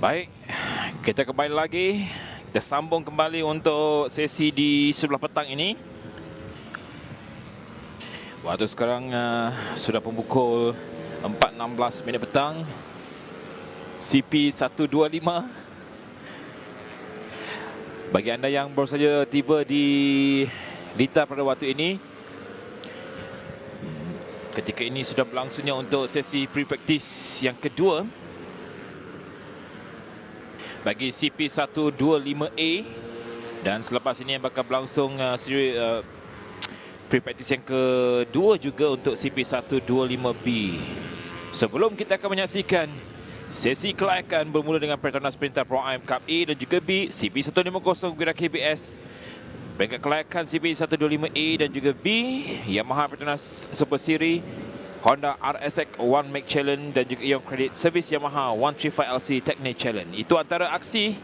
Baik, kita kembali lagi. Kita sambung kembali untuk sesi di sebelah petang ini. Waktu sekarang sudah pukul 4.16 minit petang. CP 125. Bagi anda yang baru saja tiba di Lita pada waktu ini, ketika ini sudah berlangsungnya untuk sesi pre-practice yang kedua bagi CP125A, dan selepas ini yang bakal berlangsung siri pre-practice yang kedua juga untuk CP125B. Sebelum kita akan menyaksikan sesi kelayakan bermula dengan PETRONAS MAM Cub A dan juga B, CP150 Gura KBS, peringkat kelayakan CP125A dan juga B, Yamaha PETRONAS Super Series, Honda RSX One Make Challenge dan juga Ion Credit Service Yamaha 135LC Technic Challenge. Itu antara aksi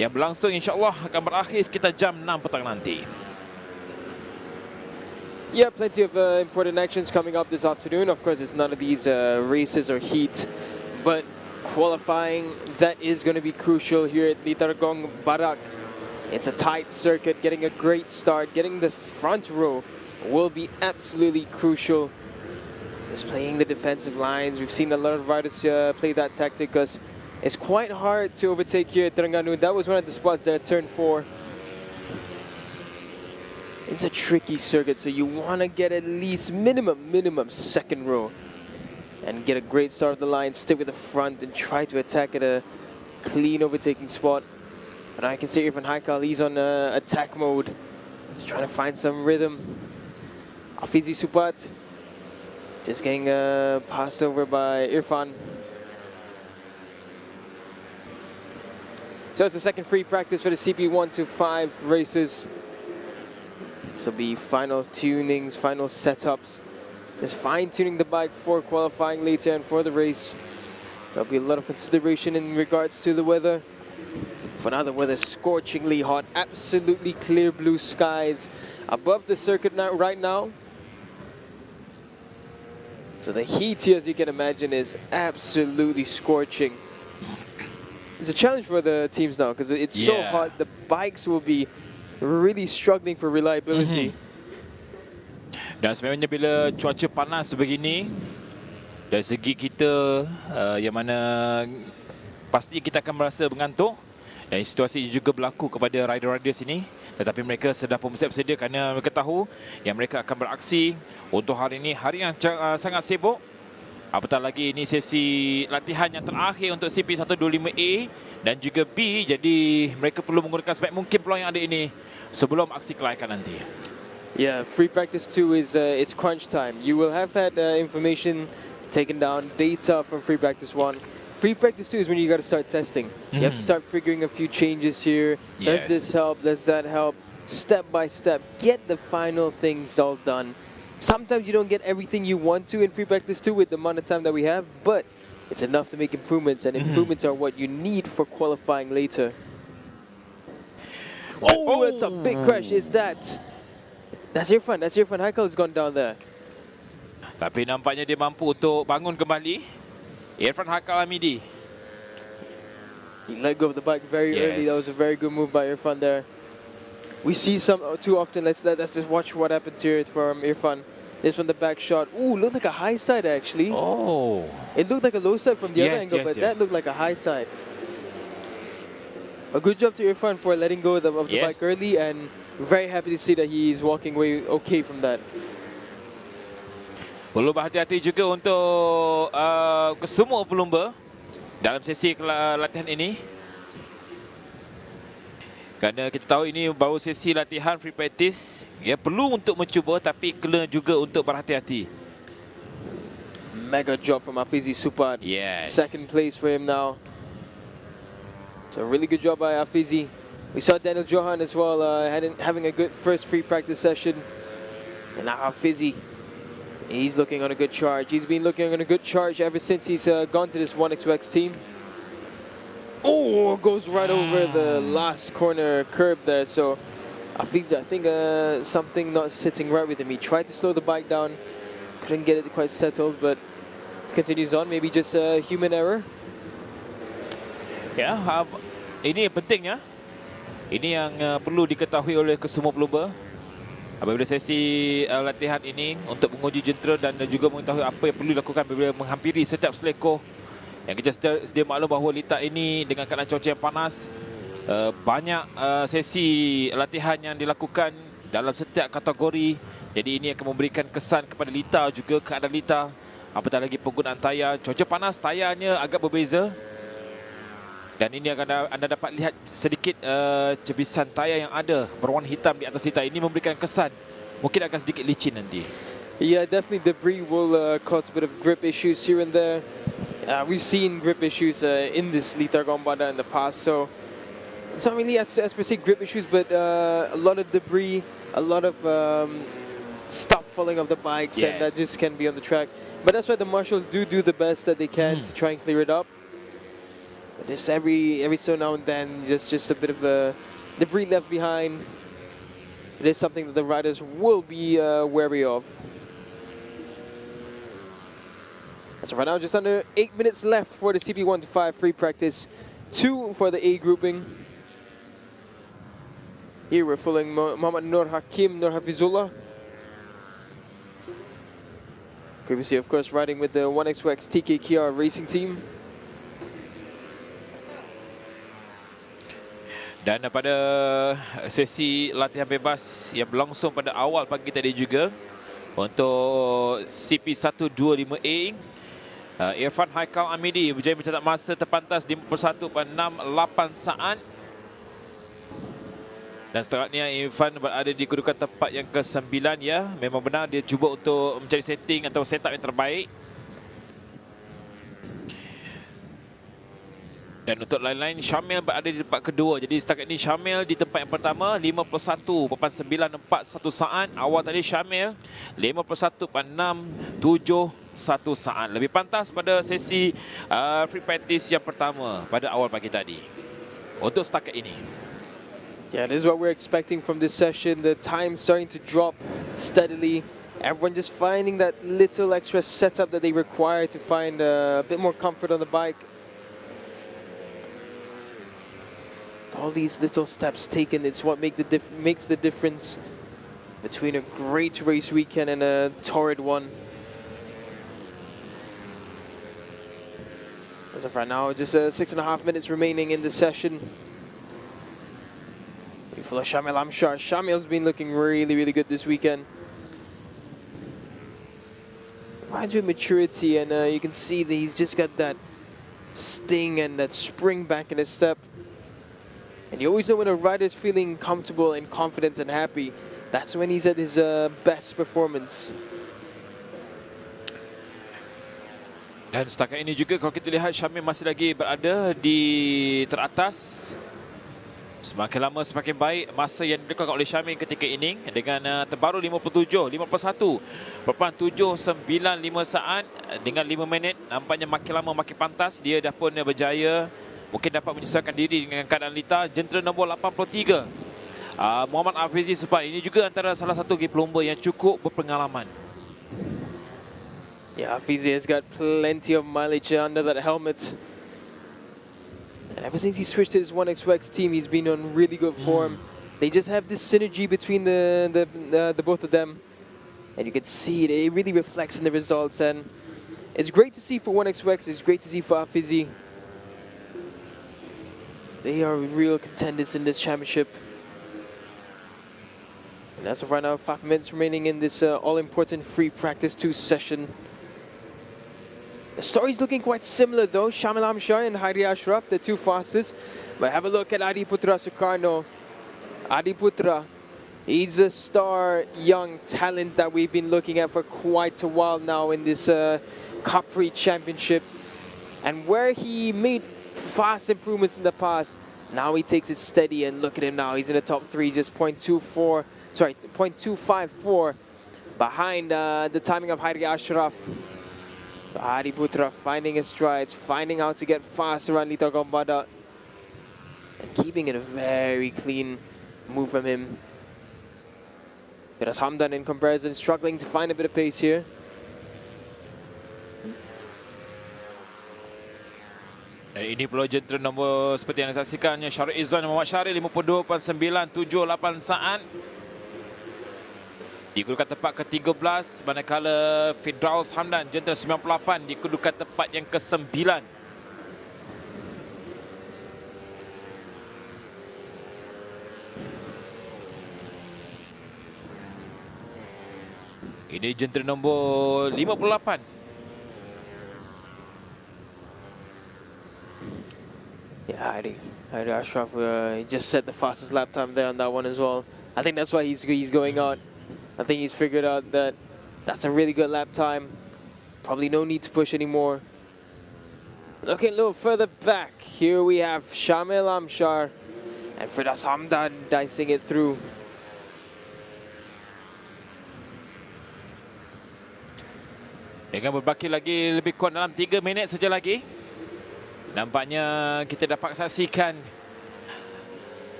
yang berlangsung, insyaAllah akan berakhir sekitar jam 6 petang nanti. Yeah, plenty of important actions coming up this afternoon. Of course, it's none of these races or heats, but qualifying, that is going to be crucial here at Litargong Barak. It's a tight circuit. Getting a great start, getting the front row will be absolutely crucial. Just playing the defensive lines. We've seen a lot of riders play that tactic because it's quite hard to overtake here at Terengganu. That was one of the spots there at turn 4. It's a tricky circuit, so you want to get at least minimum second row and get a great start of the line, stick with the front and try to attack at a clean overtaking spot. But I can see Irfan Haikal, he's on attack mode. He's trying to find some rhythm. Afizi Supat just getting passed over by Irfan. So it's the second free practice for the CP125 races. This will be final tunings, final setups. Just fine-tuning the bike for qualifying later and for the race. There'll be a lot of consideration in regards to the weather. For now, the weather's scorchingly hot, absolutely clear blue skies above the circuit right now. So the heat here, as you can imagine, is absolutely scorching. It's a challenge for the teams now because it's so hot. The bikes will be really struggling for reliability. Dan sebenarnya bila cuaca panas begini, dari segi kita yang mana pasti kita akan merasa mengantuk, dan situasi ini juga berlaku kepada rider-rider sini. Tetapi mereka sedang pun bersedia kerana mereka tahu yang mereka akan beraksi untuk hari ini, hari yang sangat sibuk. Apatah lagi ini sesi latihan yang terakhir untuk CP125A dan juga B. Jadi mereka perlu menggunakan sebaik mungkin peluang yang ada ini sebelum aksi kelayakan nanti. Yeah, free practice 2 is it's crunch time. You will have had information taken down, data from free practice 1. Free practice 2 is when you got to start testing. You have to start figuring a few changes here. Does this help? Does that help? Step by step, get the final things all done. Sometimes you don't get everything you want to in free practice 2 with the amount of time that we have, but it's enough to make improvements, and improvements are what you need for qualifying later. Oh, that's a big crash. Is that? That's Irfan. That's Irfan Haikal has gone down there. Tapi nampaknya dia mampu untuk bangun kembali. Irfan Haikal Hamidi. He let go of the bike very early. That was a very good move by Irfan there. We see some too often. Let's just watch what happened to it from Irfan. This one, the back shot. Ooh, looked like a high side actually. Oh. It looked like a low side from the other angle, but that looked like a high side. A good job to Irfan for letting go of the bike early, and very happy to see that he's walking away okay from that. Perlu berhati-hati juga untuk semua pelumba dalam sesi latihan ini. Kerana kita tahu ini baru sesi latihan free practice. Ya, perlu untuk mencuba tapi kena juga untuk berhati-hati. Mega job from Afizi Supat. Yes. Second place for him now. So really good job by Afizi. We saw Daniel Johan as well having a good first free practice session. And now Afizi, he's looking on a good charge. He's been looking on a good charge ever since he's gone to this 1xx team. Oh, goes right over the last corner curb there. So Afizi, I think something not sitting right with him. He tried to slow the bike down, couldn't get it quite settled, but continues on. Maybe just a human error. Ya, ini yang penting ya. Ini yang perlu diketahui oleh kesemua pelumba. Apabila sesi latihan ini untuk menguji jentera dan juga mengetahui apa yang perlu dilakukan apabila menghampiri setiap selekoh. Yang kita sedia maklum bahawa litar ini dengan keadaan cuaca yang panas, banyak sesi latihan yang dilakukan dalam setiap kategori. Jadi ini akan memberikan kesan kepada litar juga keadaan litar. Apatah lagi penggunaan tayar. Cuaca panas, tayarnya agak berbeza. Dan ini akan anda dapat lihat sedikit cebisan tayar yang ada berwarna hitam di atas litar. Ini memberikan kesan mungkin akan sedikit licin nanti. Yeah, definitely debris will cause a bit of grip issues here and there. We've seen grip issues in this Litar Gombada in the past, so it's not really as per se grip issues, but a lot of debris, a lot of stuff falling off the bikes, and that just can be on the track. But that's why the marshals do the best that they can to try and clear it up. But there's every so now and then just a bit of debris left behind. It is something that the riders will be wary of. So right now, just under 8 minutes left for the CP1 to 5 free practice. 2 for the A grouping. Here we're following Muhammad Nur Hakim, Nur Hafizullah. Previously, of course, riding with the 1xx TKKR racing team. Dan pada sesi latihan bebas yang berlangsung pada awal pagi tadi juga untuk CP125A, Irfan Haikal Amidi berjaya mencatat masa terpantas 51.68 saat. Dan seterusnya Irfan berada di kedudukan tempat yang ke-9 ya. Memang benar dia cuba untuk mencari setting atau setup yang terbaik. Dan untuk lain-lain, Syamil berada di tempat kedua. Jadi setakat ini Syamil di tempat yang pertama 51.941 saat. Awal tadi Syamil 51.671 saat. Lebih pantas pada sesi free practice yang pertama pada awal pagi tadi. Untuk setakat ini. Yeah, this is what we're expecting from this session. The time starting to drop steadily. Everyone just finding that little extra setup that they require to find a bit more comfort on the bike. All these little steps taken, it's what makes the difference between a great race weekend and a torrid one. As of right now, just 6.5 minutes remaining in the session. We follow Shamil Amshar. Shamil's been looking really good this weekend. Rides with maturity, and you can see that he's just got that sting and that spring back in his step. And you always know when a rider's feeling comfortable and confident and happy, that's when he's at his best performance. Dan setakat ini juga kalau kita lihat Syamil masih lagi berada di teratas. Semakin lama semakin baik masa yang dilakukan oleh Syamil ketika ini dengan terbaru 51.795 saat dengan 5 minit. Nampaknya makin lama makin pantas. Dia dah pun berjaya mungkin dapat menyesuaikan diri dengan keadaan litar. Jentera nombor 83 Muhammad Afizi Supan ini juga antara salah satu pelumba yang cukup berpengalaman. Yeah, Afizi has got plenty of mileage under that helmet. And ever since he switched to his 1xx team, he's been on really good form. They just have this synergy between the both of them. And you can see it, it really reflects in the results. And it's great to see for 1xx, it's great to see for Afizi. They are real contenders in this championship. And as of right now, 5 minutes remaining in this all-important free practice 2 session. The story's looking quite similar though. Shamil Amshar and Hairi Ashraf, the 2 fastest. But have a look at Adi Putra Sukarno. Adi Putra, he's a star young talent that we've been looking at for quite a while now in this Cub Prix championship. And where he made fast improvements in the past, now he takes it steady, and look at him now. He's in the top 3, just 0.254 behind the timing of Hairi Ashraf. Adi Putra finding his strides, finding how to get fast around Litar Gombada, and keeping it a very clean move from him. Whereas Hamdan in comparison struggling to find a bit of pace here. Dan ini pula jentera nombor seperti yang anda saksikannya, Syarif Izzuan Muhammad Syarif 52.978 saat. Di kedudukan tempat ke-13, manakala Firdaus Hamdan jentera 98 di kedudukan tempat yang ke-9. Ini jentera nombor 58. Yeah, Heidi Ashraf he just set the fastest lap time there on that one as well. I think that's why he's going out. I think he's figured out that that's a really good lap time. Probably no need to push anymore. Looking a little further back, here we have Shamil Amshar and Firdaus Hamdan dicing it through. Dengan berbaki lagi lebih kurang dalam 3 minit saja lagi, nampaknya kita dapat saksikan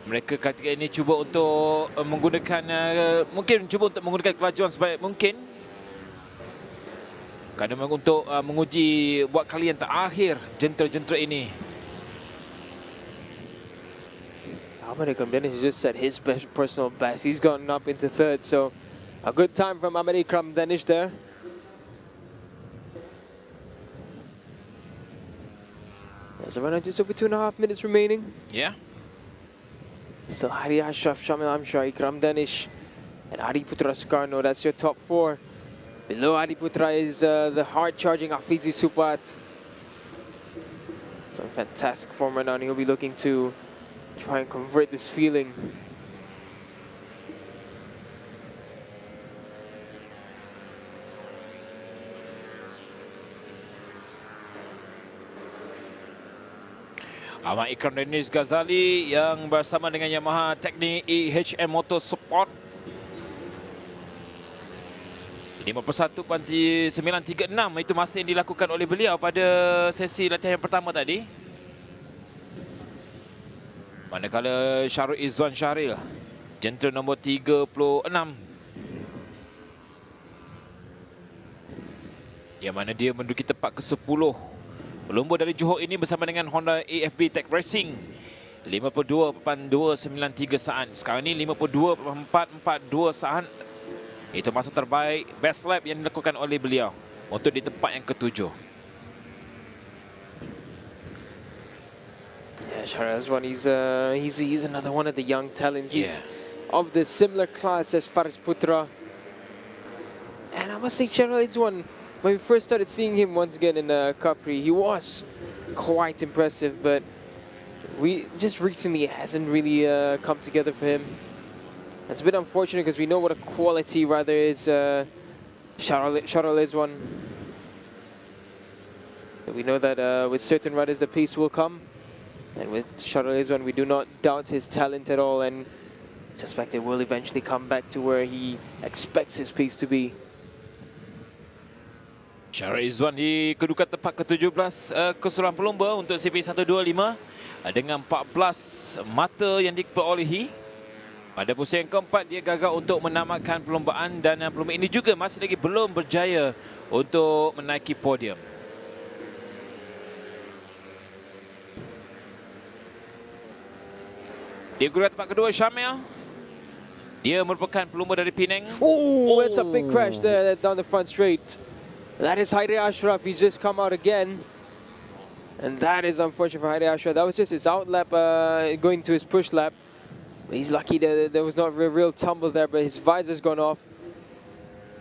mereka ketika ini cuba untuk menggunakan kelajuan sebaik mungkin, kerana untuk menguji buat kali yang terakhir jentera-jentera ini. Ahmad Ikram Danish just set his personal best. He's gotten up into third, so a good time from Ahmad Ikram Danish there. There's around just over 2.5 minutes remaining. Yeah. Still Hadi Ashraf, Shamil Amshar, Ikram Danish, and Adi Putra Sukarno. That's your top 4. Below Adi Putra is the hard-charging Afizi Supat. Some fantastic form right now, and he'll be looking to try and convert this feeling. Ahmad Ikram Danish Ghazali yang bersama dengan Yamaha Teknik EHM Motorsport 51.936, itu masa yang dilakukan oleh beliau pada sesi latihan yang pertama tadi. Manakala Syarif Izzuan Syaril jentera nombor 36 yang mana dia menduduki tempat ke-10. Pelumba dari Johor ini bersama dengan Honda AFB Tech Racing 52.293 saat. Sekarang ini 52.442 saat. Itu masa terbaik best lap yang dilakukan oleh beliau untuk di tempat yang ke-7. Yeah, Syarif Izzuan, he's another one of the young talents. He's of the similar class as Faris Putra. And I must say, Syarif Izzuan, when we first started seeing him once again in the Cub Prix, he was quite impressive, but just recently it hasn't really come together for him. It's a bit unfortunate because we know what a quality rider is Syarif Izzuan. We know that with certain riders the pace will come, and with Syarif Izzuan we do not doubt his talent at all, and suspect it will eventually come back to where he expects his pace to be. Syarif Izzuan di kedudukan tempat ke-17 keseluruhan pelumba untuk CP125 dengan 14 mata yang diperolehi. Pada pusingan yang keempat, dia gagal untuk menamatkan perlombaan, dan pelumba ini juga masih lagi belum berjaya untuk menaiki podium. Di kedudukan tempat kedua, Syamil. Dia merupakan pelumba dari Penang. Oh, it's a big crash there down the front straight. That is Heidi Ashraf. He's just come out again. And that is unfortunate for Heidi Ashraf. That was just his out lap going to his push lap. He's lucky that there was not a real tumble there, but his visor's gone off.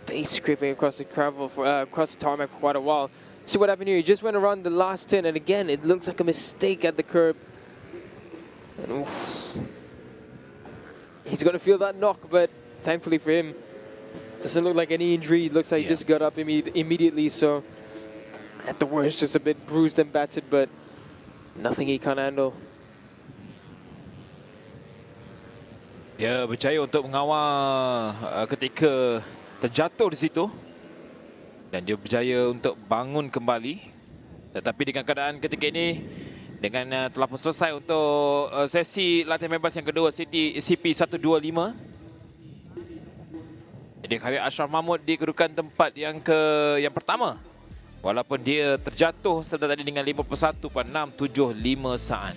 Face scraping across the gravel across the tarmac for quite a while. See what happened here? He just went around the last turn, and again, it looks like a mistake at the curb. And, he's going to feel that knock, but thankfully for him, doesn't look like any injury. It looks like he just got up immediately, so at the worst, just a bit bruised and battered, but nothing he can't handle. Dia berjaya untuk mengawal ketika terjatuh di situ, dan dia berjaya untuk bangun kembali. Tetapi dengan keadaan ketika ini, dengan telah pun selesai untuk sesi latihan bebas yang kedua CP125. Jadi Hari Ashraf Mahmud di kedudukan tempat yang pertama Walaupun dia terjatuh serta tadi dengan 51.675 saat.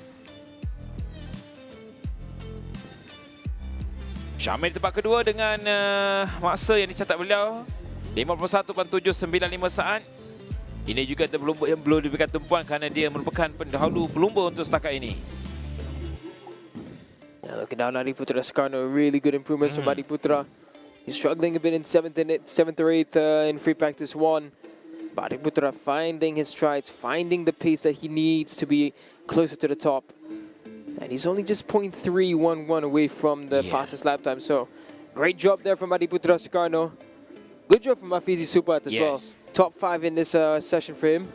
Syamil di tempat kedua dengan masa yang dicatat beliau 51.795 saat. Ini juga pelumba yang belum diberikan tumpuan kerana dia merupakan pendahulu pelumba untuk setakat ini. Yeah, looking down Adi Putra Soekarno, really good improvements from Adi Putra. He's struggling a bit in 7th or 8th in free practice 1. But Adi Putra finding his strides, finding the pace that he needs to be closer to the top. And he's only just 0.311 away from the fastest lap time. So, great job there from Adi Putra Soekarno. Good job from Afizi Supat as well. Top 5 in this session for him.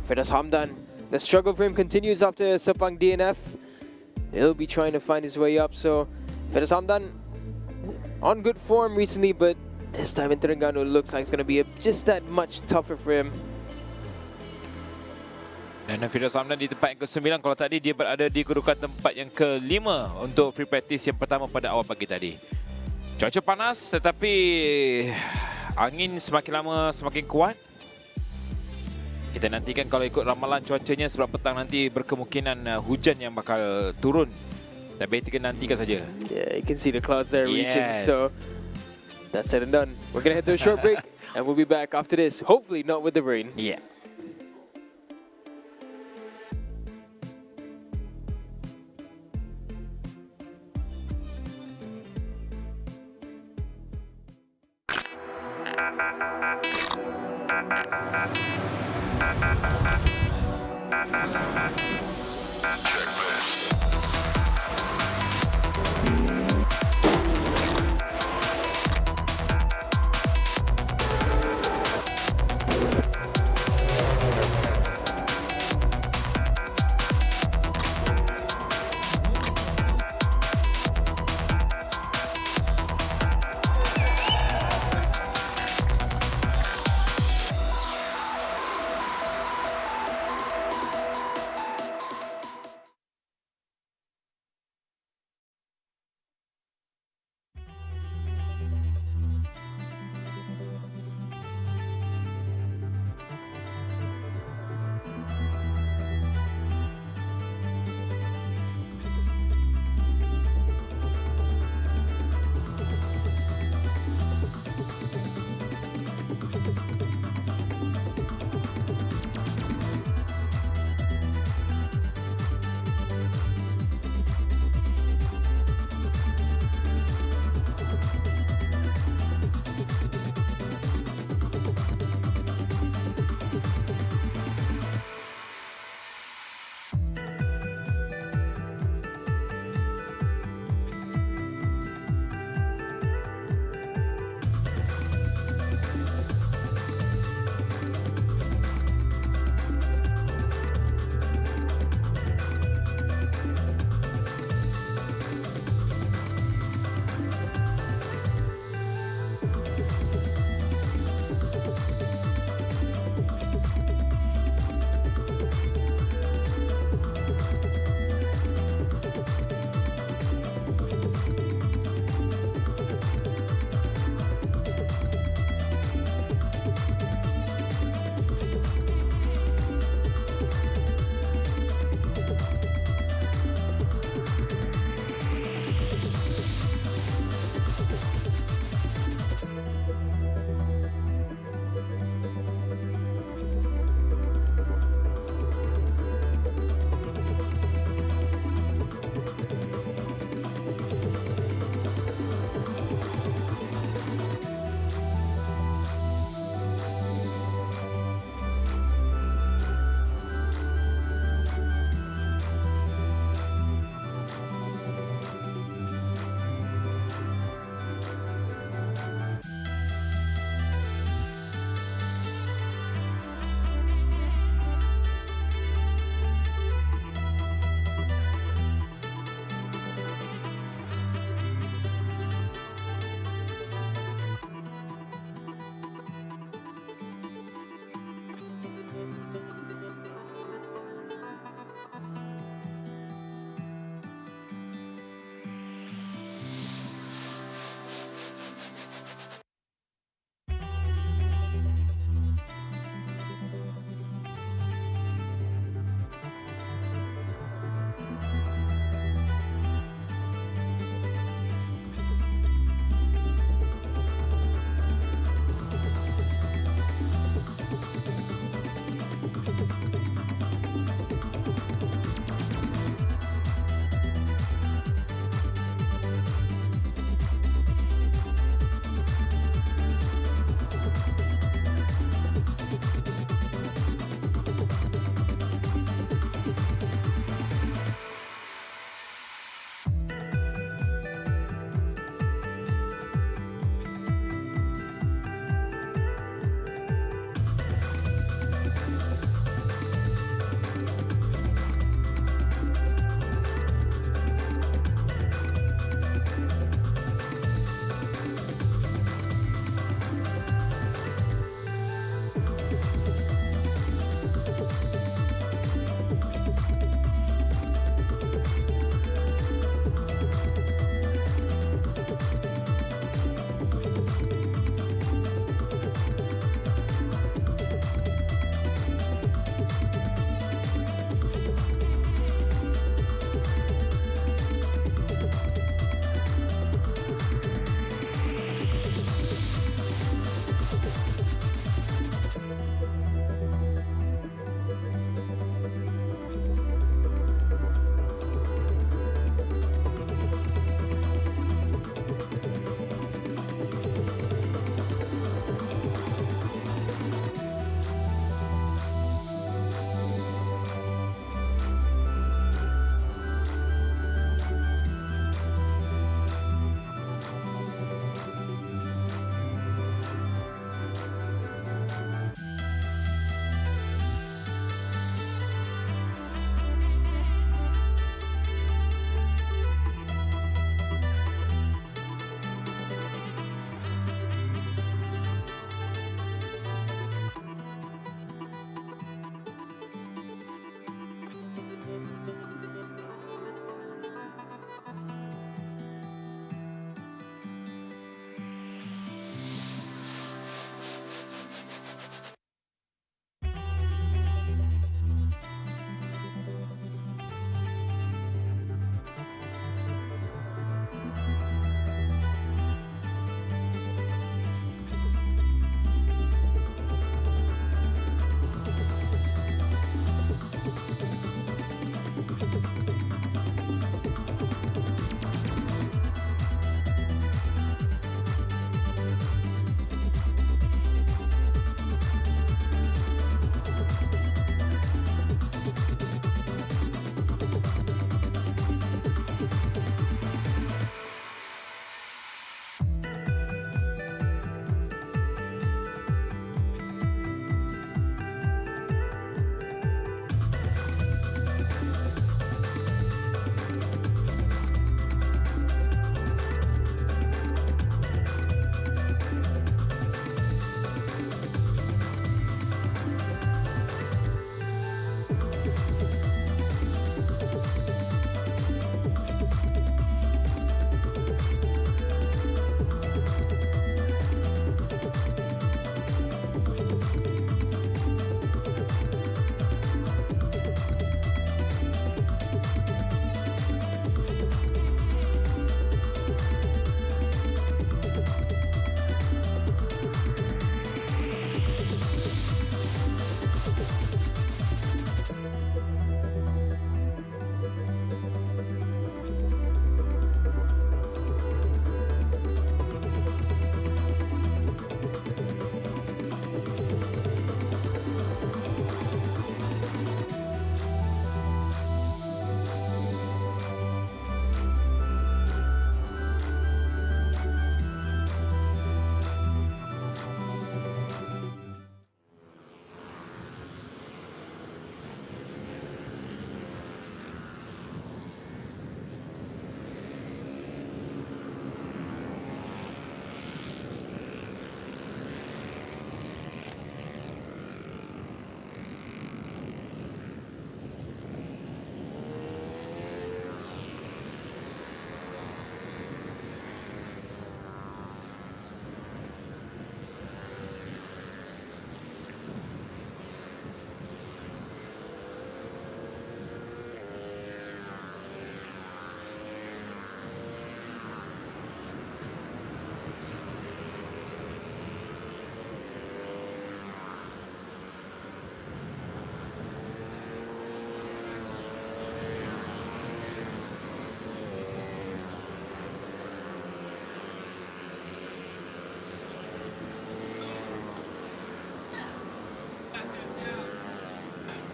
Firdaus Hamdan, the struggle for him continues after Sepang DNF. He'll be trying to find his way up. So, Firdaus Hamdan on good form recently, but this time in Terengganu looks like it's going to be just that much tougher for him. Dan Firdaus Hamdan di tempat yang ke-9. Kalau tadi dia berada di kedudukan tempat yang ke-5 untuk free practice yang pertama pada awal pagi tadi. Cuaca panas tetapi angin semakin lama semakin kuat. Kita nantikan kalau ikut ramalan cuacanya sebab petang nanti berkemungkinan hujan yang bakal turun. Tapi kita nantikan saja. Yeah, you can see the clouds there reaching. So that's said and done. We're going to head to a short break and we'll be back after this. Hopefully not with the rain. Yeah.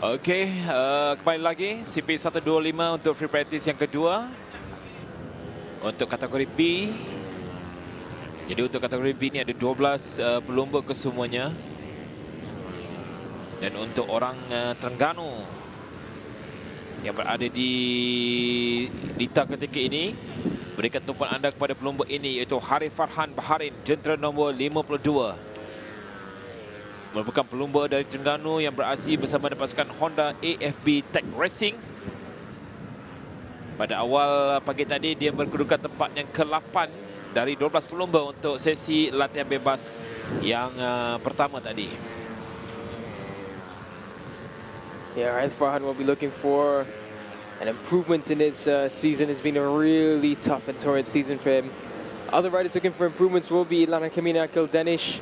Okey, kembali lagi CP125 untuk free practice yang kedua untuk kategori B. Jadi untuk kategori B ni ada 12 pelumba kesemuanya. Dan untuk orang Terengganu yang berada di lita ketika ini, berikan tumpuan anda kepada pelumba ini, iaitu Harif Farhan Baharin, jentera nombor 52. Merupakan pelumba dari Terengganu yang beraksi bersama dengan pasukan Honda AFB Tech Racing. Pada awal pagi tadi dia berkedudukan tempat yang ke-8 dari 12 pelumba untuk sesi latihan bebas yang pertama tadi. Yeah, Harith Farhan will be looking for an improvement in his season. It's been a really tough and torrid season for him. Other riders looking for improvements will be Lana Kamina Danish.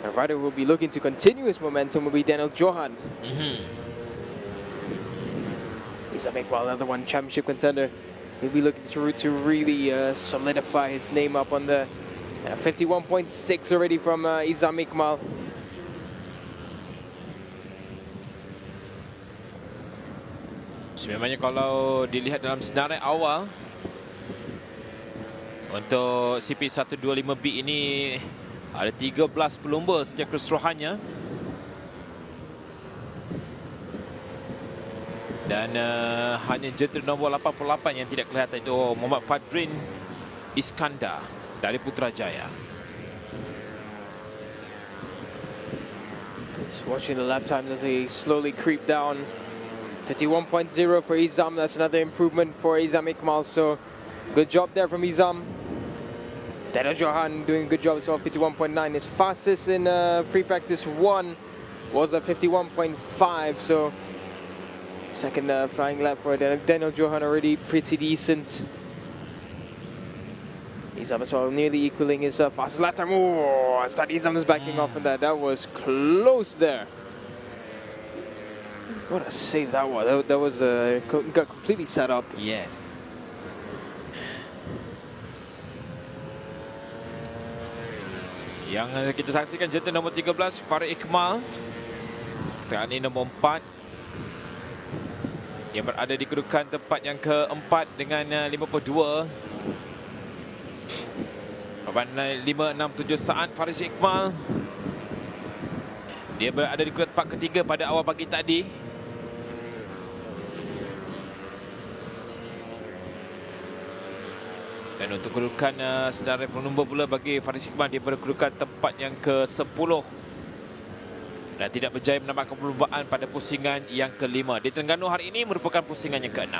A rider who will be looking to continue his momentum will be Daniel Johan. He's a big, well, another one championship contender. He'll be looking to really solidify his name up on the 51.6 already from Izam Iqmal. Sebenarnya kalau dilihat dalam senarai awal untuk CP125B ini ada 13 pelumba secara keseluruhannya. Dan hanya jentera nombor 88 yang tidak kelihatan, itu Muhammad Fadrin Iskandar dari Putrajaya. Just watching the lap times as they slowly creep down. 51.0 for Izam. That's another improvement for Izam Iqmal. So good job there from Izam. Daniel Johan doing a good job as well. 51.9. His fastest in free practice 1 was a 51.5. So second flying lap for Daniel Johan, already pretty decent. Izam as well, nearly equaling his fastest lap time. Oh, I thought Izam was backing off on that. That was close there. What a save that was. That was got completely set up. Yes. Yang kita saksikan jentera nombor 13 Farid Iqmal. Sekarang ini nombor 4 yang berada di kedudukan tempat yang keempat dengan 52. 567 saat Farid Iqmal. Dia berada di kedudukan tempat ketiga pada awal pagi tadi. Dan untuk kedudukan senarai pelumba pula bagi Farid Iqmal, dia berkedudukan tempat yang ke-10 dan tidak berjaya menambahkan perlumbaan pada pusingan yang ke-5. Di Terengganu hari ini merupakan pusingan yang ke-6.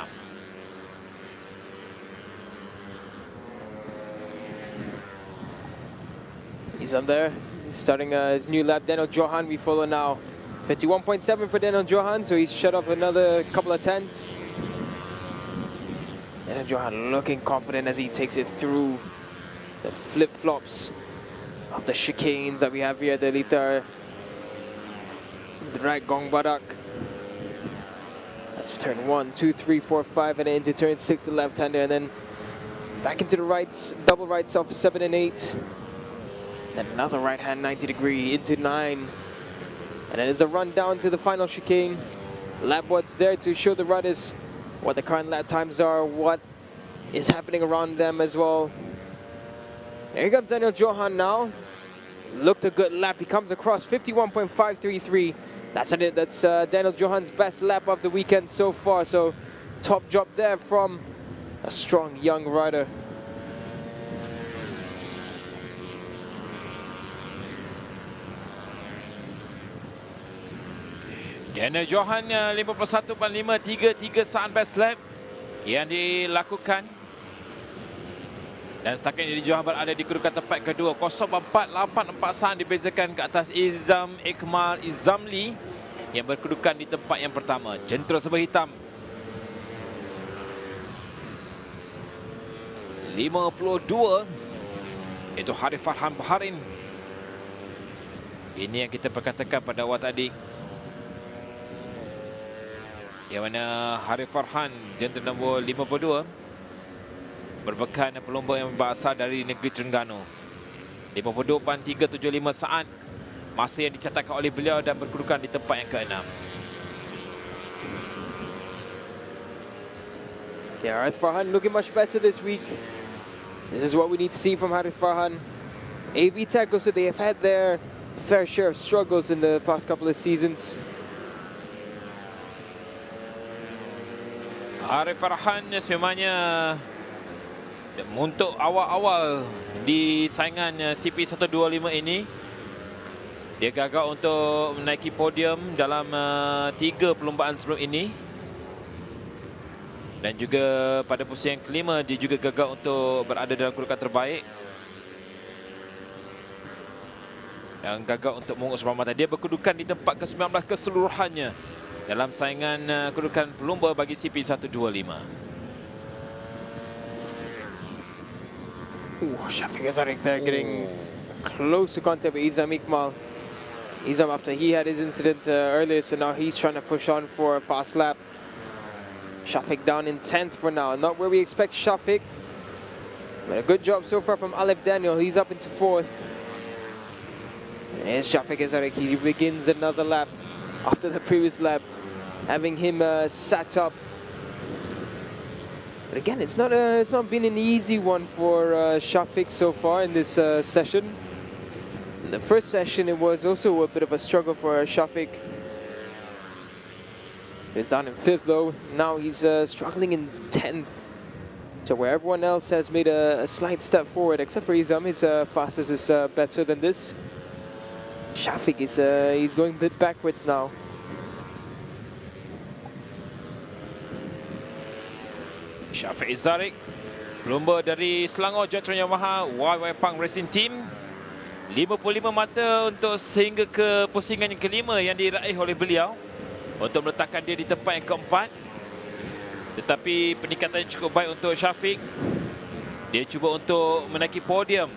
He's on there. He's starting his new lap. Daniel Johan, we follow now. 51.7 for Daniel Johan, so he's shut off another couple of tenths. Daniel Johan looking confident as he takes it through the flip-flops of the chicanes that we have here at the Litar. The right Gong Badak. That's turn 1, 2, 3, 4, 5, and then into turn 6, the left-hander, and then back into the rights, double rights off 7 and 8. Then another right hand 90 degree into 9. And then there's a run down to the final chicane. Lap what's there to show the riders what the current lap times are, what is happening around them as well. Here comes Daniel Johan now. Looked a good lap. He comes across 51.533. That's Daniel Johan's best lap of the weekend so far. So top job there from a strong young rider. Daniel Johan 51.533 saat best lap yang dilakukan. Dan setakat ini Johan berada di kedudukan tempat kedua. 0484 saat dibezakan ke atas Izam Iqmal Izamli yang berkedudukan di tempat yang pertama. Jentera serba hitam 52 itu Harif Farhan Baharin. Ini yang kita perkatakan pada awal tadi, yang mana Harif Farhan, jentera nombor 52, merupakan pelumba yang berasal dari negeri Terengganu. 52.375 saat masa yang dicatatkan oleh beliau dan berkedudukan di tempat yang ke-6. Yeah, Harith Farhan looking much better this week. This is what we need to see from Harith Farhan. AB Tech also, they have had their fair share of struggles in the past couple of seasons. Harith Farhan sememangnya untuk awal-awal di saingan CP125 ini, dia gagal untuk menaiki podium dalam 3 perlombaan sebelum ini. Dan juga pada pusingan kelima, dia juga gagal untuk berada dalam kedudukan terbaik. Dan gagal untuk mengungut keselamatan. Dia berkedudukan di tempat ke-19 keseluruhannya dalam saingan kedudukan pelumba bagi CP125. Shafiq Azarik there getting close to contact with Izam Iqmal. Izam, after he had his incident earlier, so now he's trying to push on for a fast lap. Shafiq down in 10th for now. Not where we expect Shafiq. But a good job so far from Alef Daniel. He's up into 4th. Here's Shafiq Azarik. He begins another lap after the previous lap, having him sat up. But again, it's not been an easy one for Shafiq so far in this session. In the first session, it was also a bit of a struggle for Shafiq. He's down in 5th though. Now he's struggling in 10th. So where everyone else has made a slight step forward, except for Izam, his fastest is better than this. Shafiq is he's going a bit backwards now. Shafiq Azarik, pelumba dari Selangor Jentera Yamaha YY Pang Racing Team. 55 mata untuk sehingga ke pusingan yang kelima yang diraih oleh beliau untuk meletakkan dia di tempat yang keempat. Tetapi peningkatan cukup baik untuk Shafiq. Dia cuba untuk menaiki podium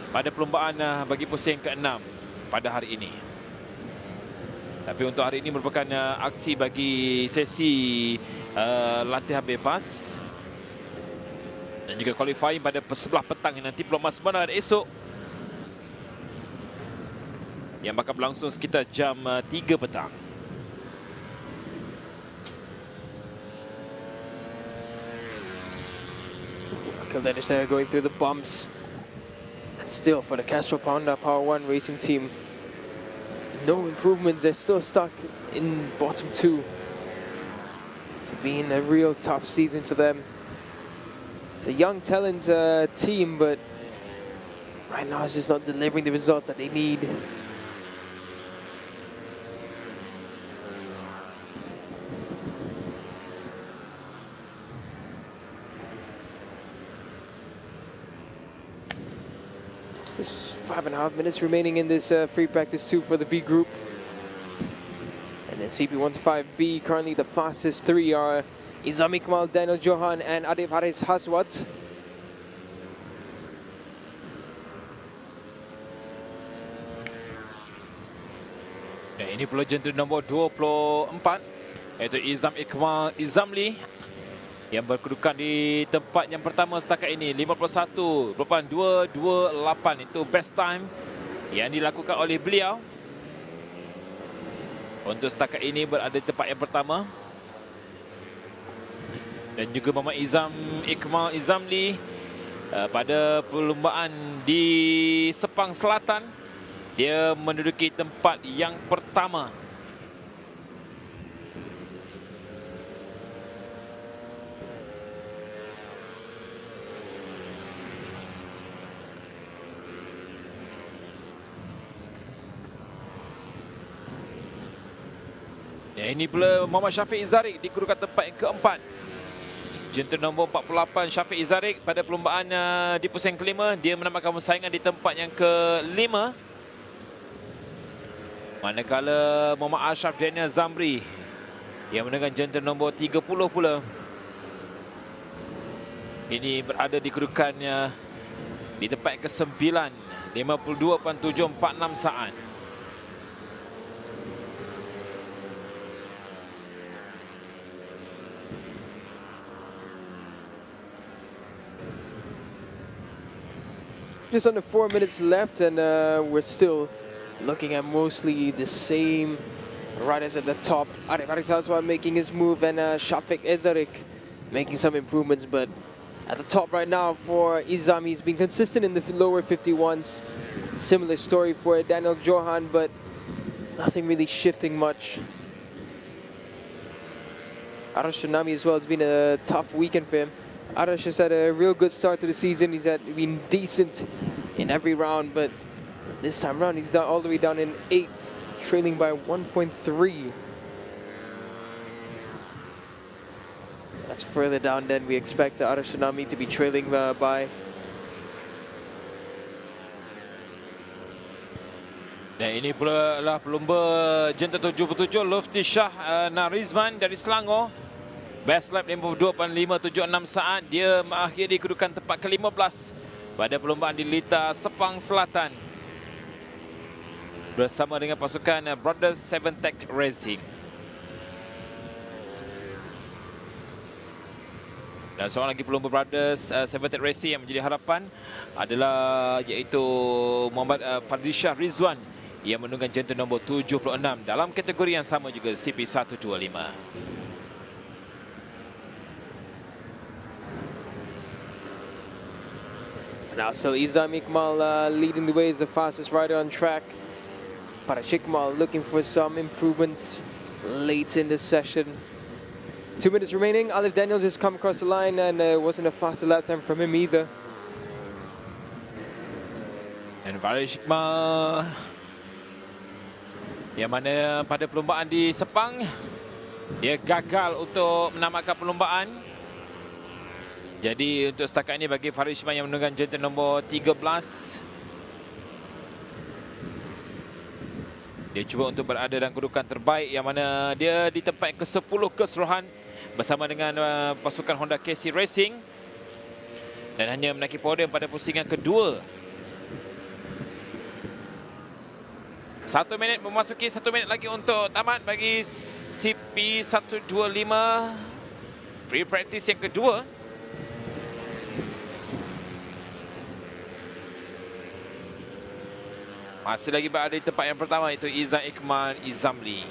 pada perlombaan bagi pusingan ke-6 pada hari ini. Tapi untuk hari ini merupakan aksi bagi sesi latihan bebas dan juga qualifying pada sebelah petang nanti, perlombaan sebenar esok yang bakal berlangsung sekitar jam 3 petang. Kalenic there going through the bumps. And still for the Castro Honda Power 1 racing team, no improvements. They're still stuck in bottom 2. It's been a real tough season for them. It's a young talent team, but right now it's just not delivering the results that they need. There's 5.5 minutes remaining in this free practice 2 for the B group. And then CP125B, currently the fastest 3 are Izam Iqmal, Daniel Johan, and Adib Haris Haswat. Dan ini pula jentera nombor 24, iaitu Izam Iqmal Izamli, yang berkedudukan di tempat yang pertama setakat ini, 51.228. Itu best time yang dilakukan oleh beliau untuk setakat ini berada di tempat yang pertama. Dan juga Muhammad Izam Iqmal Izamli pada perlombaan di Sepang Selatan, dia menduduki tempat yang pertama. Dan ini pula Muhammad Shafiq Azarik di kedudukan tempat yang keempat. Jentera nombor 48 Shafiq Azarik pada perlombaan di pusingan kelima, dia menambahkan persaingan di tempat yang kelima. Manakala Muhammad Ashraf Daniel Zamri yang menangkan jentera nombor 30 pula, ini berada di kedudukannya di tempat yang ke-9, 52.746 saat. Just under 4 minutes left, and we're still looking at mostly the same riders at the top. Arif Arizazwa making his move, and Shafiq Ezarik making some improvements, but at the top right now for Izam, he's been consistent in the lower 51s. Similar story for Daniel Johan, but nothing really shifting much. Arash Tsunami as well, it's been a tough weekend for him. Arash has had a real good start to the season. He's been decent in every round, but this time around he's all the way down in 8th, trailing by 1.3. That's further down than we expect Arash Tsunami to be trailing by. Dan ini pula adalah pelumba jenta 77 Lufti Shah Narizman dari Selangor. Best lap 52.576 saat. Dia mengakhiri kedudukan tempat ke-15 pada perlumbaan di Lita, Sepang Selatan, bersama dengan pasukan Brothers 7 Tech Racing. Dan seorang lagi pelumba Brothers 7 Tech Racing yang menjadi harapan adalah iaitu Muhammad Fadishah Rizwan yang menunggang jenta nombor 76 dalam kategori yang sama juga CP125. Now, so Izam Iqmal leading the way as the fastest rider on track. Parashik Iqmal looking for some improvements late in the session. 2 minutes remaining. Alif Daniel just come across the line, and wasn't a faster lap time from him either. Dan Parashik Iqmal yang mana pada perlumbaan di Sepang dia gagal untuk menamatkan perlumbaan. Jadi untuk setakat ini bagi Farid Ishman yang menunggang jenta nombor 13, dia cuba untuk berada dalam kedudukan terbaik yang mana dia di tempat ke-10 keseluruhan bersama dengan pasukan Honda Ke-6 Racing dan hanya menaiki podium pada pusingan kedua. 1 minit memasuki 1 minit lagi untuk tamat bagi CP125 free practice yang kedua. Masih lagi berada di tempat yang pertama, iaitu Izam Iqmal Izamli.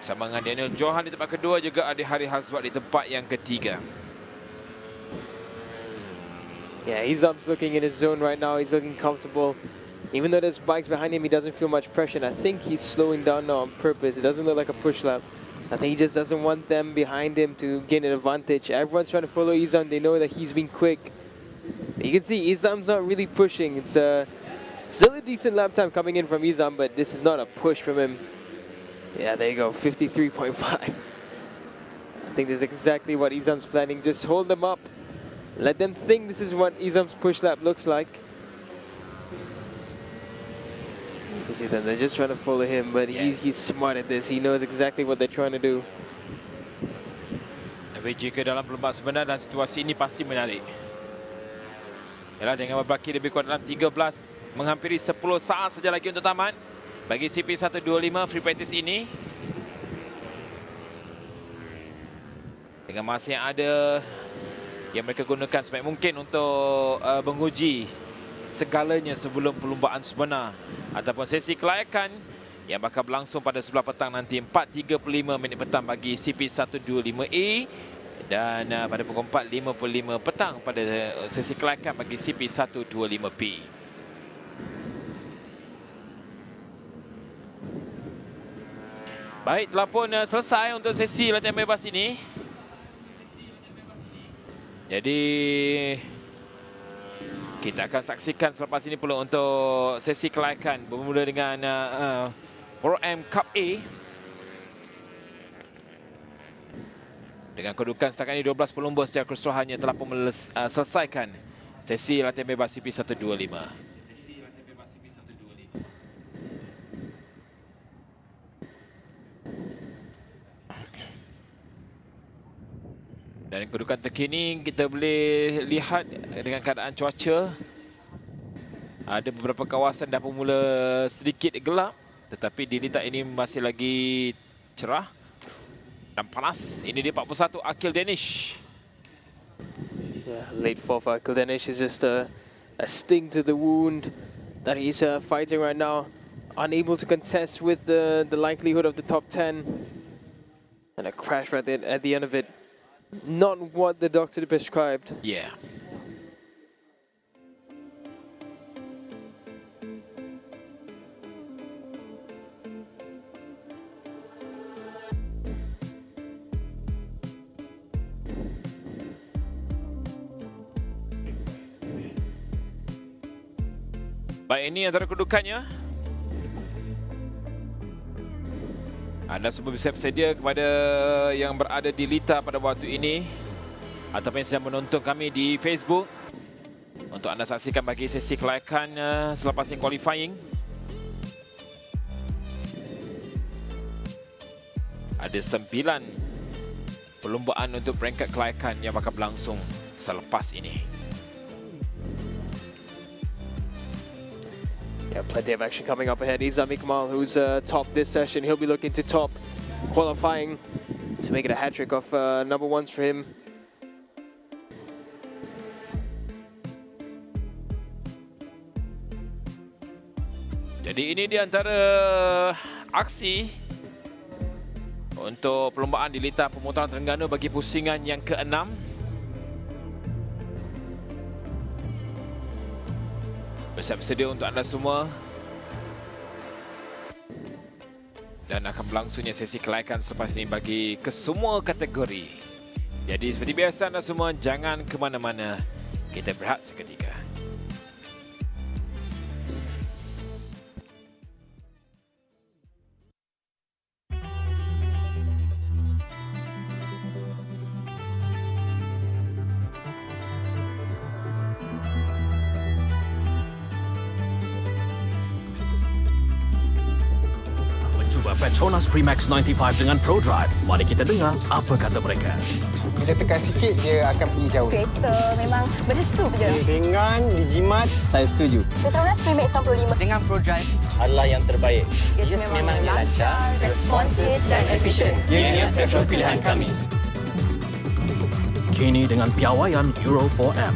Sama dengan Daniel Johan di tempat kedua, juga ada Hari Hazwat di tempat yang ketiga. Yeah, Izam's looking in his zone right now. He's looking comfortable. Even though there's bikes behind him, he doesn't feel much pressure. And I think he's slowing down now on purpose. It doesn't look like a push lap. I think he just doesn't want them behind him to gain an advantage. Everyone's trying to follow Izam. They know that he's been quick. You can see Izam's not really pushing. It's still a decent lap time coming in from Izam, but this is not a push from him. Yeah, there you go, 53.5. I think that's exactly what Izam's planning. Just hold them up. Let them think this is what Izam's push lap looks like. You see them, they're just trying to follow him, but he's smart at this. He knows exactly what they're trying to do. Tapi jika dalam perlumbaan sebenar dan situasi ini pasti menarik. Yalah, dengan berbaki lebih kurang dalam 13, menghampiri 10 saat saja lagi untuk tamat bagi CP125 free practice ini. Dengan masa yang ada yang mereka gunakan sebaik mungkin untuk menguji segalanya sebelum perlumbaan sebenar ataupun sesi kelayakan yang bakal berlangsung pada sebelah petang nanti 4.35 minit petang bagi CP125A dan pada pukul 4.55 petang pada sesi kelayakan bagi CP125P. Baik, telah pun selesai untuk sesi latihan bebas ini. Jadi kita akan saksikan selepas ini pula untuk sesi kelayakan bermula dengan Pro-Am Cup A. Dengan kedudukan setakat ini 12 pelumba secara keseluruhannya telah pun selesaikan sesi latihan bebas CP125. Dan kedudukan terkini kita boleh lihat dengan keadaan cuaca. Ada beberapa kawasan dah pun mula sedikit gelap, tetapi di Lita ini masih lagi cerah dan panas. Ini dia 41 Akil Danish. Yeah, late fourth Akil Danish is just a sting to the wound that he's fighting right now. unable to contest with the likelihood of the top 10. And a crash right there at the end of it. Not what the doctor prescribed. Yeah. Baik, ini antara kedudukannya. Anda semua bisa bersedia kepada yang berada di Lita pada waktu ini ataupun yang sedang menonton kami di Facebook untuk anda saksikan bagi sesi kelayakan selepas ini qualifying. Ada 9 perlombaan untuk peringkat kelayakan yang bakal berlangsung selepas ini. Yeah, plenty of action coming up ahead. Izami Kamal, who's top this session, he'll be looking to top qualifying to make it a hat-trick of number ones for him. Jadi ini di antara aksi untuk perlombaan di Lita Pemutaran Terengganu bagi pusingan yang ke-6. Bersedia untuk anda semua dan akan berlangsungnya sesi kelayakan selepas ini bagi kesemua kategori. Jadi seperti biasa anda semua jangan ke mana-mana. Kita berehat seketika. Petronas Max 95 dengan Pro Drive. Mari kita dengar apa kata mereka. Kita tekan sikit, dia akan pergi jauh. Kereta memang berdesup je. Ringan, dijimat, saya setuju. Petronas Max 95 dengan Pro Drive adalah yang terbaik. Ia memang lancar, responsif dan efisien. Ianya petrol pilihan kami. Kini dengan piawaian Euro 4M.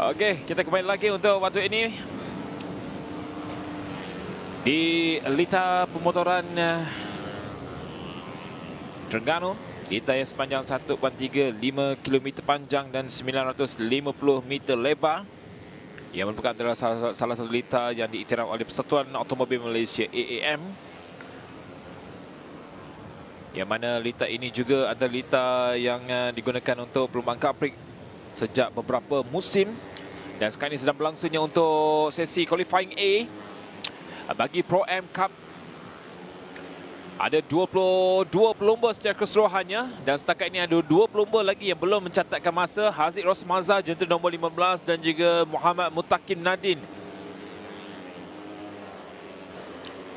Okey, kita kembali lagi untuk waktu ini di lita pemotoran Terengganu. Lita yang sepanjang 1.35 km panjang dan 950 meter lebar, yang merupakan adalah salah satu lita yang diiktiraf oleh Persatuan Automobil Malaysia AAM. Yang mana lita ini juga adalah lita yang digunakan untuk perlombaan Cub Prix sejak beberapa musim. Dan sekarang ini sedang berlangsungnya untuk sesi qualifying A bagi Pro Am Cup. Ada 22 pelumba secara keseluruhannya, dan setakat ini ada 2 pelumba lagi yang belum mencatatkan masa. Haziq Rosmaza jentera nombor 15 dan juga Muhammad Mutakin Nadin.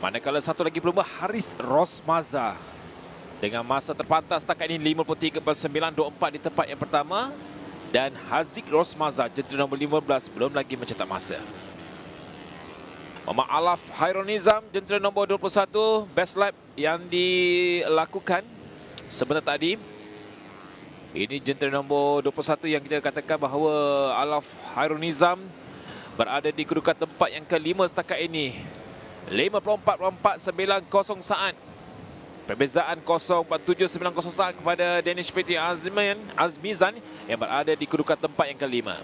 Manakala satu lagi pelumba Haris Rosmaza dengan masa terpantas setakat ini 53.924 di tempat yang pertama, dan Haziq Rosmaza jentera nombor 15 belum lagi mencatat masa. Muhammad Alaf Haironizam jentera nombor 21, best lap yang dilakukan sebentar tadi. Ini jentera nombor 21 yang kita katakan bahawa Alaf Haironizam berada di kedudukan tempat yang kelima setakat ini. 54.490 saat. Perbezaan 0.4790 saat kepada Danish Fitri Azmizan yang berada di kedudukan tempat yang kelima.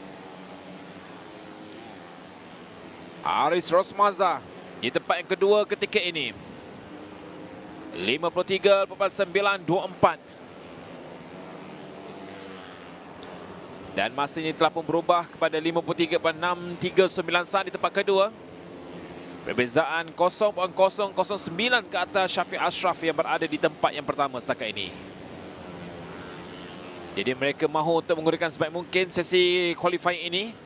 Haris Rosmaza di tempat yang kedua ketika ini. 53.924. Dan masa ini telah pun berubah kepada 53.639 saat di tempat kedua. Perbezaan 0.009 ke atas Syafiq Ashraf yang berada di tempat yang pertama setakat ini. Jadi mereka mahu untuk menggunakan sebaik mungkin sesi qualifying ini.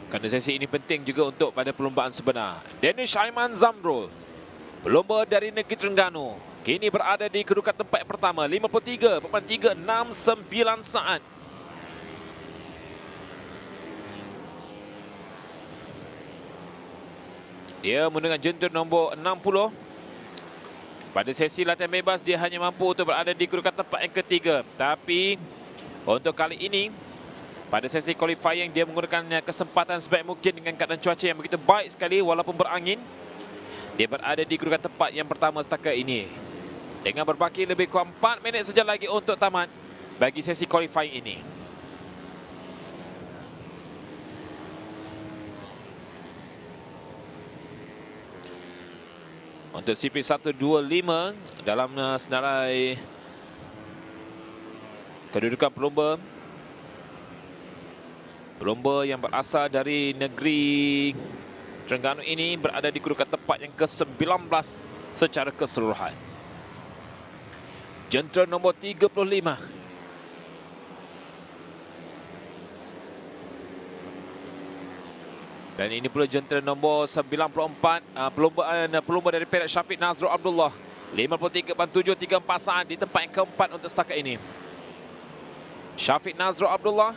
Kerana sesi ini penting juga untuk pada perlombaan sebenar. Danish Aiman Zamrul, pelumba dari negeri Terengganu, kini berada di kedudukan tempat pertama, 53.369 saat. Dia menggunakan jentera nombor 60. Pada sesi latihan bebas, dia hanya mampu untuk berada di kedudukan tempat yang ketiga. Tapi untuk kali ini, pada sesi qualifying, dia menggunakan kesempatan sebaik mungkin dengan keadaan cuaca yang begitu baik sekali walaupun berangin. Dia berada di kedudukan tempat yang pertama setakat ini. Dengan berbaki lebih kurang 4 minit saja lagi untuk tamat bagi sesi qualifying ini. Untuk CP125 dalam senarai kedudukan pelumba yang berasal dari negeri Terengganu ini berada di kedudukan tempat yang ke-19 secara keseluruhan. Jentera nombor 35. Dan ini pula jentera nombor 94, pelumba dari Perak Syafiq Nazrul Abdullah. 53.734 saat di tempat yang keempat untuk setakat ini. Syafiq Nazrul Abdullah.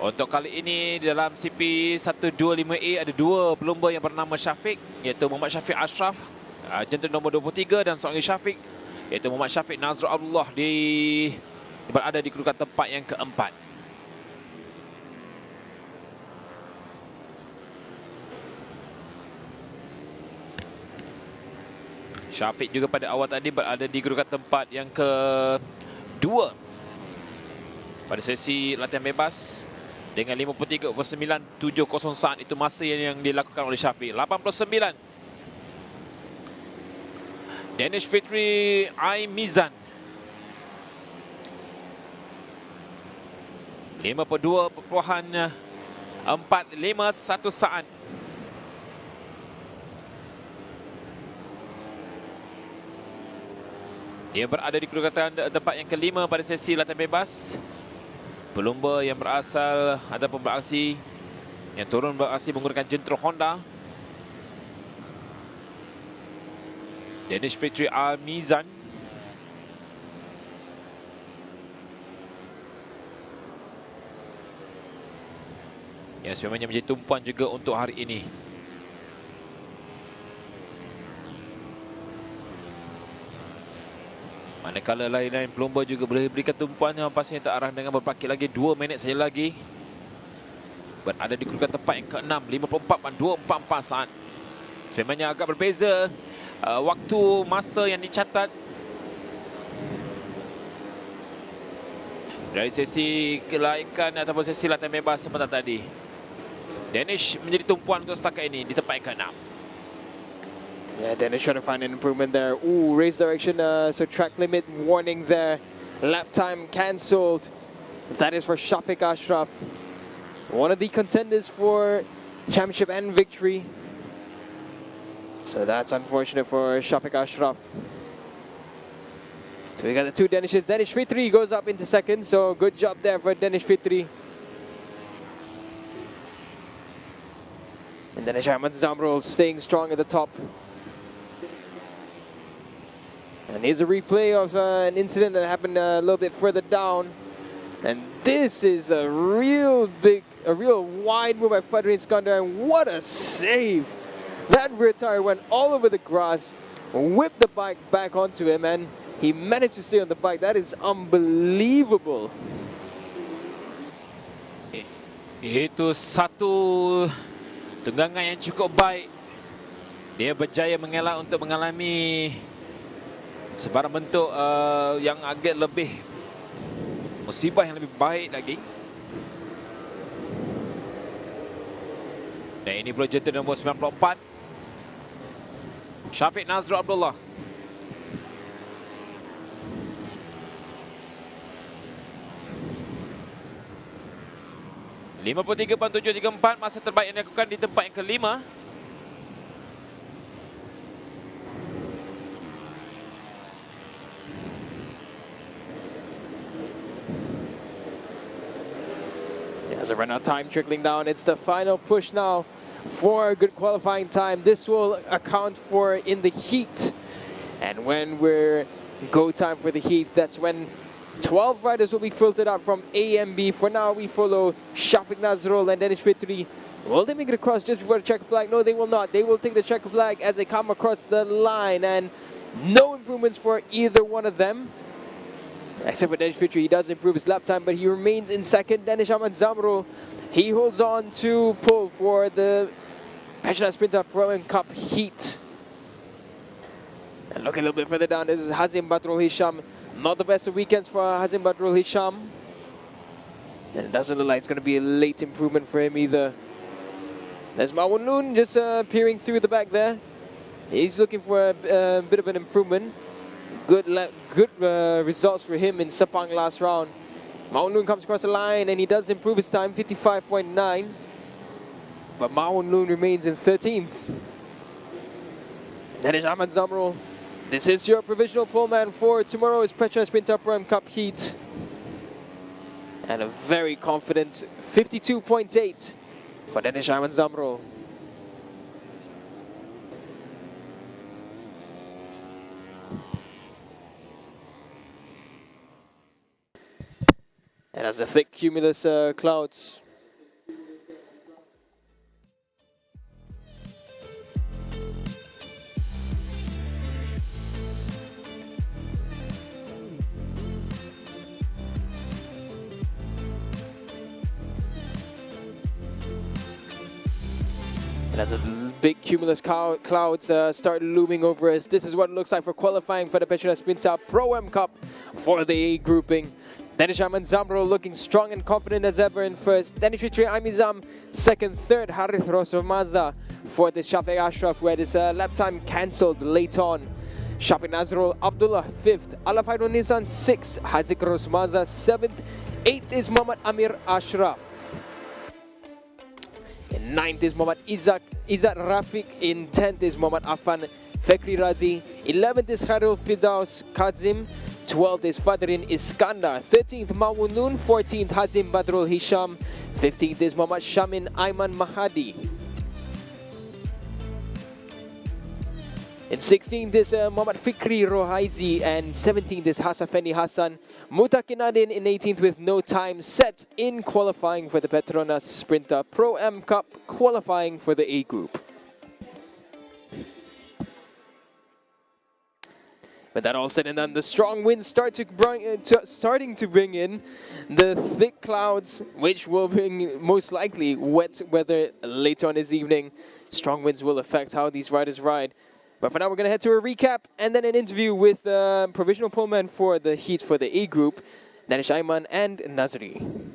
Untuk kali ini dalam CP125A ada 2 pelumba yang bernama Syafiq, iaitu Muhammad Syafiq Ashraf, jentera nombor 23, dan seorang lagi Syafiq, iaitu Muhammad Syafiq Nazrul Abdullah berada di kedudukan tempat yang keempat. Syafiq juga pada awal tadi berada di kedudukan tempat yang kedua pada sesi latihan bebas dengan 53.970 saat. Itu masa yang dilakukan oleh Syafiq. 89. Danish Fitri Aimizan, 52.451 saat. Dia berada di kedudukan tempat yang kelima pada sesi latihan bebas. Pelumba yang berasal ataupun beraksi, yang turun beraksi menggunakan jentera Honda. Danish Fitri Al-Mizan. Yang sebenarnya menjadi tumpuan juga untuk hari ini. Manakala lain-lain pelumba juga boleh berikan tumpuannya pastinya tak arah dengan berparkir lagi 2 minit saja lagi. Berada di kedudukan tempat yang ke-6, 54.244 saat. Sebenarnya agak berbeza waktu masa yang dicatat dari sesi kelaikan ataupun sesi latihan bebas sebentar tadi. Danish menjadi tumpuan untuk setakat ini di tempat yang ke-6. Yeah, Danish trying to find an improvement there. Ooh, race direction, so track limit warning there. Lap time cancelled. That is for Shafiq Ashraf, one of the contenders for championship and victory. So that's unfortunate for Shafiq Ashraf. So we got the two Danishes. Danish Fitri goes up into second, so good job there for Danish Fitri. And Danish Ahmad Zamrul staying strong at the top. And here's a replay of an incident that happened a little bit further down. And this is a real wide move by Fadrin Iskandar, and what a save! That rear tire went all over the grass, whipped the bike back onto him, and he managed to stay on the bike. That is unbelievable. Itu satu tunggangan yang cukup baik. Dia berjaya mengelak untuk mengalami sebarang bentuk yang agak lebih musibah yang lebih baik lagi. Dan ini projector nombor 94, Syafiq Nazrul Abdullah. .734 masa terbaik yang dilakukan di tempat yang kelima. As a run out time trickling down, it's the final push now for a good qualifying time. This will account for in the heat. And when we're go time for the heat, that's when 12 riders will be filtered out from A and B. For now, we follow Shafiq Nazrul and Danish Fitri. Will they make it across just before the checker flag? No, they will not. They will take the checker flag as they come across the line, and no improvements for either one of them. Except for Danish Fitri, he does improve his lap time, but he remains in second. Danish Ahmad Zamrul, he holds on to pole for the PETRONAS Sprinter Pro and Cup Heat. And look a little bit further down, this is Hazim Badrul Hisham. Not the best of weekends for Hazim Badrul Hisham. And it doesn't look like it's going to be a late improvement for him either. There's Mawun Loon just peering through the back there. He's looking for a bit of an improvement. Good results for him in Sepang last round. Mawun Loon comes across the line and he does improve his time, 55.9. But Mawun Loon remains in 13th. That is Ahmad Zamrul. This is your provisional pole man for tomorrow's PETRONAS Sprinter Pro Cup Heat. And a very confident 52.8 for Danish Ahmad Zamrul. And as the thick cumulus clouds as a big cumulus clouds start looming over us, this is what it looks like for qualifying for the PETRONAS Sprinter Pro Cup for the A grouping. Danish Ahmad Zamrul looking strong and confident as ever in first. Danish Fitri Aimizam second, third Harith Rosamaza fourth is Shafiq Ashraf, where this lap time cancelled late on. Shafiq Nazrul Abdullah fifth, Alafaidul Nisan sixth, Hazik Rosmaza seventh, eighth is Muhammad Amir Ashraf. In 9th is Muhammad Izzat Rafiq. In 10th is Muhammad Afan Fekri Razi. 11th is Khairul Fidaus Kazim. 12th is Fadrin Iskandar. 13th Mawun Noon. 14th Hazim Badrul Hisham. 15th is Muhammad Shamin Ayman Mahadi. In 16th is Muhammad Fikri Rohaizi, and 17th is Hasafeni Hassan. Mutakinadin in 18th with no time set in qualifying for the PETRONAS Sprinter Pro Am Cup, qualifying for the A group. But that all said and done, the strong winds starting to bring in the thick clouds, which will bring most likely wet weather later on this evening. Strong winds will affect how these riders ride. But for now, we're going to head to a recap and then an interview with provisional poleman for the heat for the A group, Danish Aiman and Nazri.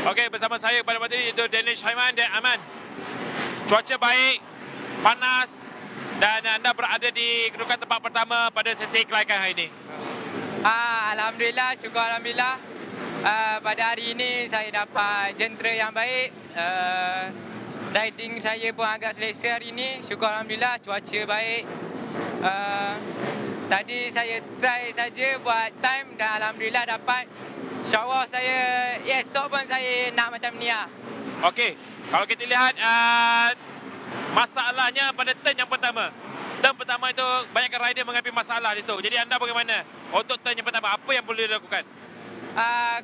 Okey, bersama saya pada waktu ini itu Danish Aiman dan Aman. Cuaca baik, panas dan anda berada di kedudukan tempat pertama pada sesi kelayakan hari ini. Alhamdulillah, syukur Alhamdulillah. Pada hari ini saya dapat jentera yang baik. Riding saya pun agak selesa hari ini. Syukur Alhamdulillah, cuaca baik. Tadi saya try saja buat time dan Alhamdulillah dapat. InsyaAllah saya, esok pun saya nak macam ni lah. Okey, kalau kita lihat masalahnya pada turn yang pertama. Turn pertama itu banyakkan rider menghadapi masalah di situ. Jadi anda bagaimana untuk turn yang pertama? Apa yang perlu dilakukan?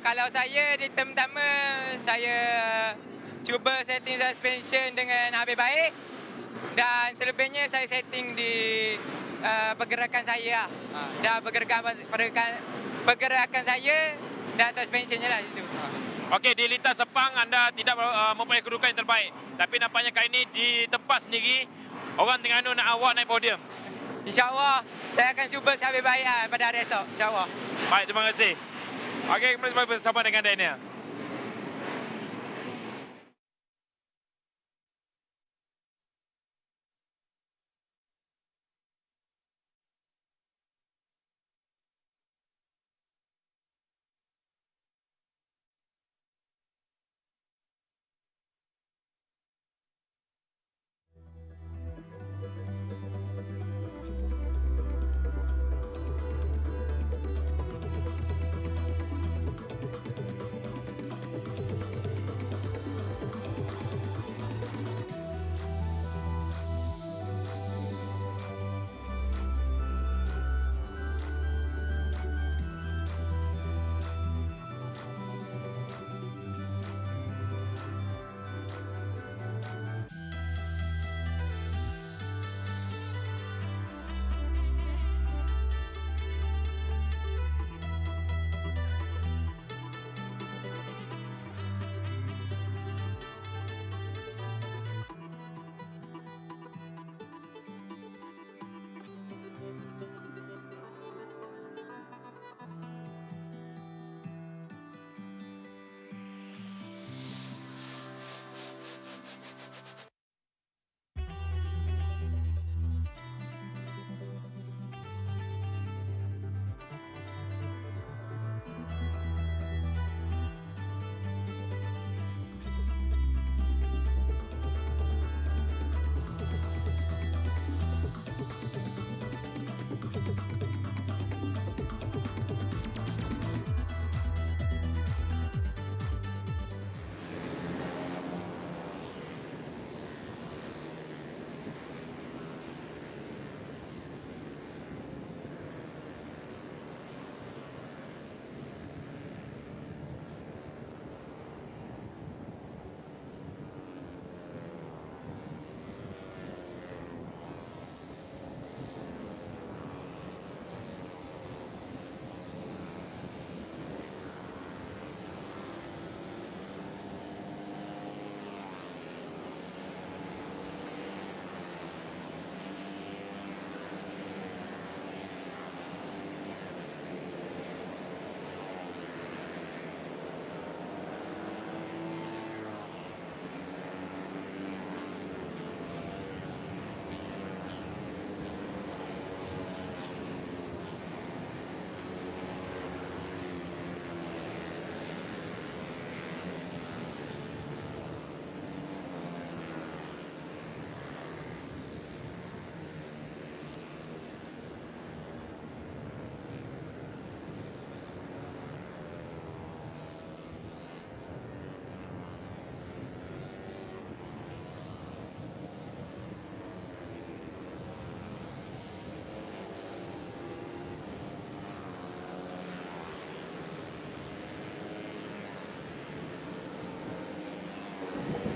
Kalau saya di turn pertama, saya cuba setting suspension dengan habis baik. Dan selebihnya saya setting di pergerakan saya. Dan pergerakan saya dan suspensionnya lah itu. Okey, di lintas Sepang anda tidak mempunyai kedudukan yang terbaik. Tapi nampaknya kali ini di tempat sendiri, orang Terengganu nak awak naik podium. InsyaAllah, saya akan cuba sehabis baik pada hari esok. InsyaAllah. Baik, terima kasih. Okey, kembali bersama dengan Daniel.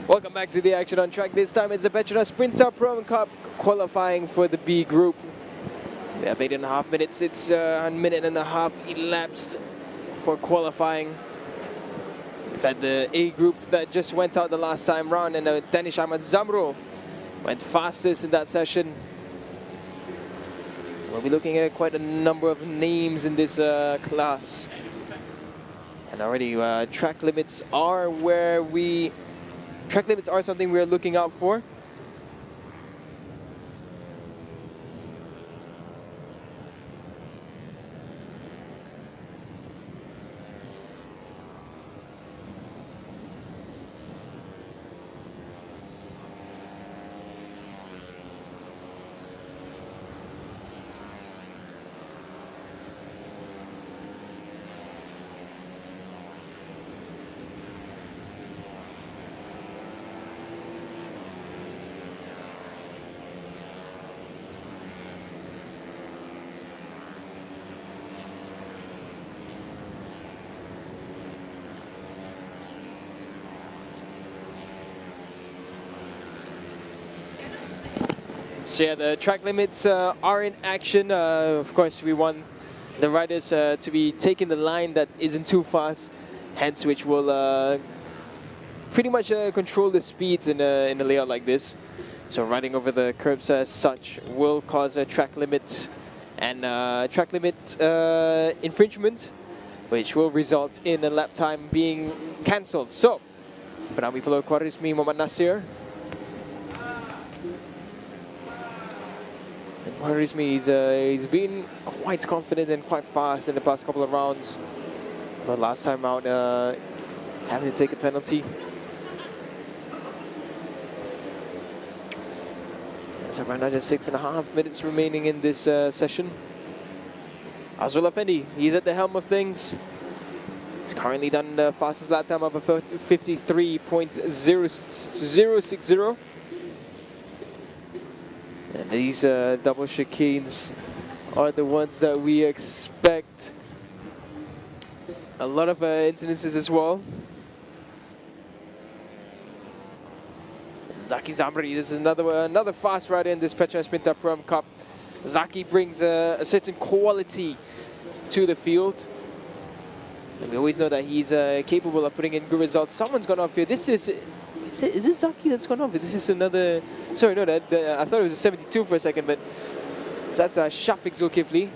Welcome back to the action on track. This time it's the PETRONAS Sprinter Pro Cup qualifying for the B group. We have 8.5 minutes. It's a minute and a half elapsed for qualifying. We've had the A group that just went out the last time round, and Danish Ahmad Zamro went fastest in that session. We'll be looking at quite a number of names in this class. And already track limits are something we're looking out for. So yeah, the track limits are in action. Of course, we want the riders to be taking the line that isn't too fast, hence which will pretty much control the speeds in a layout like this. So riding over the curbs as such will cause a track limit and track limit infringement, which will result in a lap time being cancelled. So, but now we follow Khwarizmi Muhammad Nasir. And Khwarizmi, he's been quite confident and quite fast in the past couple of rounds. But last time out, having to take a penalty. There's around under 6.5 minutes remaining in this session. Azrul Effendi, he's at the helm of things. He's currently done the fastest lap time of a 53.0060. And these double chicanes are the ones that we expect. A lot of incidences as well. Zaki Zamri, this is another fast rider in this PETRONAS MAM Cup. Zaki brings a certain quality to the field. And we always know that he's capable of putting in good results. Someone's gone off here. This is this Zaki that's gone off here? This is another, sorry, no, I thought it was a 72 for a second, but that's Shafiq Zulkifli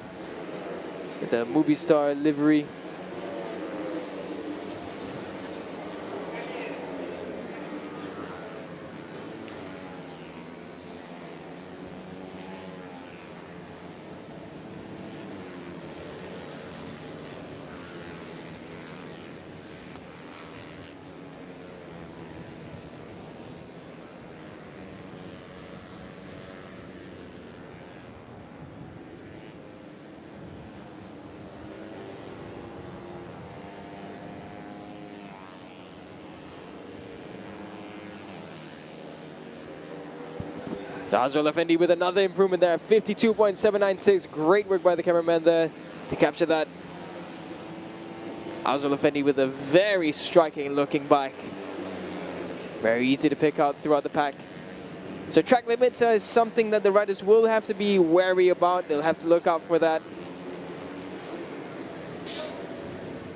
with the movie star livery. So Azrul Effendi with another improvement there, 52.796. Great work by the cameraman there to capture that. Azrul Effendi with a very striking looking bike. Very easy to pick out throughout the pack. So track limits is something that the riders will have to be wary about. They'll have to look out for that.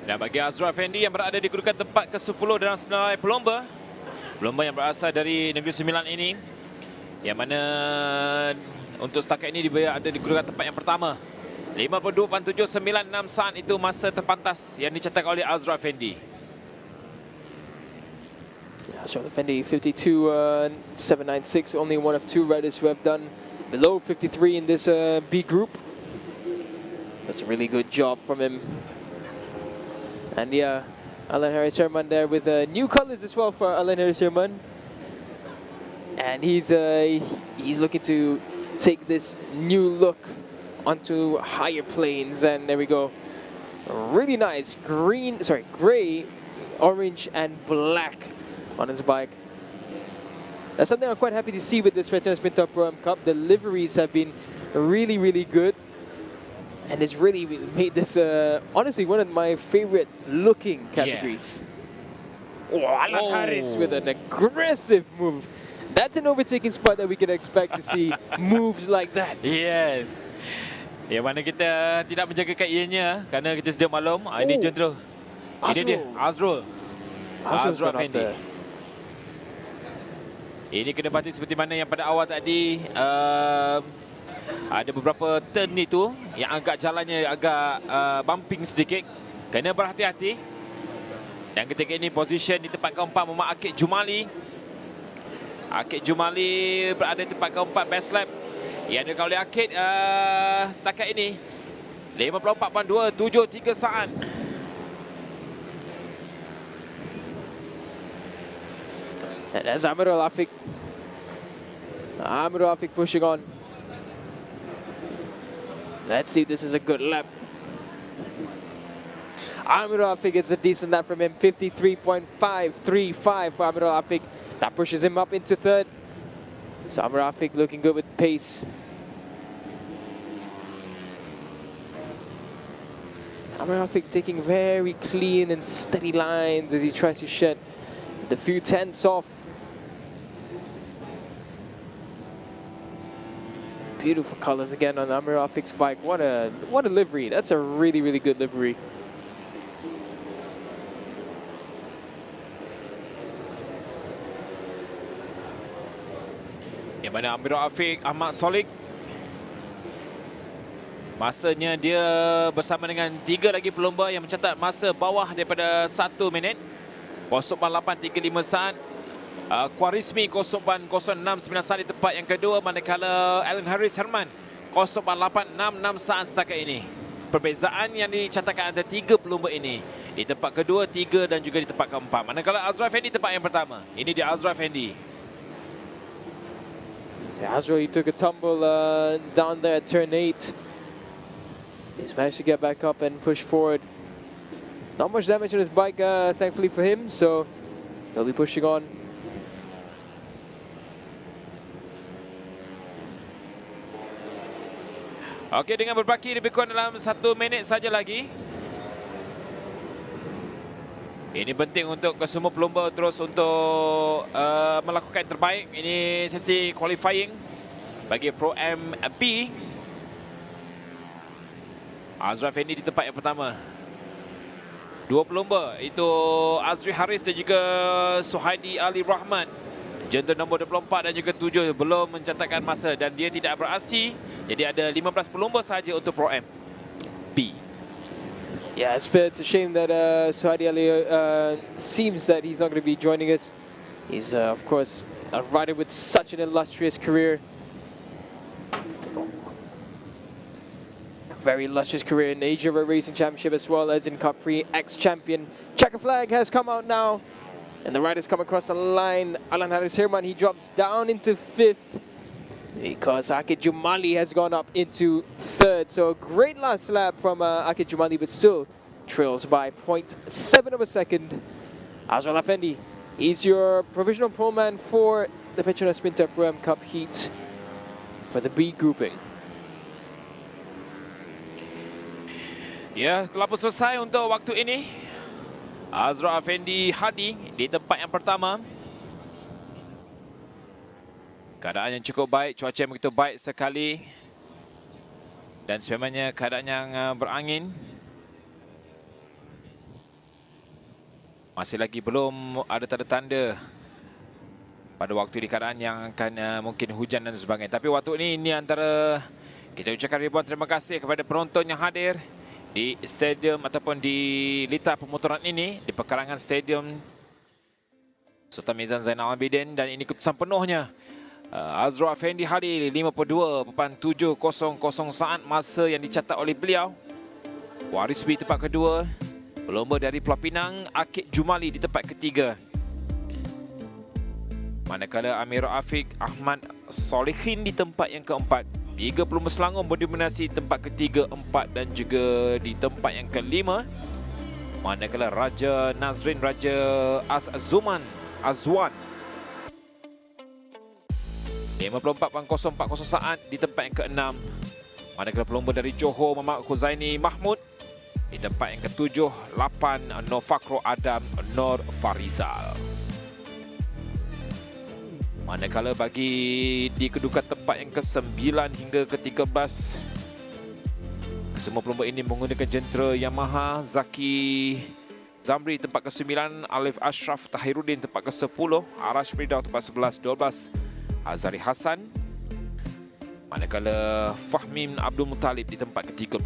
Dan bagi Azrul Effendi yang berada di kedudukan tempat ke-10 dalam senarai pelomba yang berasal dari Negeri Sembilan ini, yang mana untuk setakat ini dia ada di kedudukan tempat yang pertama. 52.796 saat itu masa terpantas yang dicatatkan oleh Azrul Effendi. Azrul Effendi 52.796, only one of two riders who have done below 53 in this B group. That's a really good job from him. And yeah, Alan Harris Herman there with new colors as well for Alan Harris Herman. And he's looking to take this new look onto higher planes. And there we go. Really nice gray, orange and black on his bike. That's something I'm quite happy to see with this PETRONAS MAM Cup. The liveries have been really, really good. And it's really made this, honestly, one of my favorite looking categories. Yeah. Oh, Alan Harris with an aggressive move. That's an overtaking spot that we can expect to see moves like that. Yes. Yang mana kita tidak menjagakan ianya kerana kita sedia maklum. Ini jentera. Ini dia, Azrul Effendi. Ini kena pasti seperti mana yang pada awal tadi. Ada beberapa turn itu yang agak jalannya agak bumping sedikit. Kena berhati-hati. Dan ketika ini position di tempat keempat Muhammad Akid Jumali. Akid Jumali berada di tempat keempat best lap. Yang dilakukan oleh Akid setakat ini 54.273 saat. And that's Amirul Afiq. Amirul Afiq pushing on. Let's see if this is a good lap. Amirul Afiq gets a decent lap from him. 53.535 for Amirul Afiq. That pushes him up into third. So Amirul Afiq looking good with pace. Amirul Afiq taking very clean and steady lines as he tries to shed the few tenths off. Beautiful colors again on Amir Afiq's bike. What a livery. That's a really, really good livery. Yang mana Amir Afiq amat solid. Masanya dia bersama dengan 3 lagi pelumba yang mencatat masa bawah daripada 1 minit. 0.835 saat. Quarismi 0.069 saat di tempat yang kedua, manakala Alan Harris Herman 0.866 saat setakat ini. Perbezaan yang dicatatkan antara 3 pelumba ini di tempat kedua, 3 dan juga di tempat keempat. Manakala Azra Effendi tempat yang pertama. Ini dia Azra Effendi. Yeah, Azra, he took a tumble down there at turn 8. He's managed to get back up and push forward. Not much damage on his bike, thankfully for him, so he'll be pushing on. Okey, dengan berbaki lebih kurang dalam 1 minit saja lagi. Ini penting untuk kesemua pelumba terus untuk melakukan yang terbaik. Ini sesi qualifying bagi Pro Am B. Azra Effendi di tempat yang pertama. 2 pelumba, itu Azri Haris dan juga Suhaidi Ali Rahman. Jentera nombor 24 dan juga 7 belum mencatatkan masa dan dia tidak beraksi. Jadi ada 15 pelumba sahaja untuk Pro Am B. Yeah, it's a shame that Suhaidi Ali seems that he's not going to be joining us. He's, of course, a rider with such an illustrious career. Very illustrious career in Asia Road Racing Championship as well as in Cub Prix, ex-champion. Checker flag has come out now. And the riders come across the line. Alan Harris Herman, he drops down into 5th. Because Akid Jumali has gone up into 3rd. So a great last lap from Akid Jumali, but still trails by 0.7 of a second. Azra Effendi, he's your provisional pole man for the Petronas Minter Pro Am Cup Heat for the B grouping. Ya, telah pun selesai untuk waktu ini. Azra Effendi Hadi di tempat yang pertama. Keadaan yang cukup baik, cuaca yang begitu baik sekali. Dan sebenarnya keadaan yang berangin. Masih lagi belum ada tanda-tanda pada waktu di keadaan yang akan mungkin hujan dan sebagainya. Tapi waktu ini antara kita ucapkan ribuan terima kasih kepada penonton yang hadir di stadium ataupun di litar pemotoran ini, di pekarangan stadium Sultan Mizan Zainal Abidin, dan ini keputusan penuhnya Azra Effendi Hadi 52.700 saat masa yang dicatat oleh beliau. Waris B tempat kedua, pelumba dari Pulau Pinang Akid Jumali di tempat ketiga. Manakala Amir Afiq Ahmad Solihin di tempat yang keempat. 3 pelumba Selangor mendominasi tempat ketiga, 4 dan juga di tempat yang kelima. Manakala Raja Nazrin Raja Azwan 54.040 saat di tempat yang ke-6. Manakala pelumba dari Johor Muhammad Khuzaini Mahmud di tempat yang ke-7, 8 Nur Fakro Adam Nur Farizal. Manakala bagi di kedudukan tempat yang ke-9 hingga ke-13, semua pelumba ini menggunakan jentera Yamaha. Zaki Zamri tempat ke-9, Alif Ashraf Tahiruddin tempat ke-10, Arash Fridaw tempat 11, 12 Azari Hassan. Manakala Fahmin Abdul Muttalib di tempat ke-13.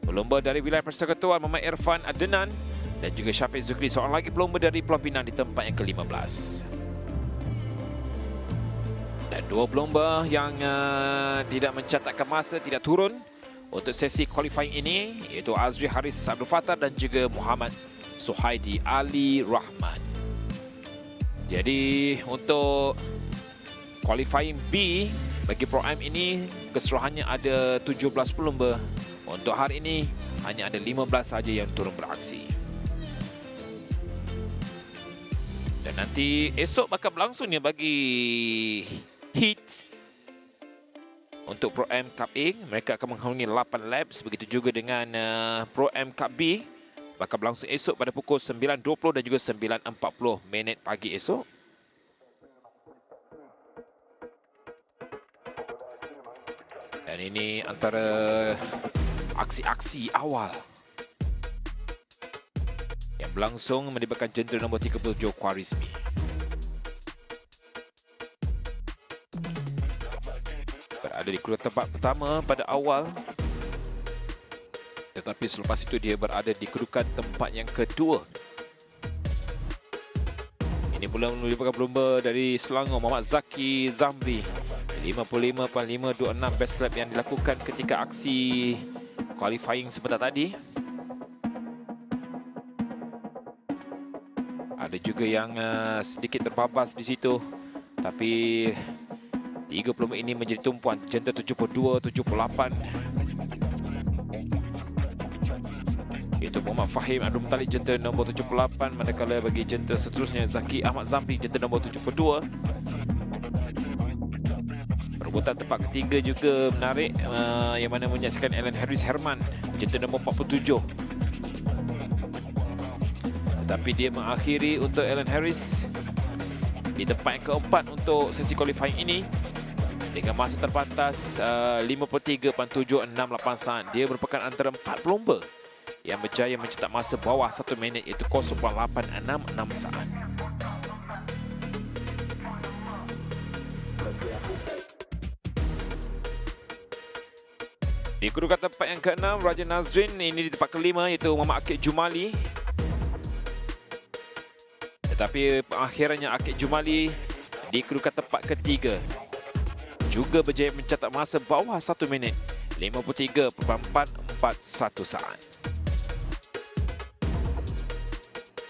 Pelumba dari wilayah persekutuan Muhammad Irfan Adnan dan juga Syafiq Zukri, seorang lagi pelumba dari Pulau Pinang di tempat yang ke-15. Dan 2 pelumba yang tidak mencatatkan masa, tidak turun untuk sesi qualifying ini, iaitu Azri Haris Abdul Fattah dan juga Muhammad Suhaidi Ali Rahman. Jadi untuk qualifying B bagi Pro Am ini keseluruhannya ada 17 pelumba. Untuk hari ini hanya ada 15 saja yang turun beraksi. Dan nanti esok bakal berlangsungnya bagi heat untuk Pro Am Cup A. Mereka akan menghuni 8 laps. Begitu juga dengan Pro Am Cup B bakal berlangsung esok pada pukul 9.20 dan juga 9.40 pagi esok. Dan ini antara aksi-aksi awal yang berlangsung melibatkan jentera nombor 37 Khwarizmi. Berada di kerukan tempat pertama pada awal, tetapi selepas itu dia berada di kerukan tempat yang kedua. Ini pula merupakan pelumba dari Selangor, Muhammad Zaki Zamri. 55.526 best lap yang dilakukan ketika aksi qualifying sebentar tadi. Ada juga yang sedikit terbabas di situ, tapi 3 pelumba ini menjadi tumpuan. Jentera 72, 78. Itu Muhammad Fahim Abdul Muttalib, jentera nombor 78. Manakala bagi jentera seterusnya Zaki Ahmad Zamri, jentera nombor 72. Perebutan tempat ketiga juga menarik, yang mana menyaksikan Alan Harris Herman, jentera nombor 47. Tetapi dia mengakhiri untuk Alan Harris di tempat yang keempat untuk sesi qualifying ini dengan masa terbatas 53.768 saat. Dia merupakan antara 4 pelumba yang berjaya mencetak masa bawah 1 minit, iaitu 0.866 saat. Di kerukan tempat yang ke-6, Raja Nazrin, ini di tempat ke-5 iaitu Muhammad Akid Jumali. Tetapi akhirannya Akid Jumali di kerukan tempat ke-3 juga berjaya mencatat masa bawah 1 minit, 53.441 saat.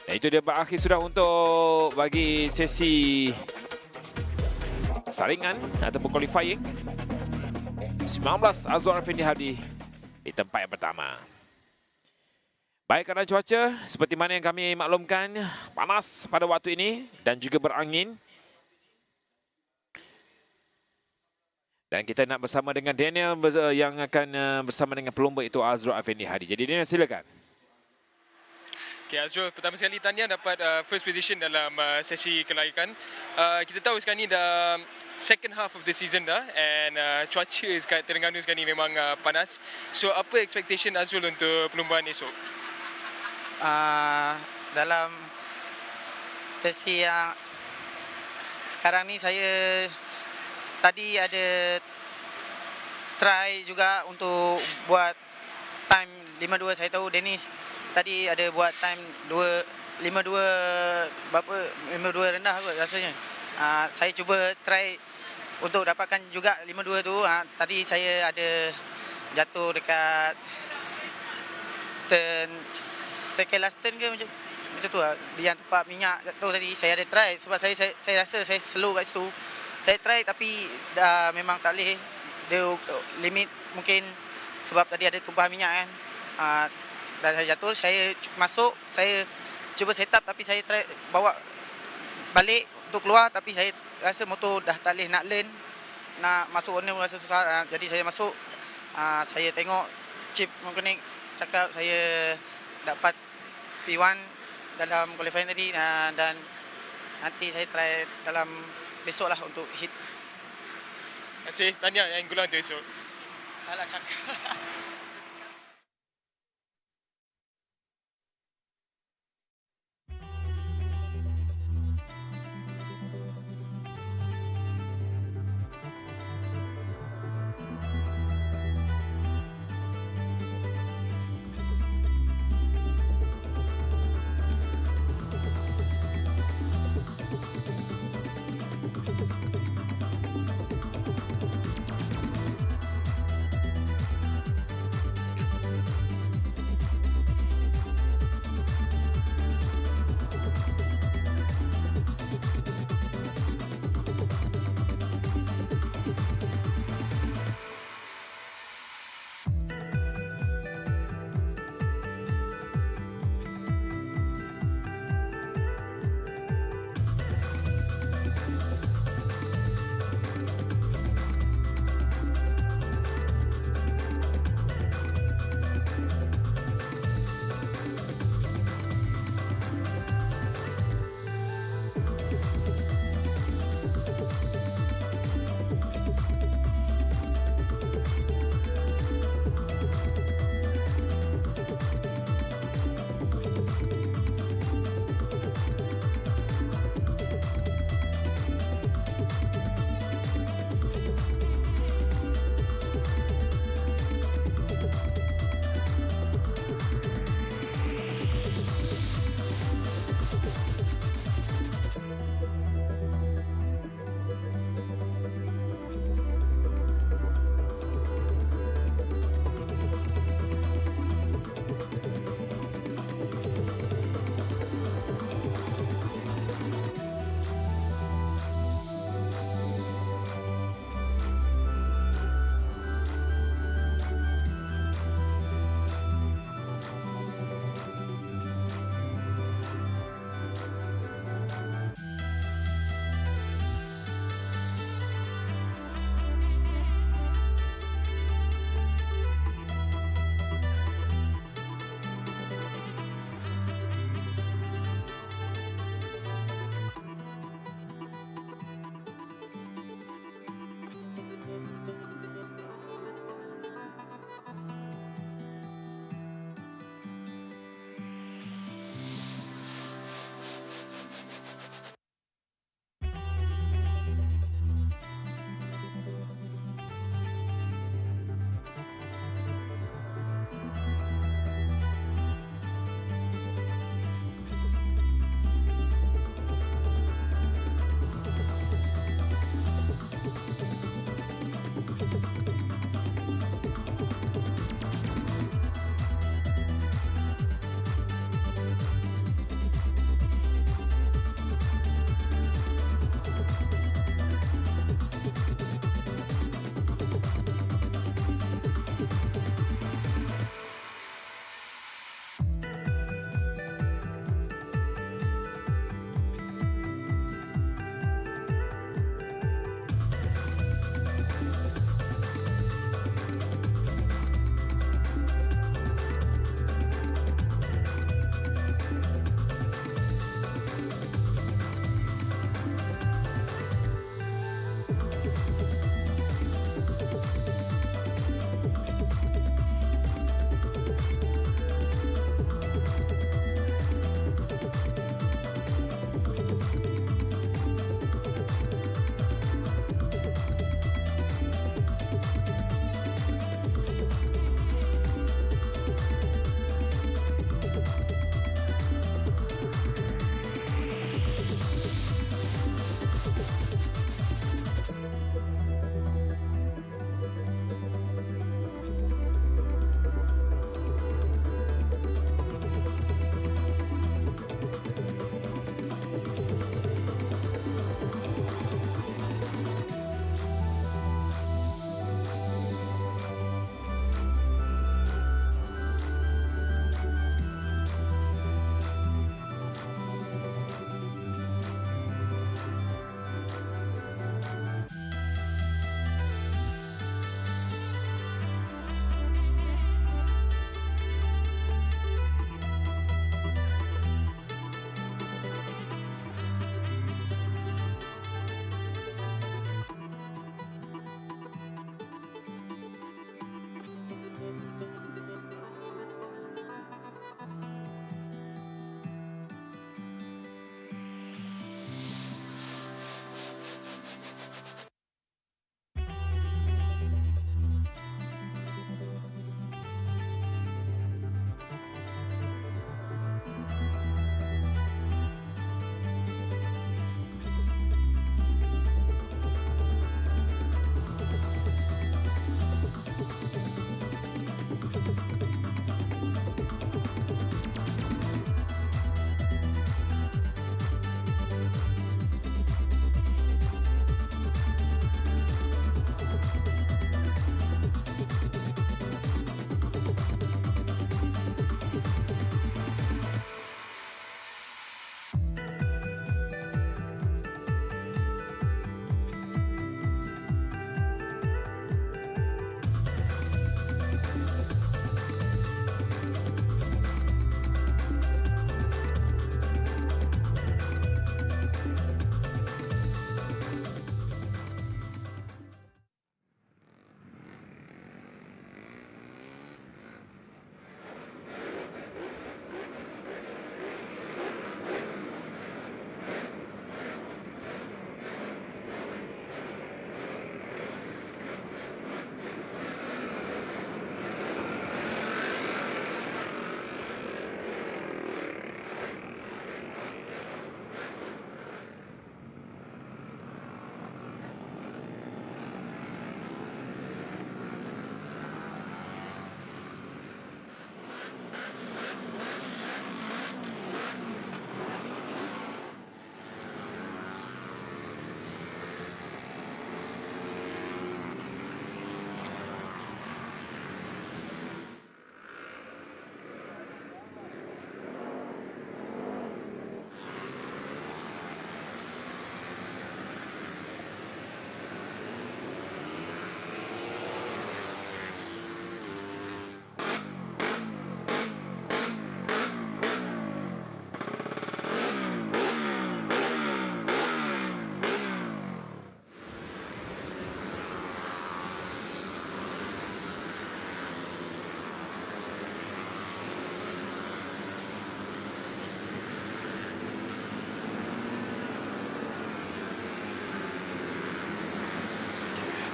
Dan itu dia berakhir sudah untuk bagi sesi saringan ataupun qualifying 19 Azwar Effendi Hadi di tempat yang pertama. Baik, kerana cuaca seperti mana yang kami maklumkan, panas pada waktu ini dan juga berangin. Dan kita nak bersama dengan Daniel yang akan bersama dengan pelumba itu Azrul Effendi Hadi. Jadi Daniel, silakan. Okay, Azrul, pertama sekali tahniah dapat first position dalam sesi kelaikan. Kita tahu sekarang ni dah second half of the season dah, and cuaca kat Terengganu sekarang ni memang panas. So apa expectation Azrul untuk perlumbaan esok? Dalam sesi yang sekarang ni, saya tadi ada try juga untuk buat time 52. Saya tahu Dennis tadi ada buat time 52 berapa, 52 rendah kot rasanya. Saya cuba try untuk dapatkan juga 52 tu. Tadi saya ada jatuh dekat turn, second last turn ke macam tu lah. Yang tempat minyak jatuh tadi, saya ada try sebab saya rasa saya slow kat situ. Saya try tapi memang tak boleh. Dia limit mungkin sebab tadi ada tumpahan minyak kan. Dan saya jatuh, saya masuk, saya cuba set up tapi saya try bawa balik untuk keluar, tapi saya rasa motor dah tak boleh nak learn, nak masuk corner pun rasa susah. Jadi saya masuk, saya tengok chip mekanik cakap saya dapat P1 dalam qualifying tadi, dan nanti saya try dalam besok lah untuk hit. Terima kasih, tahniah yang gulang untuk esok. Salah cakap.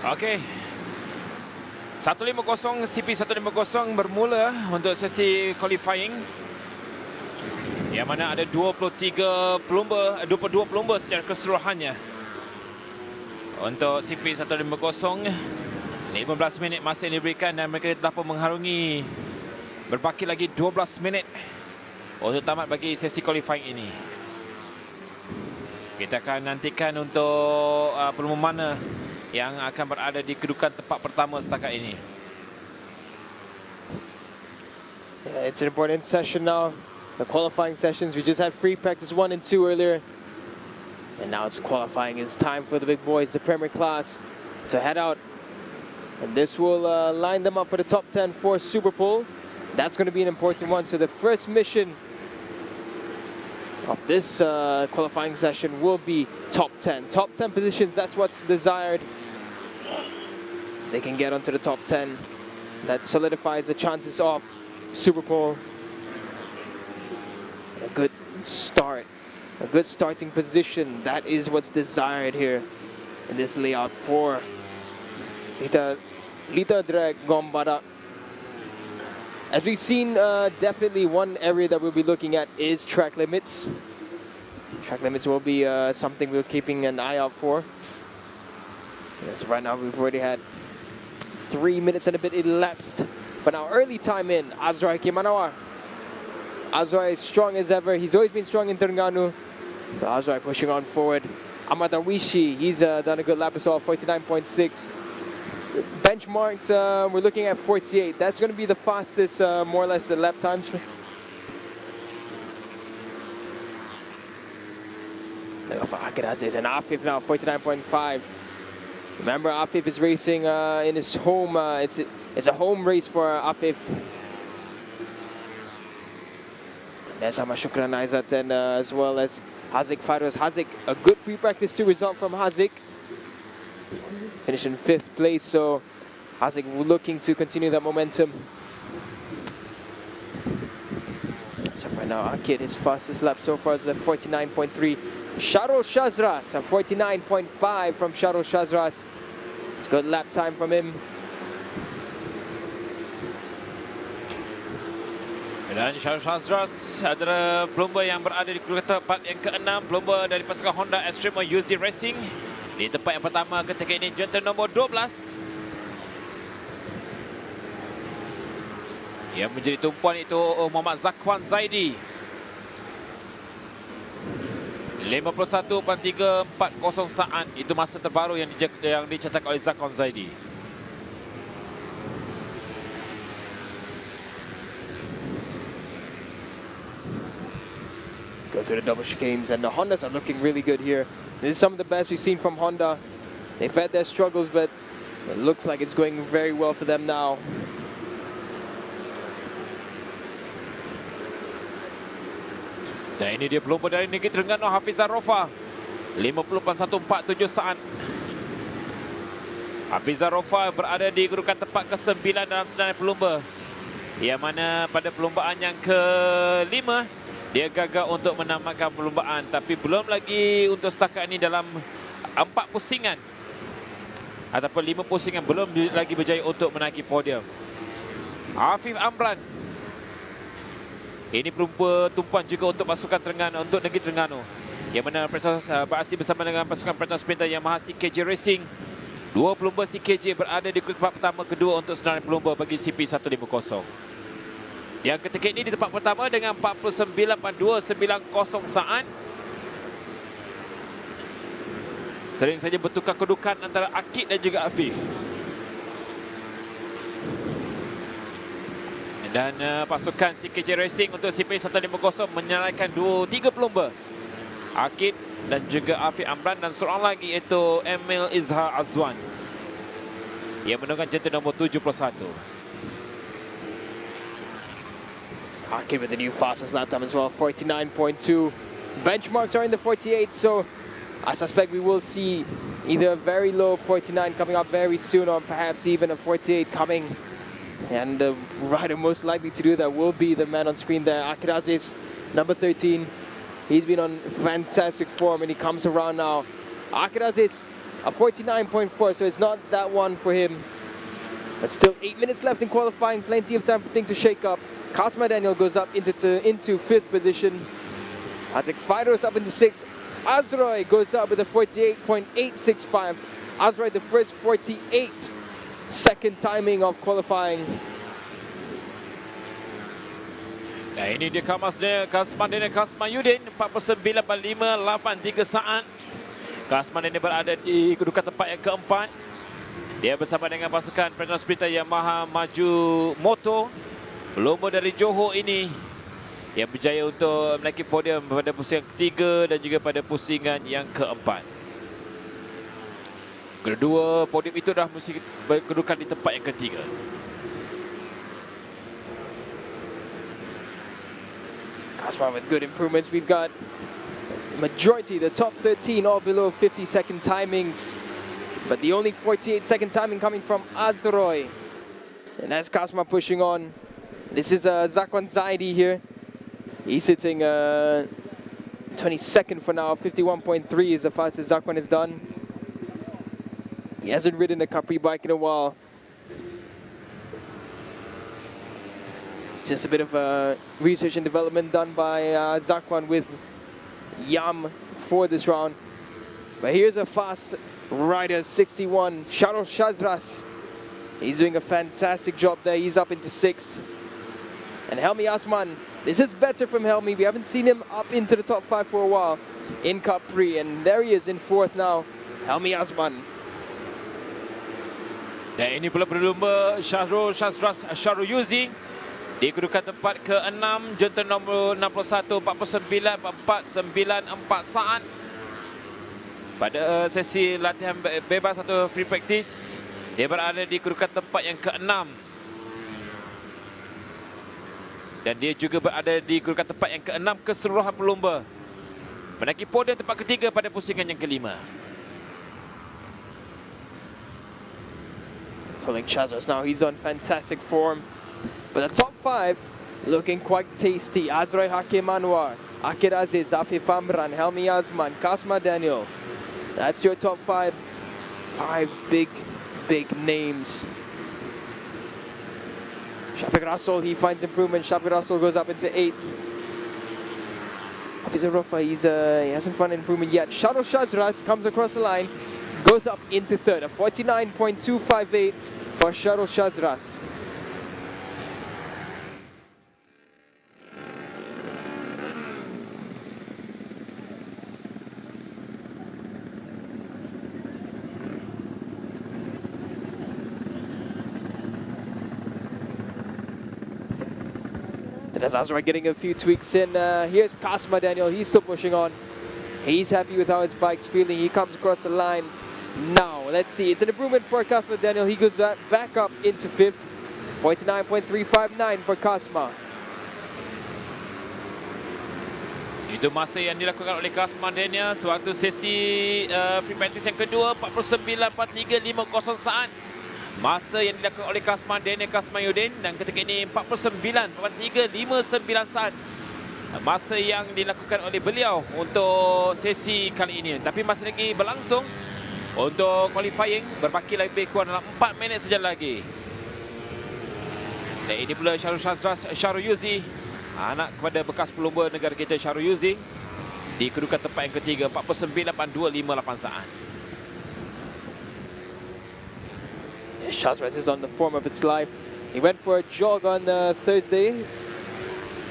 Okey. 150 CP150 bermula untuk sesi qualifying. Yang mana ada 22 pelumba secara keseluruhannya. Untuk CP150, 15 minit masa yang diberikan dan mereka telah pun mengharungi berbaki lagi 12 minit untuk tamat bagi sesi qualifying ini. Kita akan nantikan untuk pelumba mana yang akan berada di kedudukan tempat pertama setakat ini. Yeah, it's an important session now. The qualifying sessions, we just had free practice 1 and 2 earlier. And now it's qualifying. It's time for the big boys, the Premier class, to head out. And this will line them up for the top 10 for Super Pole. That's going to be an important one. So the first mission of this qualifying session will be top 10. Top 10 positions, that's what's desired. They can get onto the top 10. That solidifies the chances of Super Pole. A good start, a good starting position. That is what's desired here in this layout for Lita Drag Gombara. As we've seen, definitely one area that we'll be looking at is track limits. Track limits will be something we're keeping an eye out for. Yes, right now we've already had 3 minutes and a bit elapsed. But now early time in, Azrai Kimanawa. Azrai is strong as ever. He's always been strong in Terengganu. So Azrai pushing on forward. Ahmad Darwishi, he's done a good lap as well, 49.6. Benchmarks, we're looking at 48. That's going to be the fastest, more or less, the lap times. For Akiraziz and Afif now, 49.5. Remember, Afif is racing in his home. It's a home race for Afif. There's Ahmad Shukran Aizat and as well as Hazik Farouz. Hazik, a good free practice 2 result from Hazik. Finished in 5th place, so Hazik looking to continue that momentum. So for now, Akid, his fastest lap so far is at 49.3. Sharul Shazras, a 49.5 from Sharul Shazras. It's good lap time from him. Dan Sharul Shazras adalah pelumba yang berada di kedudukan tempat yang ke-6, pelumba dari pasukan Honda Extreme UZ Racing. Di tempat yang pertama ketika ini jantan nombor 12. Yang menjadi tumpuan itu Muhammad Zakwan Zaidi. 51.340 saat, itu masa terbaru yang dicetak oleh Zakwan Zaidi. Go through the double chicanes, and the Hondas are looking really good here. This is some of the best we've seen from Honda. They've had their struggles, but it looks like it's going very well for them now. Dan ini dia pelumba dari negeri Terengganu, Hafizah Rofa. 50.147 saat. Hafizah Rofa berada di kedudukan tempat ke-9 dalam senarai pelumba. Yang mana pada perlumbaan yang ke-5, dia gagal untuk menamatkan perlumbaan. Tapi belum lagi untuk setakat ini dalam 4 pusingan. Ataupun 5 pusingan belum lagi berjaya untuk menaiki podium. Afif Amran. Ini pelumba tumpuan juga untuk pasukan Terengganu, untuk negeri Terengganu. Yang mana beraksi bersama dengan pasukan PETRONAS MAM Yamaha CKJ Racing. 2 pelumba CKJ berada di tempat pertama kedua untuk senarai pelumba bagi CP150. Yang ketika ini di tempat pertama dengan 49.290 saat. Sering saja bertukar kedudukan antara Akid dan juga Afif. Dan pasukan CKJ Racing untuk CP150 menyalahkan 3 pelumba. Akid dan juga Afif Amran, dan seorang lagi iaitu Emil Izhar Azwan yang menunggang jantan nombor 71. Akid with the new fastest lap time as well, 49.2. Benchmarks are in the 48, so I suspect we will see either a very low 49 coming up very soon, or perhaps even a 48 coming. And the rider most likely to do that will be the man on screen there, Akid Aziz, number 13. He's been on fantastic form and he comes around now. Akid Aziz a 49.4, so it's not that one for him. But still 8 minutes left in qualifying, plenty of time for things to shake up. Kasma Daniel goes up into 5th position. Azek Fidos up into 6th. Azroy goes up with a 48.865. Azroy the first 48 second timing of qualifying. Nah, ini dia Kasman Daniel Kasman Yudin 49.583 saat. Kasman Daniel berada di kedudukan tempat yang keempat. Dia bersama dengan pasukan Petronas Sprinter Yamaha Maju Moto. Lomba dari Johor ini yang berjaya untuk menaiki podium pada pusingan ketiga dan juga pada pusingan yang keempat. Kedua podium itu dah mesti berkedudukan di tempat yang ketiga. Kasma with good improvements. We've got majority, the top 13 all below 50-second timings. But the only 48-second timing coming from Azroy. And that's Kasma pushing on. This is Zakwan Zaidi here. He's sitting 22nd for now. 51.3 is the fastest Zakwan has done. He hasn't ridden a Cub Prix bike in a while. Just a bit of research and development done by Zakwan with Yam for this round. But here's a fast rider, 61, Charles Shazras. He's doing a fantastic job there. He's up into 6th. And Helmi Asman, this is better from Helmi. We haven't seen him up into the top 5 for a while in Cub Prix. And there he is in 4th now, Helmi Asman. Dan ini pula berlumba Syahrul Shazras Syahrul Yuzi di kedudukan tempat ke-6, jantan nombor 61, 49.494 saat. Pada sesi latihan bebas atau free practice, dia berada di kedudukan tempat yang ke-6. Dan dia juga berada di kedudukan tempat yang ke-6 keseluruhan pelumba. Menaiki podium tempat ketiga pada pusingan yang kelima. Following Chazos now, he's on fantastic form. But the top 5 looking quite tasty. Azroy Hakim Anwar, Akir Aziz, Afif Amran, Helmi Azman, Kasma Daniel. That's your top 5. 5 big names. Shafiq Rasul, he finds improvement. Shafiq Rasul goes up into 8th. Hafiz Rafa, he hasn't found improvement yet. Shadow Shazras comes across the line, goes up into 3rd. A 49.258 for Shadow Shazras. As Azra getting a few tweaks in, here's Kasma Daniel, he's still pushing on. He's happy with how his bike's feeling, he comes across the line. Now, let's see, it's an improvement for Kasma Daniel, he goes back up into 5th. 49.359 for Kasma. Itu masa yang dilakukan oleh Kasma Daniel sewaktu sesi free practice yang kedua, 49.4350 saat. Masa yang dilakukan oleh Kasman Daniel Kasmayuddin, dan ketika ini 49.359 saat. Masa yang dilakukan oleh beliau untuk sesi kali ini. Tapi masih lagi berlangsung untuk qualifying, berbaki lebih kurang dalam 4 minit saja lagi. Dan ini pula Syahrul Shazras Syahrul Yuzi, anak kepada bekas pelumba negara kita Syahrul Yuzi, di kedudukan tempat yang ketiga, 49.258 saat. Shazras is on the form of its life. He went for a jog on Thursday,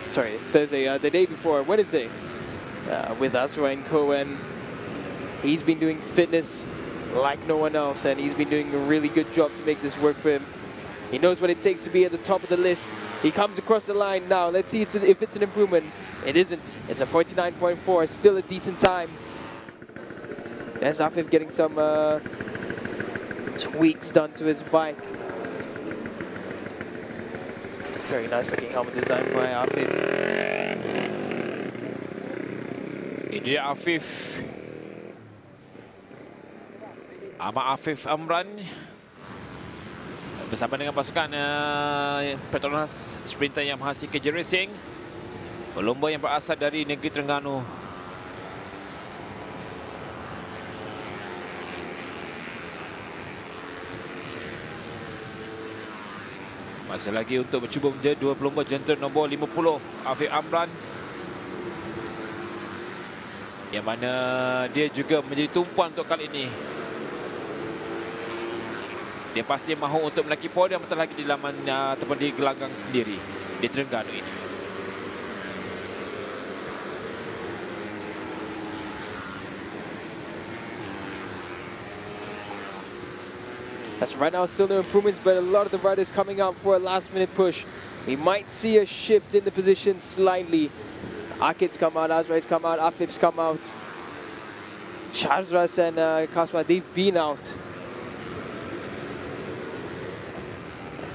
the day before, Wednesday, with Azra and Cohen. He's been doing fitness like no one else, and he's been doing a really good job to make this work for him. He knows what it takes to be at the top of the list. He comes across the line now. Let's see if it's an improvement. It isn't. It's a 49.4, still a decent time. There's Afif getting some tweaks done to his bike. Very nice looking helmet design by Afif. Ini dia Afif. Ahmad Afif Amran bersama dengan pasukan Petronas Sprinter Yamaha CKJ Racing, pelumba yang berasal dari negeri Terengganu. Masih lagi untuk mencuba menjadi dua pelumba jentera nombor 50, Afif Amran. Yang mana dia juga menjadi tumpuan untuk kali ini. Dia pasti mahu untuk menaiki podium terlagi di laman ataupun di gelanggang sendiri di Terengganu ini. As right now, still no improvements, but a lot of the riders coming out for a last-minute push. We might see a shift in the position slightly. Akid's come out, Azra's come out, Afif's come out. Shazras and Kasma, they've been out.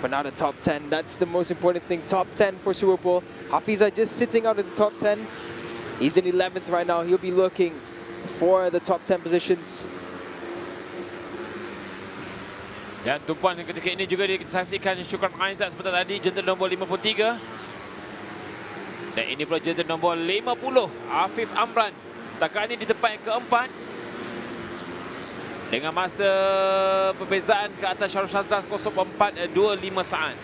For now, the top 10, that's the most important thing. Top 10 for Superpole. Hafiza just sitting out of the top 10. He's in 11th right now. He'll be looking for the top 10 positions. Dan tumpuan ketika ini juga disaksikan Syukran Aizat sebentar tadi, jentera nombor 53. Dan ini pula jentera nombor 50, Afif Amran. Setakat ini di tempat yang keempat. Dengan masa perbezaan ke atas Syarul Shazras 04.25 saat.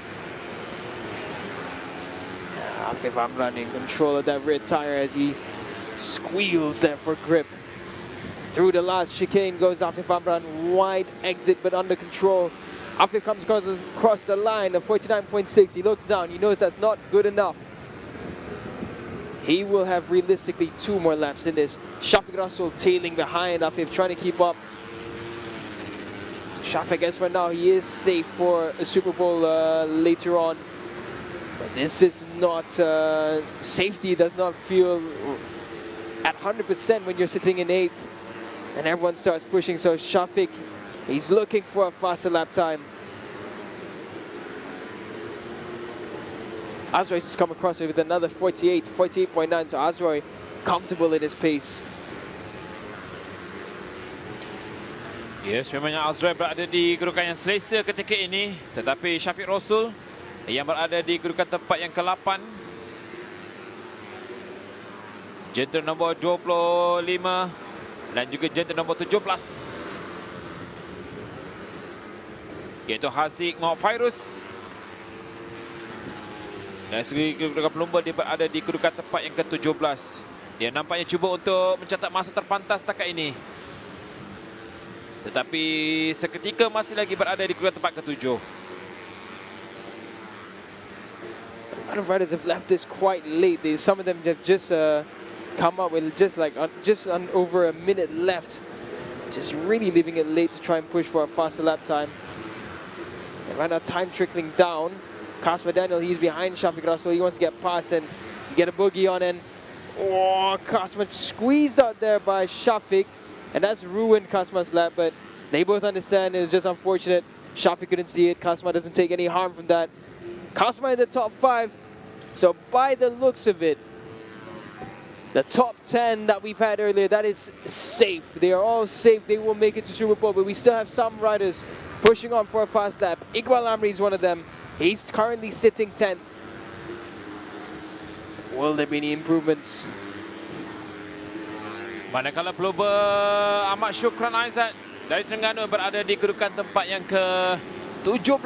Afif Amran in control of that rear tire as he squeals there for grip. Through the last chicane goes Afif Amran, wide exit but under control. Afif comes across the line of 49.6. He looks down, he knows that's not good enough. He will have realistically 2 more laps in this. Shafiq Rasul tailing behind Afif, trying to keep up. Shafiq, as for now, he is safe for a Super Bowl later on. But this is not, safety does not feel at 100% when you're sitting in 8th. And everyone starts pushing, so Shafiq, he's looking for a faster lap time. Azroy just come across with another 48.9, so Azroy comfortable in his pace. Yes, memangnya Azroy berada di kedudukan yang selesa ketika ini. Tetapi Syafiq Rasul yang berada di kedudukan tempat yang ke-8. Jentera nombor 25. Dan juga jentera nombor 17, iaitu Haziq Muhammad Fairuz. Dari segi kedudukan pelumba, dia berada di kedudukan tempat yang ke-17. Dia nampaknya cuba untuk mencatat masa terpantas setakat ini. Tetapi seketika masih lagi berada di kedudukan tempat ke-7. A lot of riders have left this quite late. Some of them have just come up with just over a minute left. Just really leaving it late to try and push for a faster lap time. And right now, time trickling down. Kasper Daniel, he's behind Shafiq Rasul. He wants to get past and get a boogie on. And oh, Kasper squeezed out there by Shafiq. And that's ruined Kasper's lap. But they both understand it was just unfortunate. Shafiq couldn't see it. Kasper doesn't take any harm from that. Kasper in the top 5. So by the looks of it, the top 10 that we've had earlier, that is safe. They are all safe. They will make it to Super Bowl, but we still have some riders pushing on for a fast lap. Iqbal Amri is one of them. He's currently sitting 10th. Will there be any improvements? Manakala pelumba Ahmad Syukran Aizat dari Terengganu berada di kedudukan tempat yang ke-17.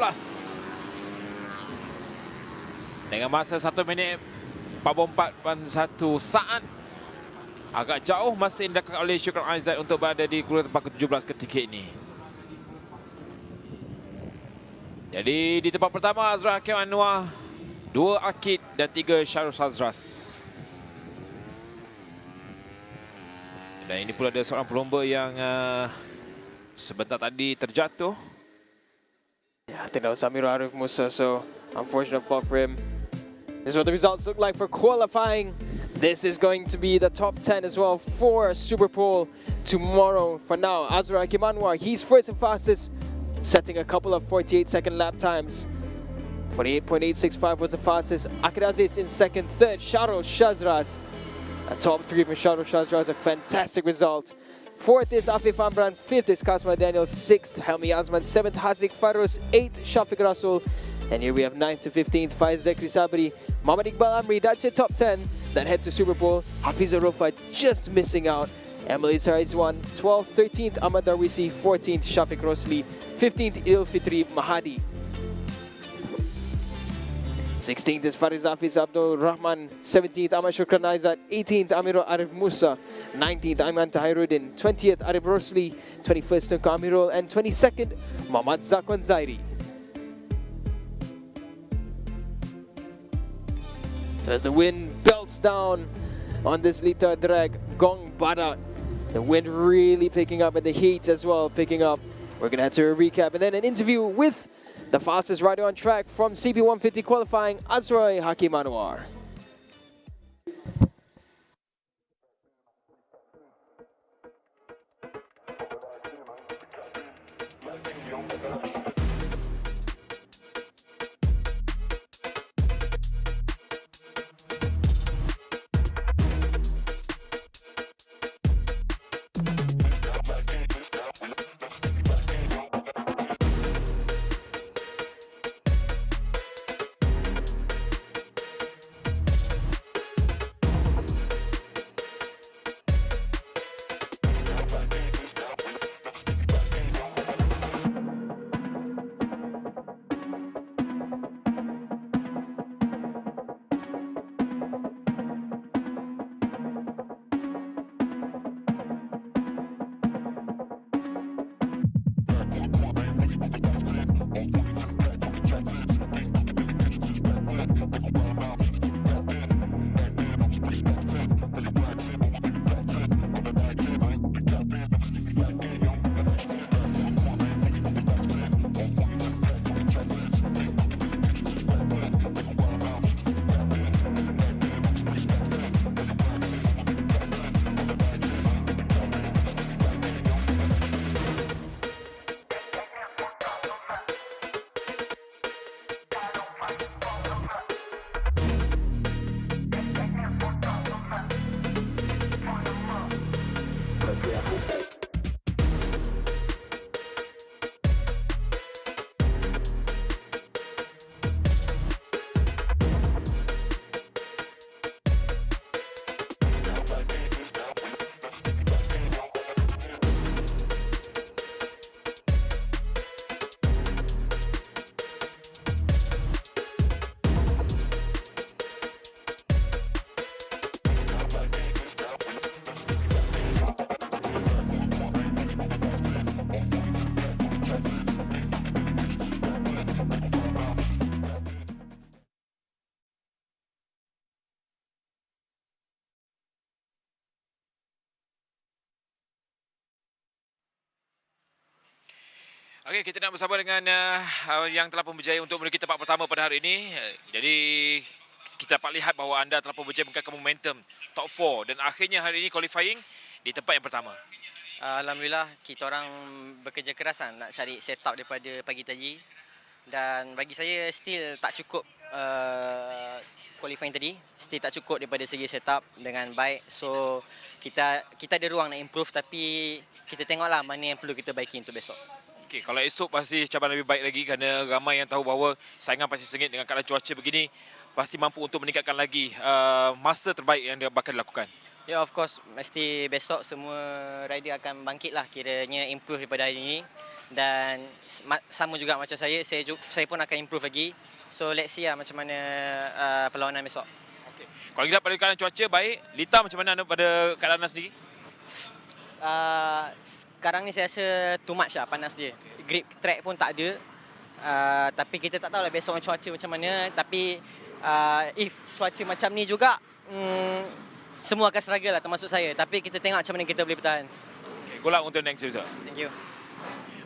Dengan masa 1 minit 44.1 saat. Agak jauh masih didapatkan oleh Syukran Aizat untuk berada di kedudukan tempat ke-17 ketika ini. Jadi di tempat pertama Azrul Hakim Anwar, 2 Akid dan 3 Syarul Shazras. Dan ini pula ada seorang pelumba yang sebentar tadi terjatuh. Yeah, I think that was Amir Arif Musa, so unfortunate fall for him. This is what the results look like for qualifying. This is going to be the top 10 as well for Super Bowl tomorrow. For now, Azra Hakim Anwar, he's first and fastest, setting a couple of 48-second lap times. 48.865 was the fastest. Akid Aziz in second, third, Syarul Shazras. A top 3 for Syarul Shazras, a fantastic result. Fourth is Afif Amran, fifth is Kasma Daniel, sixth Helmi Azman, seventh Haziq Fairuz, eighth Shafiq Rasul. And here we have 9th to 15th, Faiz Zekri Sabri, Muhammad Iqbal Amri. That's your top 10 that head to Super Bowl. Hafiza Rofa just missing out. Emily Saraiz won. 12th, 13th, Ahmad Darwisi. 14th, Shafiq Rosli. 15th, Il Fitri Mahadi. 16th is Fariz Hafiz Abdul Rahman. 17th, Ahmad Shukran Aizat. 18th, Amirul Arif Musa. 19th, Aiman Tahiruddin. 20th, Arif Rosli. 21st, Tunku Amirul. And 22nd, Muhammad Zakwan Zairi. So as the wind belts down on this Lita drag, Gong Barat. The wind really picking up and the heat as well picking up. We're going to head to a recap and then an interview with the fastest rider on track from CP150 qualifying, Azroy Hakim Anwar. Okey, kita nak bersama dengan yang telah pun berjaya untuk menuju tempat pertama pada hari ini. Jadi kita dapat lihat bahawa anda telah pun berjaya mengangkat momentum top 4 dan akhirnya hari ini qualifying di tempat yang pertama. Alhamdulillah, kita orang bekerja keras nak cari setup daripada pagi tadi dan bagi saya still tak cukup qualifying tadi, still tak cukup daripada segi setup dengan baik. So kita ada ruang nak improve tapi kita tengoklah mana yang perlu kita baiki untuk besok. Okey, kalau esok pasti cabaran lebih baik lagi kerana ramai yang tahu bahawa saingan pasti sengit dengan keadaan cuaca begini, pasti mampu untuk meningkatkan lagi masa terbaik yang dia bakal dilakukan. Ya, of course, mesti besok semua rider akan bangkit lah, kiranya improve daripada hari ini. Dan sama juga macam saya pun akan improve lagi. So let's see lah macam mana perlawanan besok. Okay. Kalau kita pada keadaan cuaca baik, Lita macam mana pada keadaan anda sendiri? Sekarang ni saya rasa too much lah panas dia. Grip track pun tak ada. Tapi kita tak tahu lah besok cuaca macam mana. Tapi if cuaca macam ni juga, semua akan struggle lah termasuk saya. Tapi kita tengok macam mana kita boleh bertahan. Okay, good luck untuk next episode. Thank you.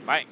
Baik.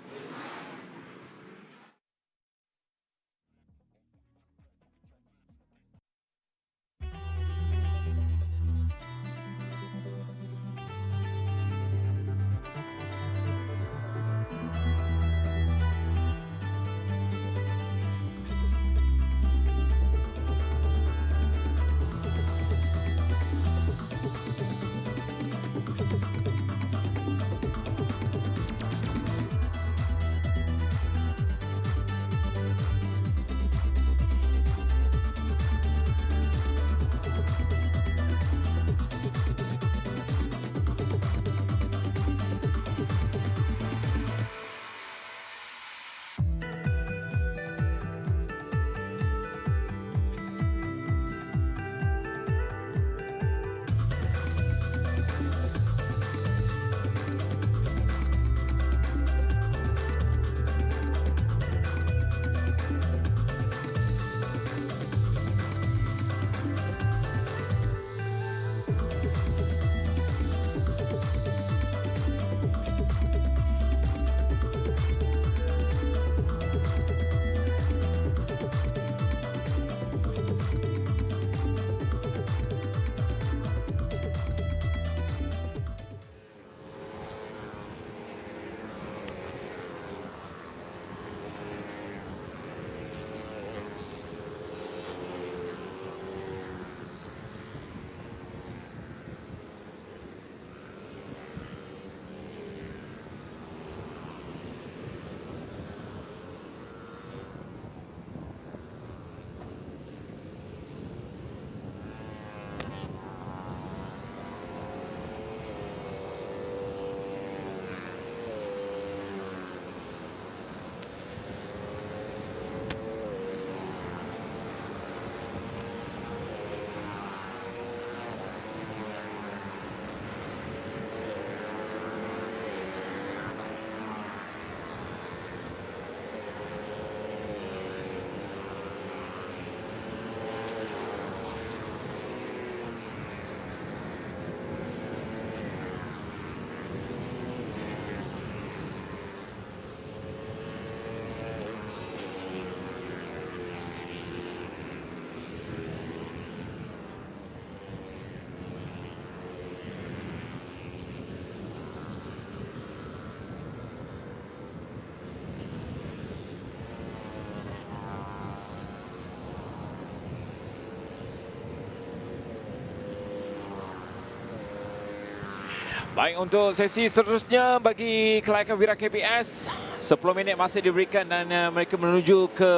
Baik, untuk sesi seterusnya bagi kelayakan Wira KBS, 10 minit masih diberikan dan mereka menuju ke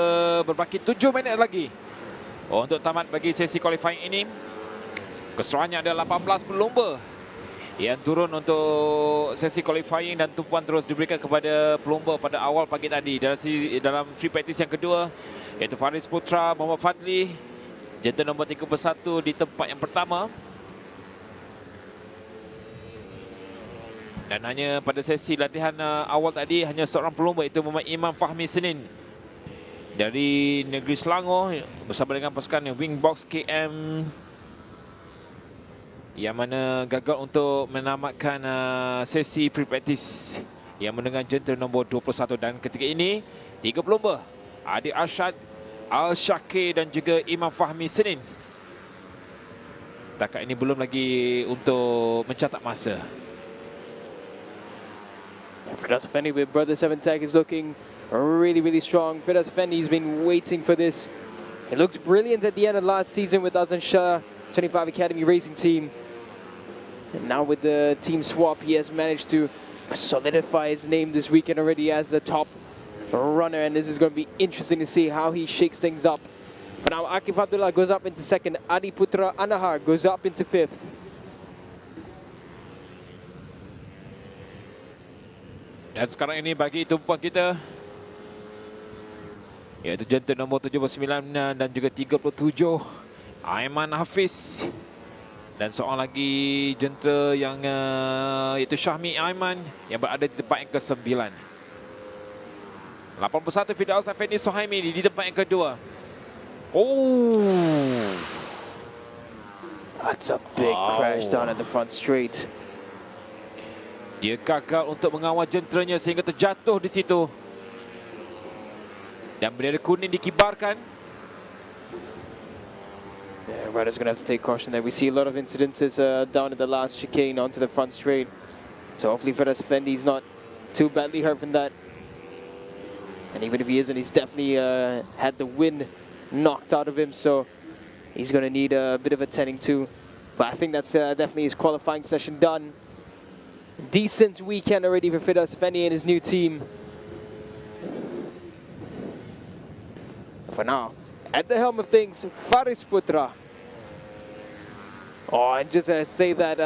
berbaki 7 minit lagi untuk tamat bagi sesi qualifying ini. Keseruannya ada 18 pelumba yang turun untuk sesi qualifying dan tumpuan terus diberikan kepada pelumba pada awal pagi tadi dalam free practice yang kedua, iaitu Faris Putra, Muhammad Fadli, jantan nombor 31 di tempat yang pertama. Dan hanya pada sesi latihan awal tadi, hanya seorang pelumba, iaitu Muhammad Imam Fahmi Senin dari negeri Selangor bersama dengan pasukan Wingbox KM yang mana gagal untuk menamatkan sesi free practice yang mendengar jantan nombor 21. Dan ketika ini 3 pelumba, Adik Arsyad, Al-Syakir dan juga Imam Fahmi Senin, takat ini belum lagi untuk mencatat masa. Firdaus Effendi with Brother 7 Tech is looking really strong. Firdaus Effendi has been waiting for this. It looked brilliant at the end of last season with Azan Shah 25 Academy Racing Team. And now with the team swap, he has managed to solidify his name this weekend already as the top runner. And this is going to be interesting to see how he shakes things up. For now, Akif Abdullah goes up into second. Adi Putra Anahar goes up into fifth. Dan sekarang ini bagi tumpuan kita, iaitu jantan nombor 79 dan juga 37, Aiman Hafiz. Dan seorang lagi jentera yang iaitu Syahmi Aiman yang berada di tempat yang ke-9. 81 Firdaus Effendi Sohaimi di tempat yang kedua. Oh, that's a big crash down at the front straight. Dia gagal untuk mengawal jenteranya sehingga terjatuh di situ. Dan bendera kuning dikibarkan. Yeah, rider's going to have to take caution there. We see a lot of incidences down at the last chicane onto the front straight. So hopefully Firdaus Effendi is not too badly hurt from that. And even if he isn't, he's definitely had the wind knocked out of him. So he's going to need a bit of attending to. But I think that's definitely his qualifying session done. Decent weekend already for Firdaus Effendi and his new team. For now, at the helm of things, Faris Putra. Oh, and just as I said that,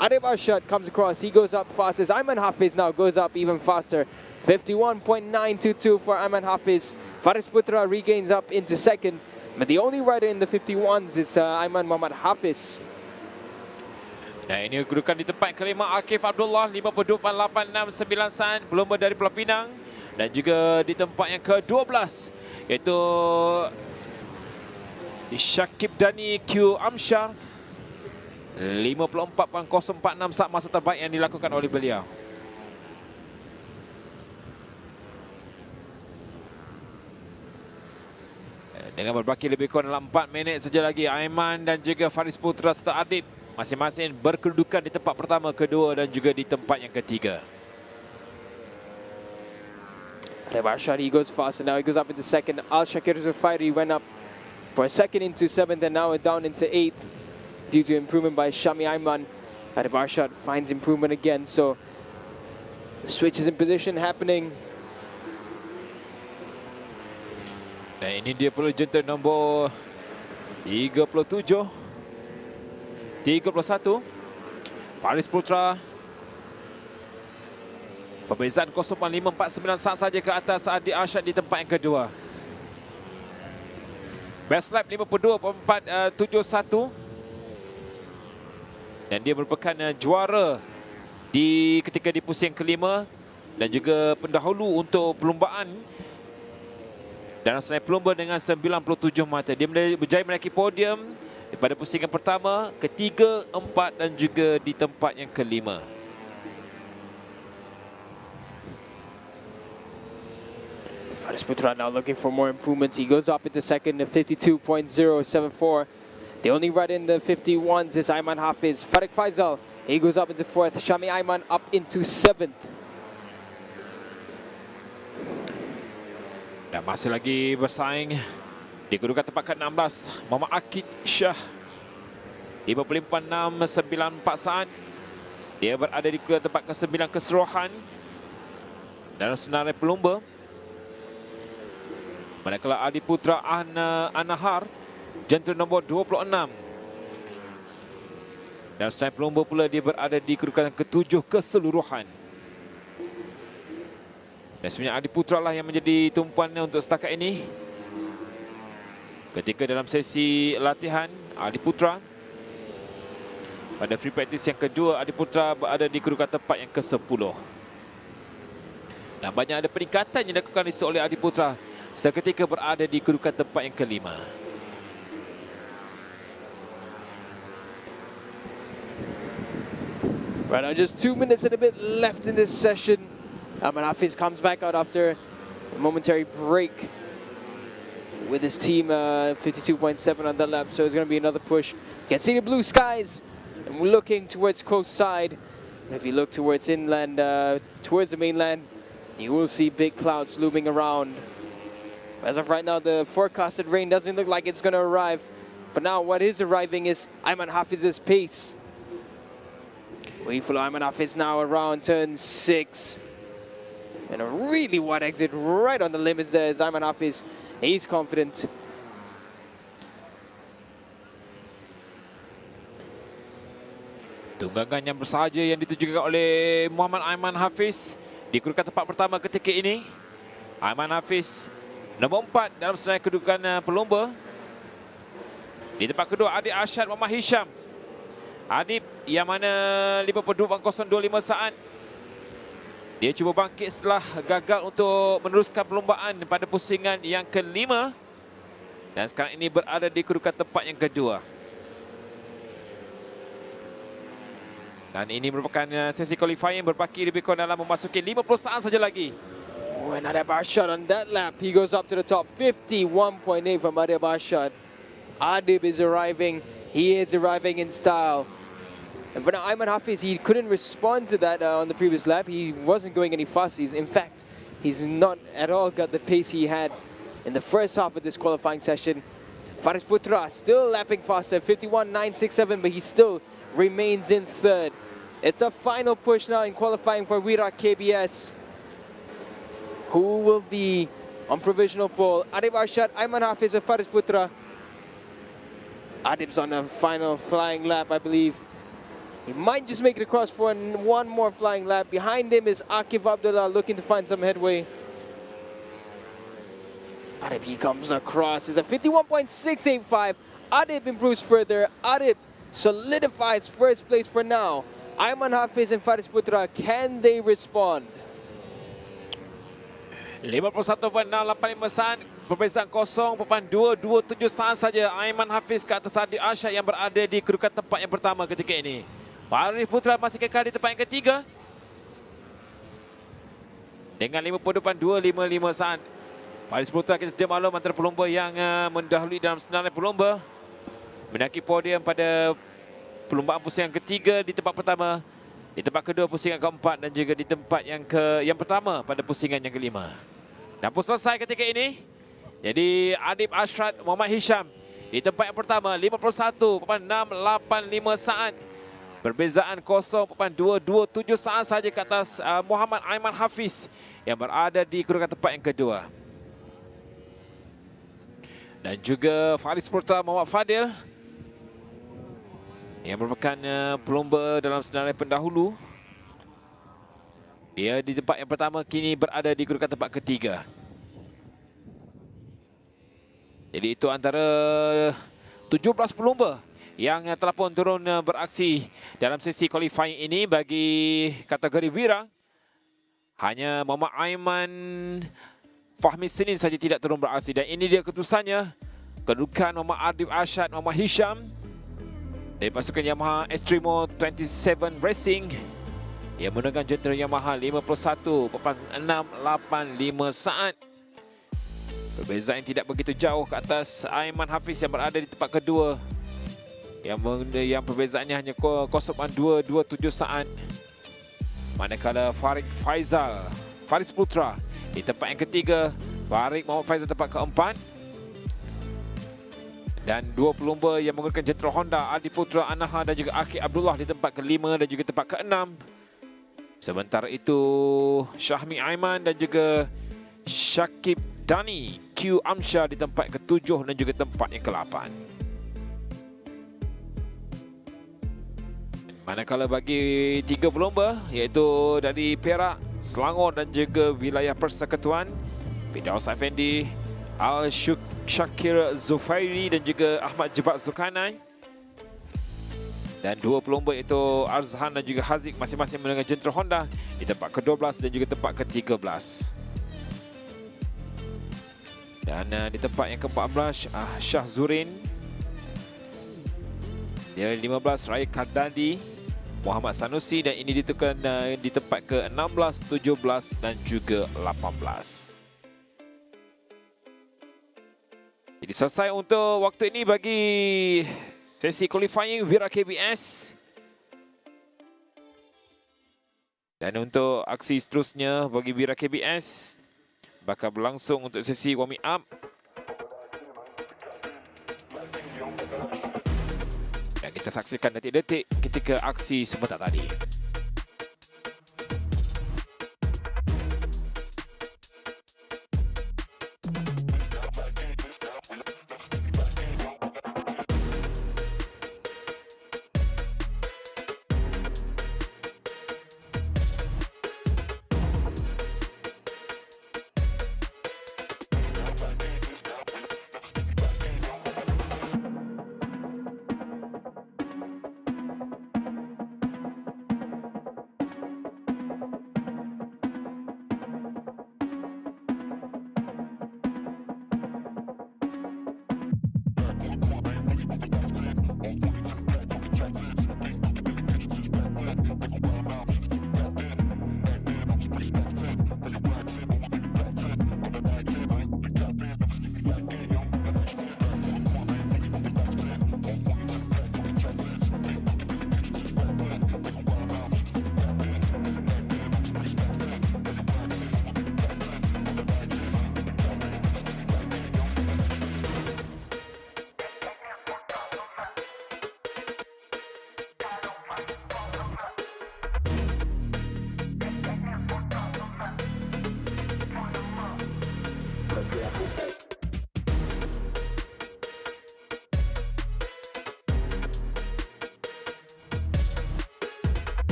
Adib Arshad comes across. He goes up fastest. Aiman Hafiz now goes up even faster. 51.922 for Aiman Hafiz. Faris Putra regains up into second. But the only rider in the 51s is Aiman Muhammad Hafiz. Dan ini kedudukan di tempat kelima, Akif Abdullah 52.869 saat, pelumba dari Pulau Pinang. Dan juga di tempat yang ke-12, iaitu Syakib Dani Q Amsyar 54.046 saat masa terbaik yang dilakukan oleh beliau. Dengan berbaki lebih kurang dalam 4 minit saja lagi, Aiman dan juga Faris Putra serta Adib masing-masing berkedudukan di tempat pertama, kedua dan juga di tempat yang ketiga. Adib Arshad, he goes fast and now he goes up into second. Al-Shakir Zufairi went up for a second into 7th and now down into 8th due to improvement by Shami Aiman. Adib Arshad finds improvement again, so switches in position happening. Dan ini dia perlu jantan nombor 31 Faris Putra. Perbezaan 0.549 saat saja ke atas Adi Arsyad di tempat yang kedua. Best lap 52.471. Dan dia merupakan juara ketika di pusing kelima dan juga pendahulu untuk perlumbaan. Dan selain pelumba dengan 97 mata, dia berjaya menaiki podium pada pusingan pertama, ketiga, 4 dan juga di tempat yang kelima. Faris Putra now looking for more improvements. He goes up into second to 52.074. The only rider in the 51s is Aiman Hafiz. Farik Faisal, he goes up into fourth. Shami Aiman up into 7th. Dan masih lagi bersaing di kedudukan tempat ke-16, Muhammad Akid Shah 55.694 saat. Dia berada di tempat ke-9 keseluruhan dalam senarai pelumba. Manakala Adi Putra Anahar, jentera nombor 26. Dan senarai pelumba pula dia berada di kedudukan ke-7 keseluruhan. Dan sebenarnya Adi Putra lah yang menjadi tumpuannya untuk setakat ini. Ketika dalam sesi latihan, Adi Putra pada free practice yang kedua, Adi Putra berada di kedudukan tempat yang ke-10. Dan banyak ada peningkatan yang dilakukan oleh Adi Putra seketika berada di kedudukan tempat yang ke-5. Right now, just 2 minutes and a bit left in this session. And Hafiz comes back out after a momentary break with his team, 52.7 on that lap. So it's going to be another push. Can see the blue skies, and we're looking towards coast side. And if you look towards inland, towards the mainland, you will see big clouds looming around. As of right now, the forecasted rain doesn't look like it's going to arrive. For now, what is arriving is Ayman Hafiz's pace. We follow Ayman Hafiz now around turn 6. And a really wide exit right on the limits there is Ayman Hafiz. He's confident. Tunggangan yang bersahaja yang ditujukan oleh Muhammad Ayman Hafiz di kedudukan tempat pertama ketika ini. Ayman Hafiz nombor 4 dalam senarai kedudukan pelumba. Di tempat kedua Adib Arsyad Muhammad Hisham. Adib yang mana 52.025 saat. Dia cuba bangkit setelah gagal untuk meneruskan perlombaan pada pusingan yang ke-5. Dan sekarang ini berada di kedudukan tempat yang kedua. Dan ini merupakan sesi qualifying berbaki lebih kurang dalam memasuki 50 saat saja lagi. Oh, and Adib Arshad on that lap, he goes up to the top. 51.8 from Adib Arshad. Adib is arriving. He is arriving in style. And for now, Ayman Hafiz, he couldn't respond to that on the previous lap. He wasn't going any faster. In fact, he's not at all got the pace he had in the first half of this qualifying session. Faris Putra still lapping faster, 51.967, but he still remains in third. It's a final push now in qualifying for Wira KBS. Who will be on provisional pole? Adib Arshad, Ayman Hafiz, or Faris Putra? Adib's on a final flying lap, I believe. He might just make it across for one more flying lap. Behind him is Akif Abdullah looking to find some headway. Adib, he comes across. It's a 51.685. Adib improves further. Adib solidifies first place for now. Ayman Hafiz and Faris Putra, can they respond? 51.685 saat. Perbezaan 0.227 saat saja. Ayman Hafiz ke atas Adib Arsyad yang berada di kedudukan tempat yang pertama ketika ini. Faris Putra masih kekal di tempat yang ketiga dengan 52.255 saat. Faris Putra kita sedia maklum antara pelumba yang mendahului dalam senarai pelumba, menaiki podium pada perlumbaan pusingan ketiga di tempat pertama, di tempat kedua pusingan keempat dan juga di tempat yang pertama pada pusingan yang kelima. Dan pun selesai ketika ini. Jadi Adib Arsyad Muhammad Hisham di tempat yang pertama 51.685 saat. Perbezaan 0.227 saat saja ke atas Muhammad Ayman Hafiz yang berada di kedudukan tempat yang kedua. Dan juga Faris Putra Muhammad Fadil yang merupakan pelumba dalam senarai pendahulu. Dia di tempat yang pertama kini berada di kedudukan tempat ketiga. Jadi itu antara 17 pelumba yang telah pun turun beraksi dalam sesi qualifying ini bagi kategori Wira. Hanya Muhammad Aiman Fahmi Senin saja tidak turun beraksi. Dan ini dia keputusannya. Kedudukan Muhammad Adib Arsyad Muhammad Hisham dari pasukan Yamaha Extremo 27 Racing yang menggunakan jentera Yamaha 51.685 saat. Perbezaan yang tidak begitu jauh ke atas Ayman Hafiz yang berada di tempat kedua. Yang perbezaannya hanya 0.227 saat. Manakala Faris Putra di tempat yang ketiga. Farid Muhammad Faizal tempat keempat. Dan dua pelumba yang menggunakan jentera Honda, Adi Putra Anaha dan juga Akid Abdullah di tempat ke-5 dan juga tempat ke-6. Sementara itu, Syahmi Aiman dan juga Syakib Dani Q Amsyar di tempat ke-7 dan juga tempat yang ke-8. Manakala bagi 3 pelumba, iaitu dari Perak, Selangor dan juga wilayah Persekutuan, Firdaus Effendi, Al-Shakir Zufairi dan juga Ahmad Jebat Zulkarnain. Dan 2 pelumba iaitu Arzhan dan juga Haziq masing-masing menggunakan jentera Honda di tempat ke-12 dan juga tempat ke-13. Dan di tempat yang ke-14, Syah Zurin. Dia 15, Raya Kardadi, Muhammad Sanusi, dan ini ditekan di tempat ke-16, 17 dan juga 18. Jadi selesai untuk waktu ini bagi sesi qualifying Wira KBS. Dan untuk aksi seterusnya bagi Wira KBS bakal berlangsung untuk sesi warming up. Dan kita saksikan detik-detik ketika aksi sebentar tadi.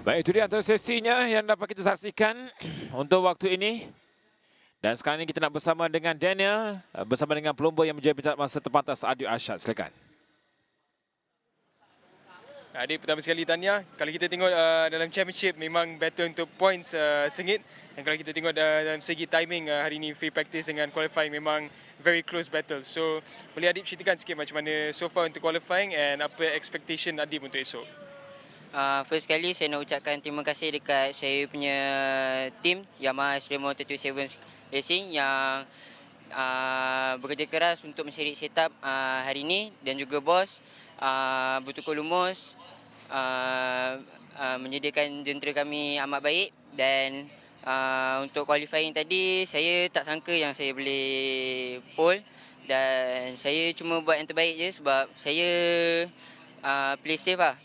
Baik, itu dia antara sesinya yang dapat kita saksikan untuk waktu ini. Dan sekarang ini kita nak bersama dengan Daniel, bersama dengan pelumba yang menjadi pencak masa terpantas Adil Arsyad. Silakan. Adik, pertama sekali tahniah. Kalau kita tengok dalam championship memang battle untuk points sengit. Dan kalau kita tengok dalam segi timing hari ini free practice dengan qualifying memang very close battle. So boleh Adib ceritakan sikit macam mana so far untuk qualifying and apa expectation Adib untuk esok? First sekali saya nak ucapkan terima kasih dekat saya punya team Yamaha Extremo 327 Racing yang bekerja keras untuk mencari setup hari ini, dan juga bos bertukar lumus menyediakan jentera kami amat baik. Dan untuk qualifying tadi saya tak sangka yang saya boleh pole, dan saya cuma buat yang terbaik je sebab saya play safe lah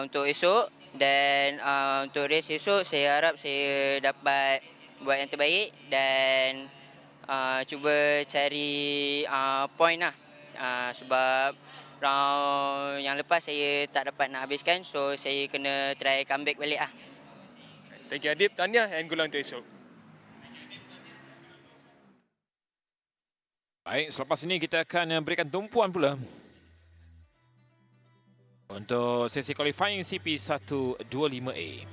untuk esok. Dan untuk race esok saya harap saya dapat buat yang terbaik dan cuba cari point lah, sebab round yang lepas saya tak dapat nak habiskan, so saya kena try comeback balik lah. Thank you Adib, tahniah and good luck untuk esok. Baik, selepas ini kita akan berikan tumpuan pula untuk sesi qualifying CP125A.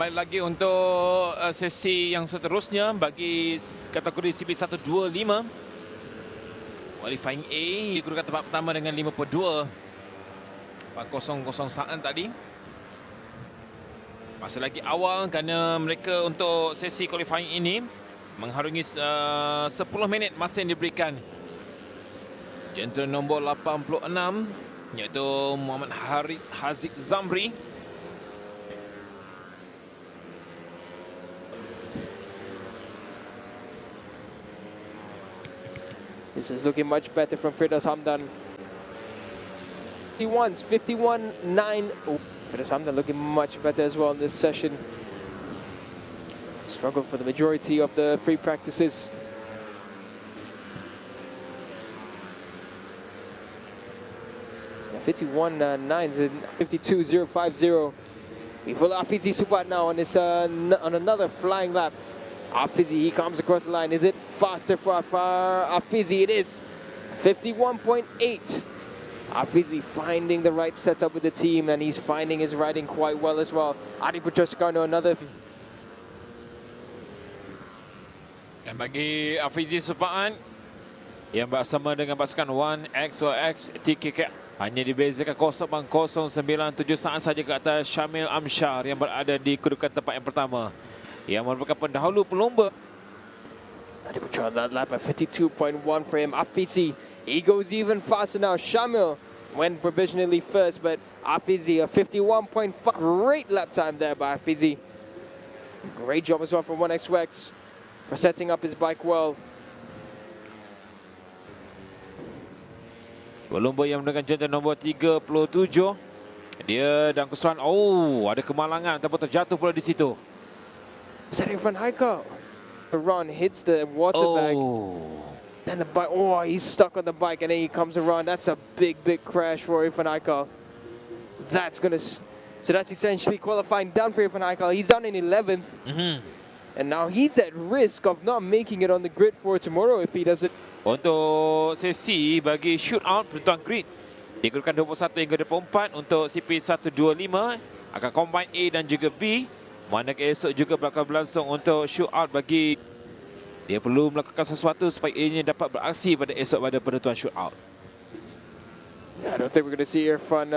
Baik lagi untuk sesi yang seterusnya bagi kategori CP125. Qualifying A digunakan tempat pertama dengan 52. 4.00 saat tadi. Masih lagi awal kerana mereka untuk sesi qualifying ini mengharungi 10 minit masa yang diberikan. Gentleman nombor 86 iaitu Muhammad Haziq Zamri. This is looking much better from Firdaus Hamdan. He wants 51.9. Firdaus Hamdan looking much better as well in this session. Struggled for the majority of the free practices. Yeah, 51.9 and 52.050. We follow Afizi Supat now on this on another flying lap. Afizi, he comes across the line. Is it faster for Afizi? It is. 51.8. Afizi finding the right setup with the team, and he's finding his riding quite well as well. Adi Putra Soekarno, another. Dan bagi Afizi Supaan yang bersama dengan pasukan 1XOX TKK hanya dibezakan 0.097 saat saja ke atas Syamil Amsyar yang berada di kedudukan tempat yang pertama, yang merupakan pendahulu pelomba. Adi Putra on that lap at 52.1 for him. Afizi, he goes even faster now. Shamil went provisionally first, but Afizi a 51.5. Great lap time there by Afizi. Great job as well from 1XOX for setting up his bike well. Pelomba yang menggunakan jantan nombor 37. Dia dan keseluruhan, ada kemalangan ataupun terjatuh pula di situ. Irfan Haikal. The run hits the water bag. Then the bike, he's stuck on the bike and then he comes around. That's a big crash for Irfan Haikal. That's essentially qualifying down for Irfan Haikal. He's down in 11th. And now he's at risk of not making it on the grid for tomorrow if he doesn't. Untuk sesi bagi shootout penentuan grid digunakan 21 hingga 24 untuk CP125 akan combine A dan juga B. Manakala esok juga bakal berlangsung untuk shootout bagi dia perlu melakukan sesuatu supaya A-nya dapat beraksi pada esok pada penentuan shootout. Yeah, I don't think we're going to see Irfan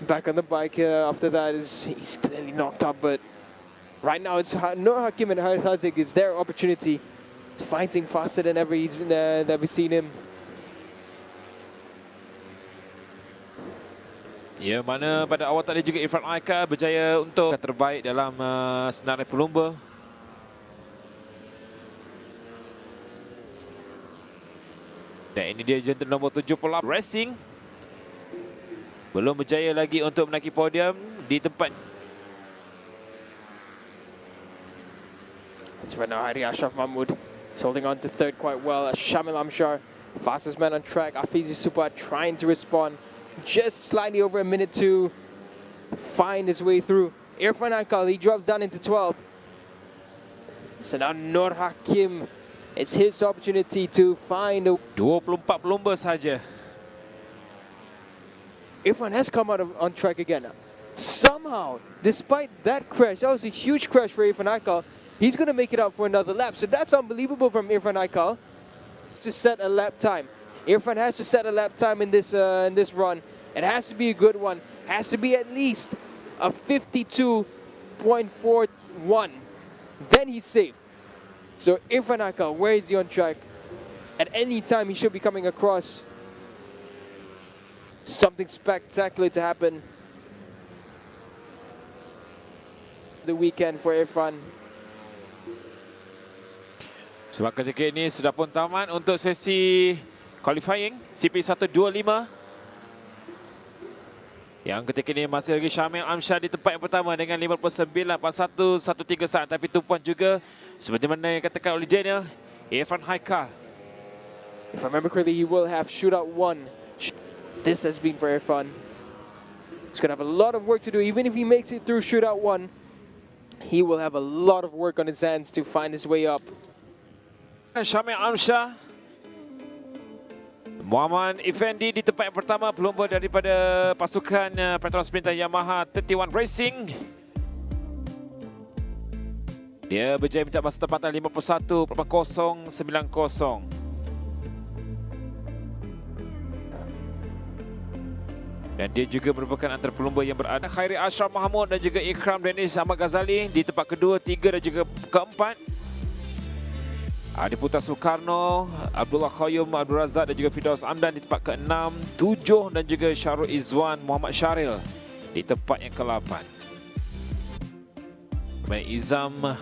back on the bike after that. He's clearly knocked up, but right now it's Nur Hakim and Harith Haziq. It's their opportunity. He's fighting faster than ever that we've seen him. Ya, mana pada awal tadi juga Irfan Haikal berjaya untuk terbaik dalam senarai pelomba. Dan ini dia jantan nombor 78 Racing. Belum berjaya lagi untuk menaiki podium di tempat. That's right now Hari Ashraf Mahmood is holding on to third quite well. Shamil Amshar, fastest man on track. Afizi Supat trying to respond. Just slightly over a minute to find his way through. Irfan Haikal, he drops down into 12th. So now Nur Hakim, it's his opportunity to find a... 24 pelomba saja. Irfan has come out on track again. Somehow, despite that crash, that was a huge crash for Irfan Haikal, he's going to make it out for another lap. So that's unbelievable from Irfan Haikal to set a lap time. Irfan has to set a lap time in this run. It has to be a good one. Has to be at least a 52.41. Then he's safe. So Irfan Haikal, where is he on track? At any time he should be coming across something spectacular to happen. The weekend for Irfan. Sebab ketika ini sudah pun tamat untuk sesi qualifying CP125. Yang ketika ini masih lagi Syamil Amsyar di tempat yang pertama dengan 59.113 saat. Tapi tumpuan juga seperti mana yang katakan oleh Daniel, Irfan Haikal. If I remember correctly, he will have shootout 1. This has been for Irfan. He's going to have a lot of work to do. Even if he makes it through shootout 1, he will have a lot of work on his hands to find his way up. Syamil Amsyar, Muhammad Effendi di tempat yang pertama, pelomba daripada pasukan Petronas Maam Yamaha 31 Racing. Dia berjaya mencapai masa tempatan 51.090. Dan dia juga merupakan antara pelumba yang berada Khairi Ashraf Mahmud dan juga Ikram Danish Ahmad Ghazali di tempat kedua, tiga dan juga keempat. Adi Putra Soekarno, Abdullah Qayyum, Abdul Razak dan juga Firdaus Amdan di tempat ke-6, 7 dan juga Syarul Izwan Muhammad Syaril di tempat yang ke-8. Kemudian Izam,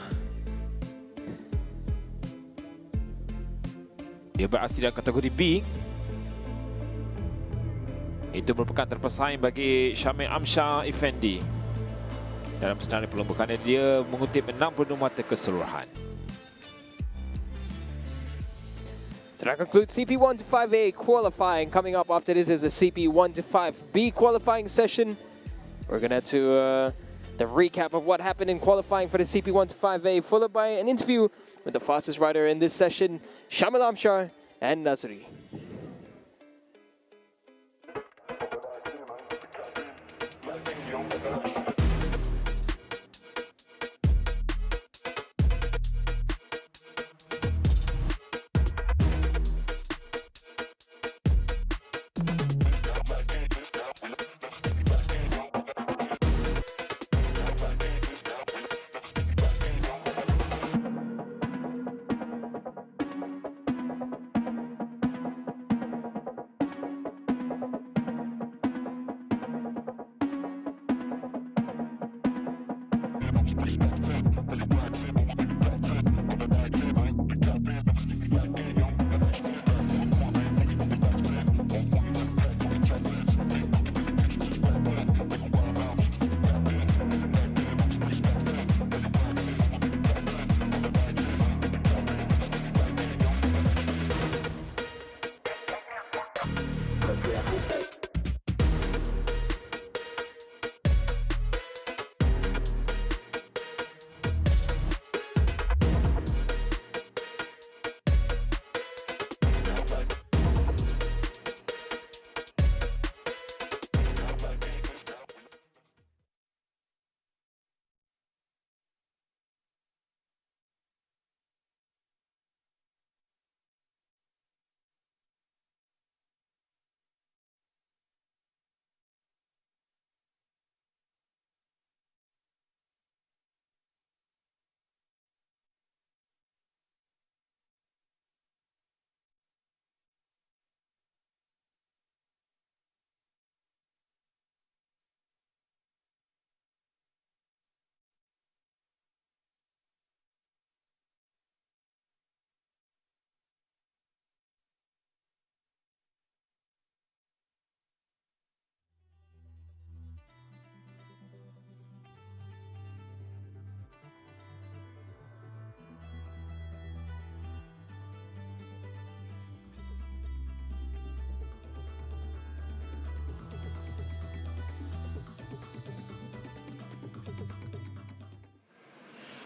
dia berasal dari kategori B. Itu merupakan terpesaing bagi Syamil Amsyar Effendi dalam senarai pelumba kerana dia mengutip 62 mata keseluruhan. So that concludes CP1 to 5A qualifying. Coming up after this is a CP1 to 5B qualifying session. We're going to have the recap of what happened in qualifying for the CP1 to 5A, followed by an interview with the fastest rider in this session, Syamil Amsyar and Nazri.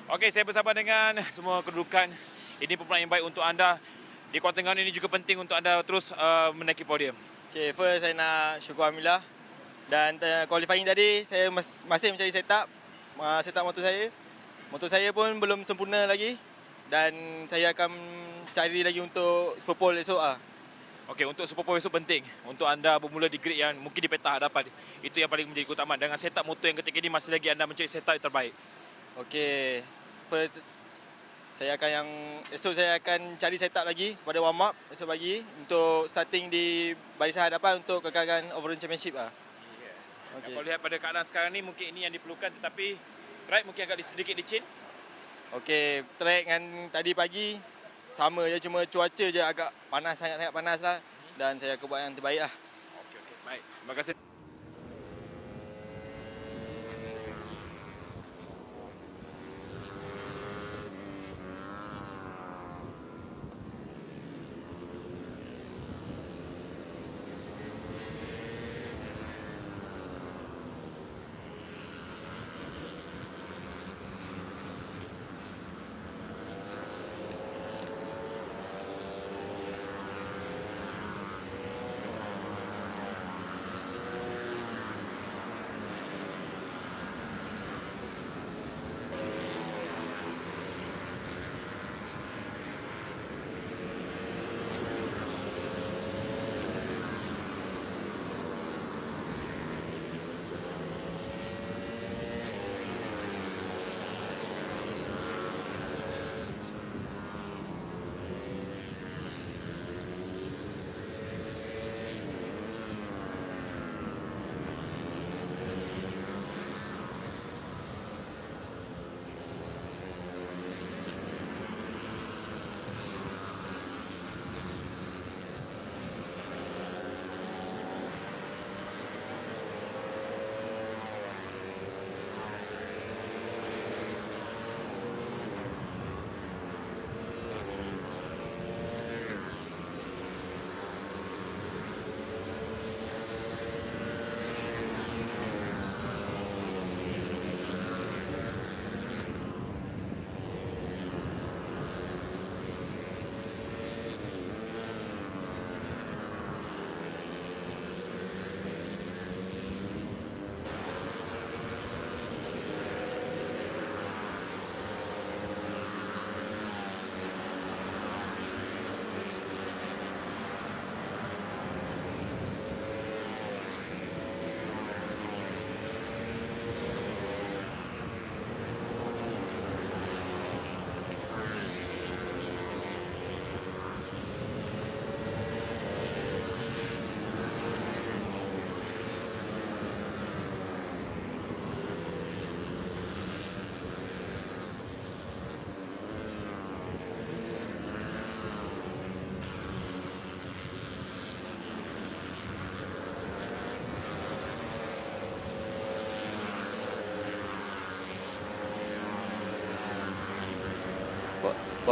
Okey, saya bersama dengan semua kedudukan. Ini pemenang yang baik untuk anda. Di kuartengan ini juga penting untuk anda terus menaiki podium. Okay, first saya nak syukur Alhamdulillah. Dan qualifying tadi saya masih mencari setup motor saya. Motor saya pun belum sempurna lagi. Dan saya akan cari lagi untuk Superpole esok. Okey, untuk Superpole esok penting. Untuk anda bermula di grid yang mungkin di peta hadapan. Itu yang paling menjadi keutamaan. Dengan setup motor yang ketika ini masih lagi anda mencari setup yang terbaik. Okey, first esok saya akan cari setup lagi pada warm up esok pagi untuk starting di barisan hadapan untuk kekalahan overall championship . Okay. Kalau lihat pada keadaan sekarang ni mungkin ini yang diperlukan, tetapi track mungkin agak sedikit licin. Okey, track dengan tadi pagi sama je, cuma cuaca je agak panas, sangat-sangat panas lah, dan saya akan buat yang terbaik lah. Okey, baik. Terima kasih.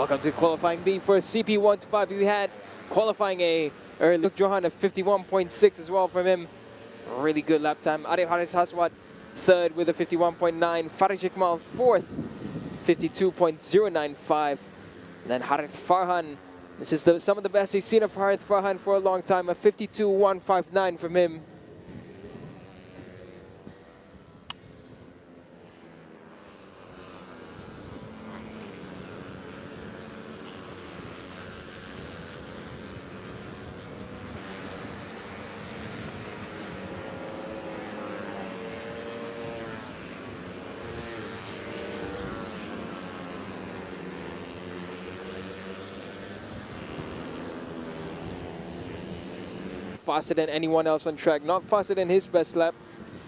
Welcome to qualifying B for CP125. We had qualifying A early. Johan of 51.6 as well from him. Really good lap time. Arif Haris Haswat third with a 51.9. Farid Ikmal fourth, 52.095. Then Harith Farhan. This is some of the best we've seen of Harith Farhan for a long time. A 52.159 from him. Faster than anyone else on track. Not faster than his best lap,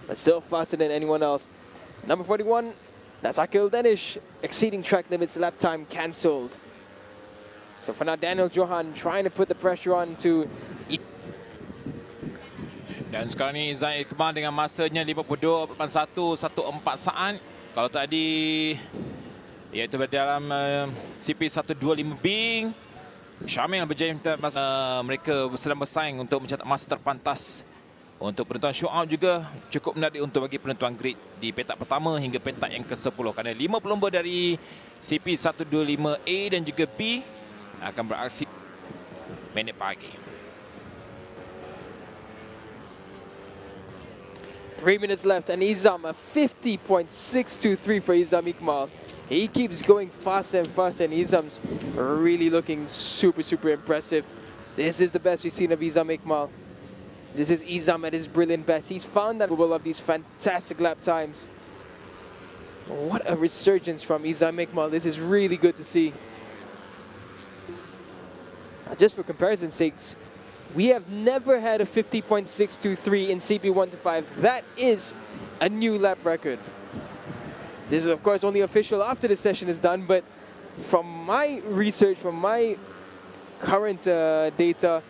but still faster than anyone else. Number 41, that's Akil Danish, exceeding track limits, lap time cancelled. So for now, Daniel Johan trying to put the pressure on to... Dan sekarang ni Izan Ikmal dengan masanya 52.114 saat. Kalau tadi iaitu dalam CP125B, Syamil berjaya masa mereka sedang bersaing untuk mencatat masa terpantas. Untuk penentuan shootout juga cukup menarik untuk bagi penentuan grid di petak pertama hingga petak yang ke-10 kerana 5 pelumba dari CP125A dan juga B akan beraksi minit pagi. 3 minutes left and Izam, a 50.623 for Izam Ikmal. He keeps going faster and faster, and Izam's really looking super impressive. This is the best we've seen of Izam Ikmal. This is Izam at his brilliant best. He's found that of these fantastic lap times. What a resurgence from Izam Ikmal. This is really good to see. Just for comparison's sakes, we have never had a 50.623 in CP125. That is a new lap record. This is, of course, only official after the session is done, but from my research, from my current data,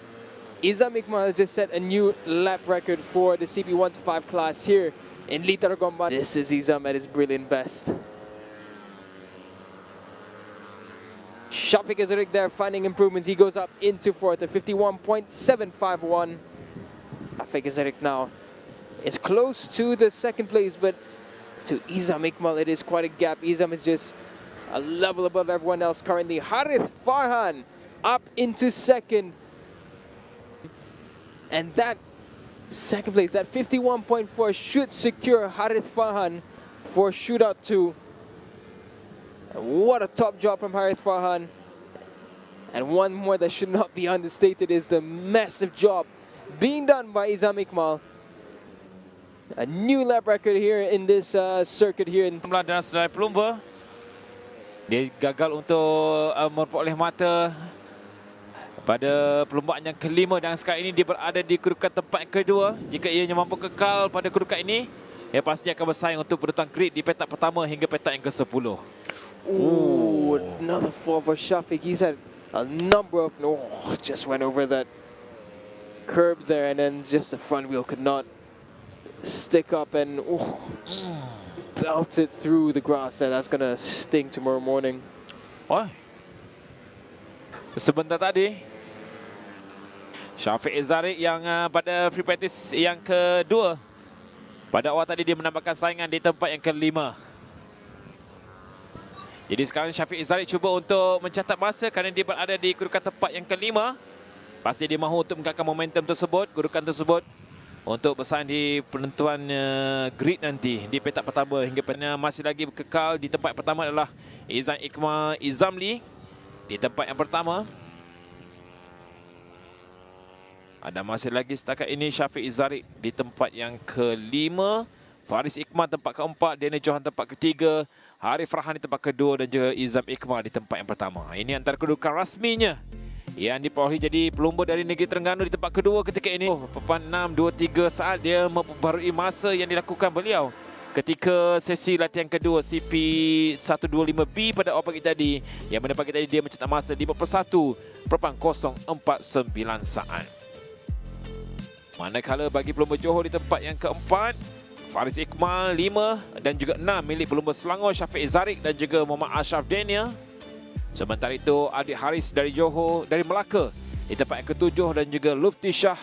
Izam Ikmal has just set a new lap record for the CP125 class here in Litar Gomban. This is Izam at his brilliant best. Shafiq Azarik there finding improvements. He goes up into fourth at 51.751. Shafiq Azarik now is close to the second place, but to Izam Ikmal, it is quite a gap. Izam is just a level above everyone else currently. Harith Farhan up into second. And that second place, that 51.4 should secure Harith Farhan for shootout 2. And what a top job from Harith Farhan. And one more that should not be understated is the massive job being done by Izam Ikmal. A new lap record here in this circuit here in dan setelah pelumba, dia gagal untuk memperoleh mata pada perlumbaan yang kelima dan sekarang ini dia berada di kedudukan tempat yang kedua. Jika ianya mampu kekal pada kedudukan ini, ia pasti akan bersaing untuk penentuan grid di petak pertama hingga petak yang ke-10. Ooh, another fall for Shafiq. He's had a number of... Oh, just went over that curb there and then just the front wheel could not stick up and belted through the grass there. That's gonna sting tomorrow morning. Oh, sebentar tadi Shafiq Azarik yang pada free practice yang kedua, pada awal tadi dia menambahkan saingan di tempat yang kelima. Jadi sekarang Shafiq Azarik cuba untuk mencatat masa kerana dia berada di kedudukan tempat yang kelima. Pasti dia mahu untuk menggalakkan momentum tersebut, kedudukan tersebut, untuk bersaing di penentuan grid nanti di petak pertama hingga masih lagi kekal di tempat pertama adalah Izan Ikmal Izamli di tempat yang pertama. Ada masih lagi setakat ini Shafiq Azarik di tempat yang kelima, Faris Ikmal tempat keempat, Daniel Johan tempat ketiga, Harith Farhan di tempat kedua dan juga Izam Ikmal di tempat yang pertama. Ini antara kedudukan rasminya yang diperolehi jadi pelumba dari negeri Terengganu di tempat kedua ketika ini. 6.23 saat dia memperbarui masa yang dilakukan beliau ketika sesi latihan kedua CP125B pada awal pagi tadi, yang mana pagi tadi dia mencetak masa 51.049 saat. Manakala bagi pelumba Johor di tempat yang keempat, Faris Ikmal 5 dan juga 6 milik pelumba Selangor Shafiq Azarik dan juga Muhammad Ashraf Daniel. Sementara itu, Adik Haris dari Johor, dari Melaka di tempat yang ke-7 dan juga Lufti Shah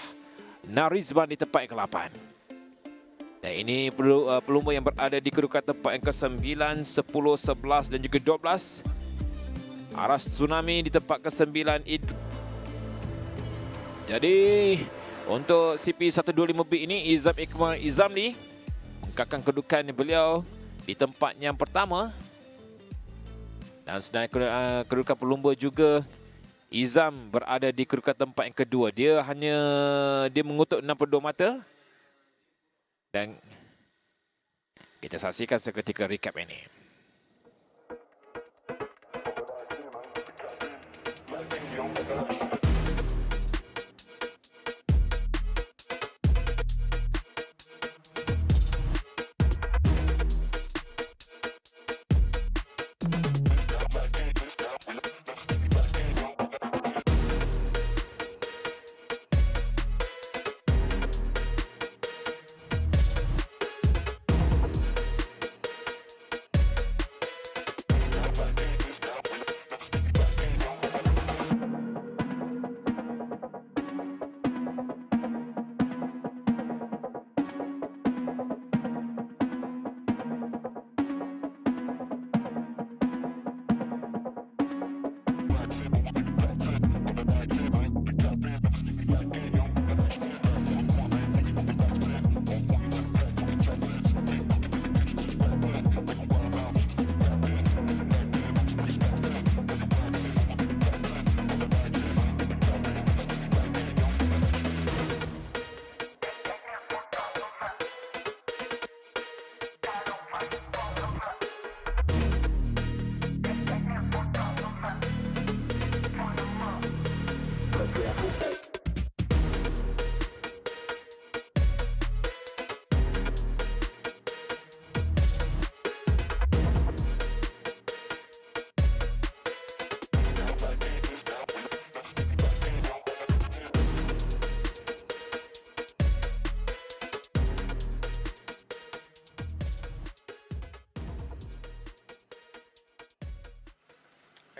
Narizban di tempat yang ke-8. Dan ini pelumba yang berada di kedudukan tempat yang ke-9, 10, 11 dan juga 12. Aras Tsunami di tempat ke-9. Jadi, untuk CP125B ini, Izam Ikmal Izamli mengangkatkan kedudukan beliau di tempat yang pertama. Dan sedang kedudukan pelumba juga, Izam berada di kedudukan tempat yang kedua. Dia mengutuk 62 mata. Dan kita saksikan seketika recap ini.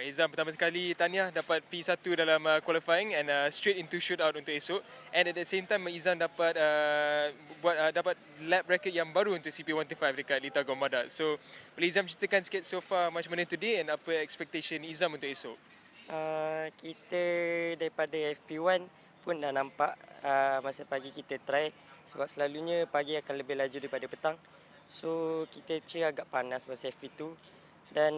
Izam pertama sekali tahniah dapat P1 dalam qualifying and straight into shootout untuk esok. And at the same time Izam dapat dapat lap record yang baru untuk CP125 dekat Lita Gomada. So boleh Izam ceritakan sikit so far macam mana today and apa expectation Izam untuk esok? Kita daripada FP1 pun dah nampak masa pagi kita try, sebab selalunya pagi akan lebih laju daripada petang. So kita agak panas masa FP2. Dan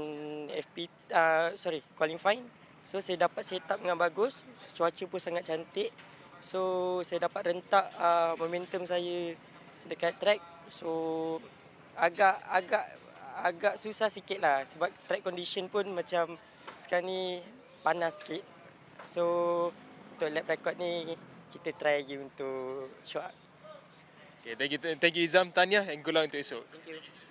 qualifying. So saya dapat set up dengan bagus, cuaca pun sangat cantik. So saya dapat rentak momentum saya dekat track. So agak susah sikit lah, sebab track condition pun macam sekarang ni panas sikit. So untuk lap record ni kita try lagi untuk show up. Okay, thank you Izam, tahniah and good luck untuk esok. Thank you.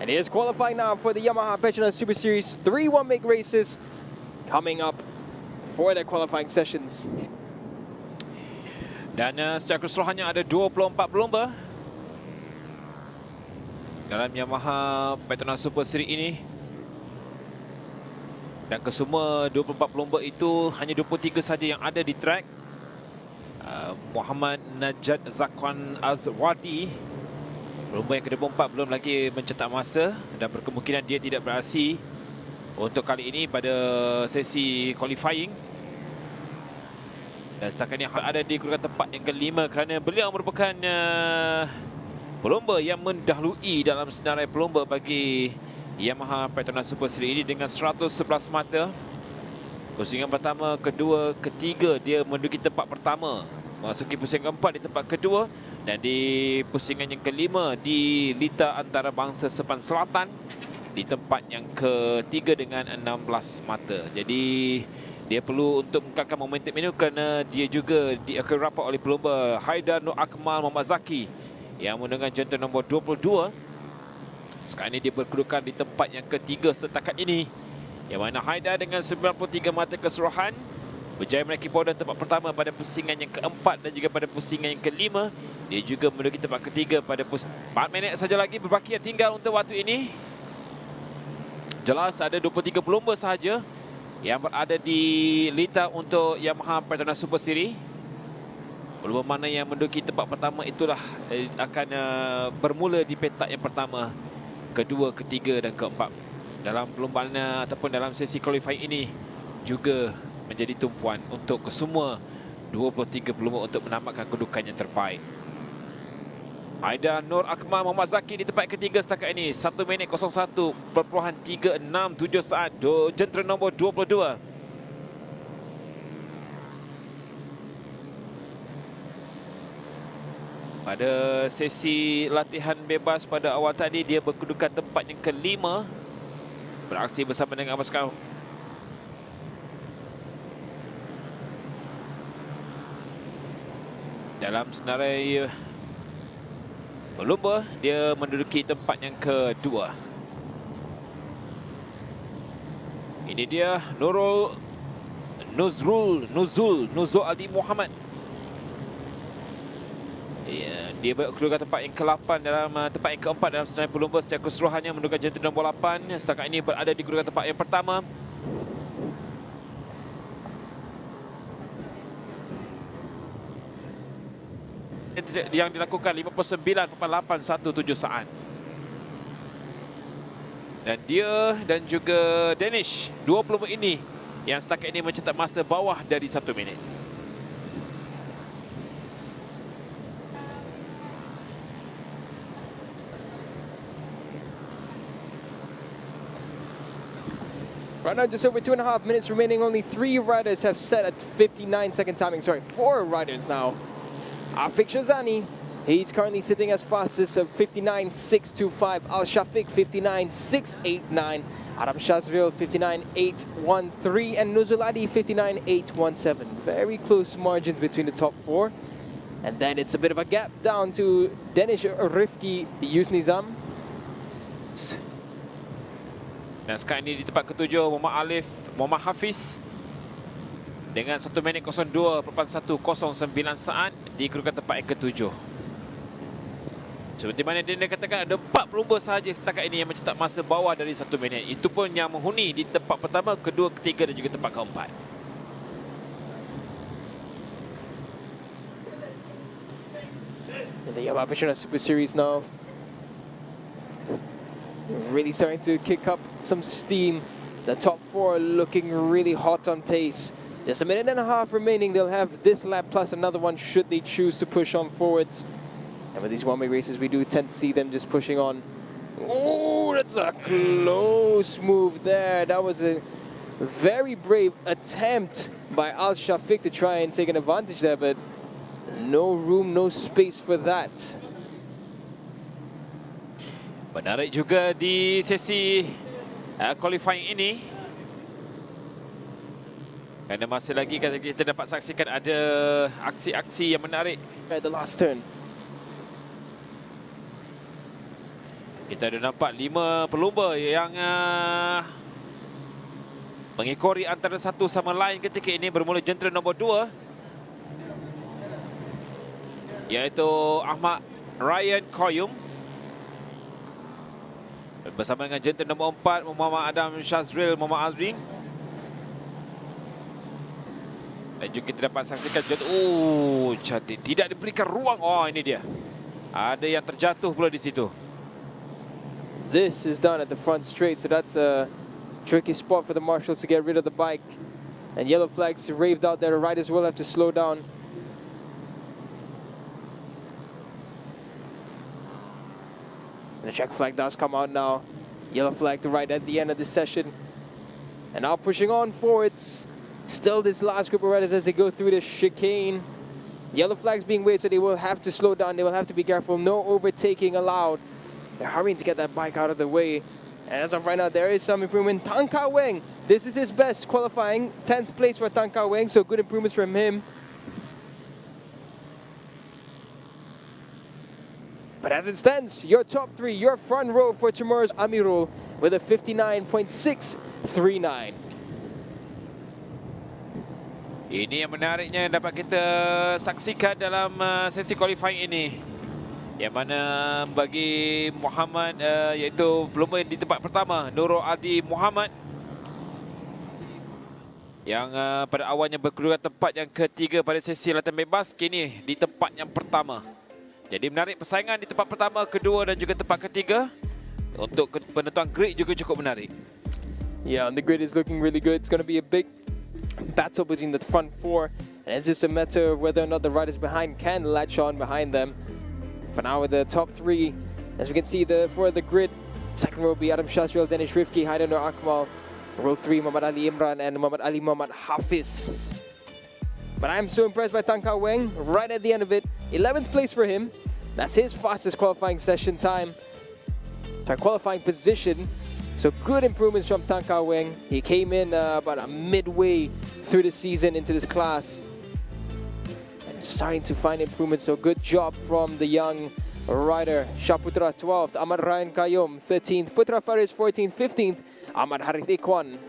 And here's qualifying now for the Yamaha PETRONAS Super Series 3 one-make races coming up for their qualifying sessions. Dan secara keseluruhannya ada 24 pelumba dalam Yamaha PETRONAS Super Series ini. Dan kesemua 24 pelumba itu hanya 23 saja yang ada di track. Muhammad Najat Zakwan Azwadi, pelumba yang ke-24, belum lagi mencetak masa dan berkemungkinan dia tidak beraksi untuk kali ini pada sesi qualifying. Dan setakat ini ada di kedudukan tempat yang ke-5 kerana beliau merupakan pelumba yang mendahului dalam senarai pelumba bagi Yamaha PETRONAS Super Series ini dengan 111 mata. Pusingan pertama, kedua, ketiga dia menduduki tempat pertama. Masuki pusingan keempat di tempat kedua. Dan di pusingan yang kelima di Liga Antarabangsa Sepan Selatan di tempat yang ketiga dengan 16 mata. Jadi dia perlu untuk mengekalkan momentum ini kerana dia juga akan rapat oleh pelumba Haidar Nur Akmal Muhammad Zaki yang menggunakan jantan nombor 22. Sekarang ini dia berkedudukan di tempat yang ketiga setakat ini, yang mana Haidar dengan 93 mata keseluruhan berjaya menaiki podium tempat pertama pada pusingan yang keempat dan juga pada pusingan yang kelima. Dia juga menduduki tempat ketiga pada 4 minit saja lagi berbaki yang tinggal untuk waktu ini. Jelas ada 23 pelumba sahaja yang berada di litar untuk Yamaha PETRONAS Super Series. Pelumba mana yang menduduki tempat pertama itulah akan bermula di petak yang pertama, kedua, ketiga dan keempat. Dalam perlumbaan ataupun dalam sesi qualifying ini juga menjadi tumpuan untuk kesemua 23 pelumba untuk menamatkan kedudukan yang terbaik. Haidar Nur Akmal Muhammad Zaki di tempat ketiga setakat ini, 1 minit 01.367 saat, jentera nombor 22. Pada sesi latihan bebas pada awal tadi, dia berkedudukan tempat yang kelima, beraksi bersama dengan pasukan dalam senarai pelumba. Dia menduduki tempat yang kedua. Ini dia Nuzul Adi Muhammad. Dia berkedudukan tempat yang ke-8 dalam tempat yang keempat dalam senarai pelumba secara keseluruhannya, mendudukan jantan nombor 8. Setakat ini berada di kedudukan tempat yang pertama. Yang dilakukan 59.817 saat. Dan dia dan juga Danish, dua pelumba ini yang setakat ini mencetak masa bawah dari 1 minit. Right now, just over 2.5 minutes remaining. Only 3 riders have set a 59-second timing. Sorry, 4 riders now. Afiq Shazani, he's currently sitting as fastest of 59.625. Al Shafiq 59.689. Adam Shazril 59.813. And Nuzul Adi 59.817. Very close margins between the top 4. And then it's a bit of a gap down to Danish Rifki Yusnizam. Dan sekarang ini di tempat ketujuh Muhammad Hafiz dengan 1 minit 02.109 saat di kedudukan tempat yang ketujuh. Seperti mana dia katakan, ada 4 pelumba sahaja setakat ini yang mencetak masa bawah dari 1 minit. Itu pun yang menghuni di tempat pertama, kedua, ketiga dan juga tempat keempat. The Yamaha PETRONAS Super Series now really starting to kick up some steam. The top 4 looking really hot on pace. Just a minute and a half remaining. They'll have this lap plus another one should they choose to push on forwards. And with these one-way races, we do tend to see them just pushing on. Oh, that's a close move there. That was a very brave attempt by Al Shafiq to try and take an advantage there, but no room, no space for that. Menarik juga di sesi qualifying ini, kerana masih lagi kita dapat saksikan ada aksi-aksi yang menarik at the last turn. Kita ada nampak 5 pelumba yang mengekori antara satu sama lain ketika ini. Bermula jentera nombor 2, iaitu Ahmad Ryan Koyum. Bersama dengan jentera nombor 4, Muhammad Adam Shazril Muhammad Azrin. Dan juga kita dapat saksikan jentera. Oh, cantik. Tidak diberikan ruang. Oh, ini dia. Ada yang terjatuh pula di situ. This is done at the front straight, so that's a tricky spot for the marshals to get rid of the bike. And yellow flags raved out there. The riders will have to slow down. And the check flag does come out now. Yellow flag to right at the end of the session. And now pushing on forwards. Still this last group of riders as they go through the chicane. Yellow flags being waved, so they will have to slow down. They will have to be careful. No overtaking allowed. They're hurrying to get that bike out of the way. And as of right now, there is some improvement. Tan Ka Weng, this is his best qualifying. 10th place for Tan Ka Weng, so good improvements from him. But as it stands, your top 3, your front row for tomorrow's Amirul with a 59.639. Ini yang menariknya dapat kita saksikan dalam sesi qualifying ini. Yang mana bagi Muhammad, iaitu pelumba di tempat pertama, Nurul Adi Muhammad, yang pada awalnya berkedudukan tempat yang ketiga pada sesi latihan bebas, kini di tempat yang pertama. Jadi menarik persaingan di tempat pertama, kedua dan juga tempat ketiga. Untuk penentuan grid juga cukup menarik. Yeah, and the grid is looking really good. It's going to be a big battle between the front 4, and it's just a matter of whether or not the riders behind can latch on behind them. For now, with the top 3, as we can see, for the grid, second row will be Adam Shazril, Danish Rifki, Haider Akmal. Row 3, Muhammad Ali Imran and Muhammad Ali Muhammad Hafiz. But I'm so impressed by Tan Ka Weng right at the end of it. 11th place for him. That's his fastest qualifying session time. Qualifying position. So good improvements from Tan Ka Weng. He came in about a midway through the season into this class. Starting to find improvements, so good job from the young rider. Shaputra 12th, Ahmad Ryan Kayum 13th, Putra Faris 14th, 15th, Ahmad Harith Ikwan.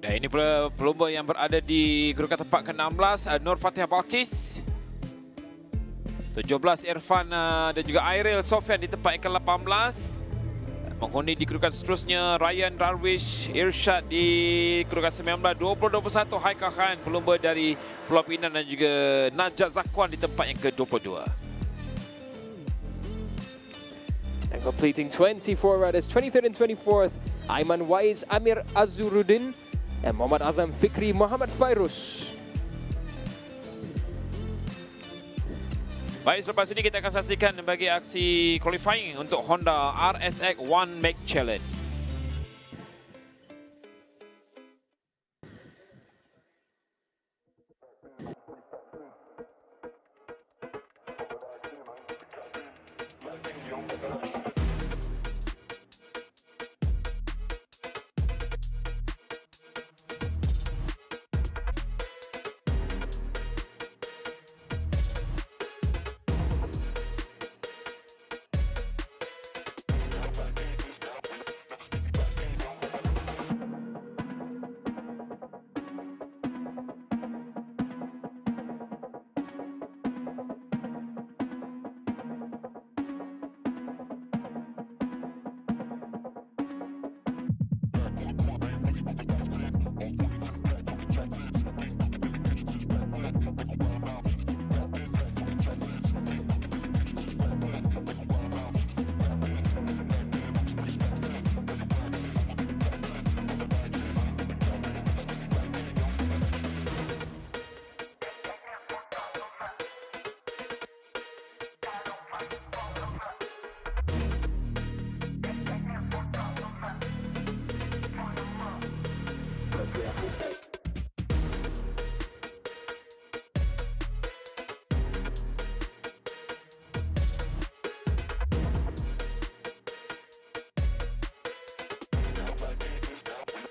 Dan ini pula pelumba yang berada di kedudukan tempat ke-16, Nur Fatihah Balkis. 17 Irfan dan juga Airil Sofian di tempat yang ke-18. Menghuni di kedudukan seterusnya Ryan Darwish Irsyad di kedudukan 19. 20-21 Haikal Khan, pelumba dari Pulau Pinang, dan juga Najat Zakwan di tempat yang ke-22. And completing 24 riders, 23rd and 24th, Aiman Waiz Amir Azuruddin and Muhammad Azam Fikri Muhammad Fairuz. Baik, selepas ini kita akan saksikan bagi aksi qualifying untuk Honda RSX One Make Challenge.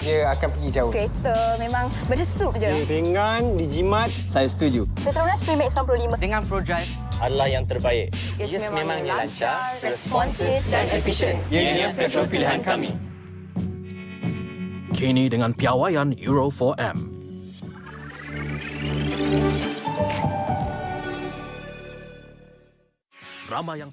dia akan pergi jauh. Kereta memang berdesup je. Dia ringan, dijimat. Saya setuju. PETRONAS Max 95. Dengan ProDrive adalah yang terbaik. Yes, memangnya lancar, responsif dan efisien. Ianya petrol pilihan kami. Kini dengan piawaian Euro 4M. Ramai yang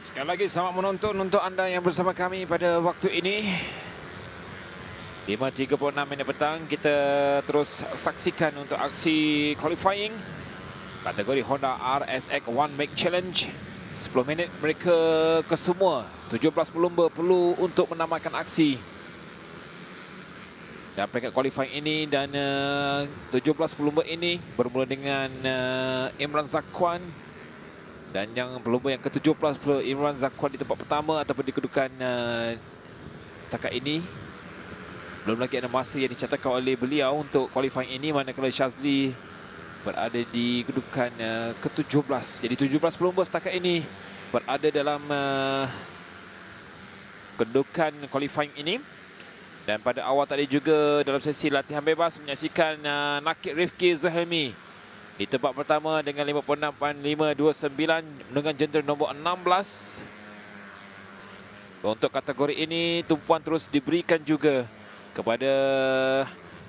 Sekali lagi selamat menonton untuk anda yang bersama kami pada waktu ini. 5.36 minit petang, kita terus saksikan untuk aksi qualifying kategori Honda RSX One Make Challenge. 10 minit mereka kesemua, 17 pelumba perlu untuk menamakan aksi. Dan peringkat qualifying ini dan 17 pelumba ini bermula dengan Imran Zakwan. Dan yang pelumba yang ke-17 Imran Zakwan di tempat pertama ataupun di kedudukan setakat ini. Belum lagi ada masa yang dicatatkan oleh beliau untuk qualifying ini, manakala Shazli berada di kedudukan ke-17. Jadi 17 pelumba setakat ini berada dalam kedudukan qualifying ini. Dan pada awal tadi juga dalam sesi latihan bebas menyaksikan Nakib Rifki Zuhelmi di tempat pertama dengan 56.529 dengan jentera nombor 16. Untuk kategori ini tumpuan terus diberikan juga kepada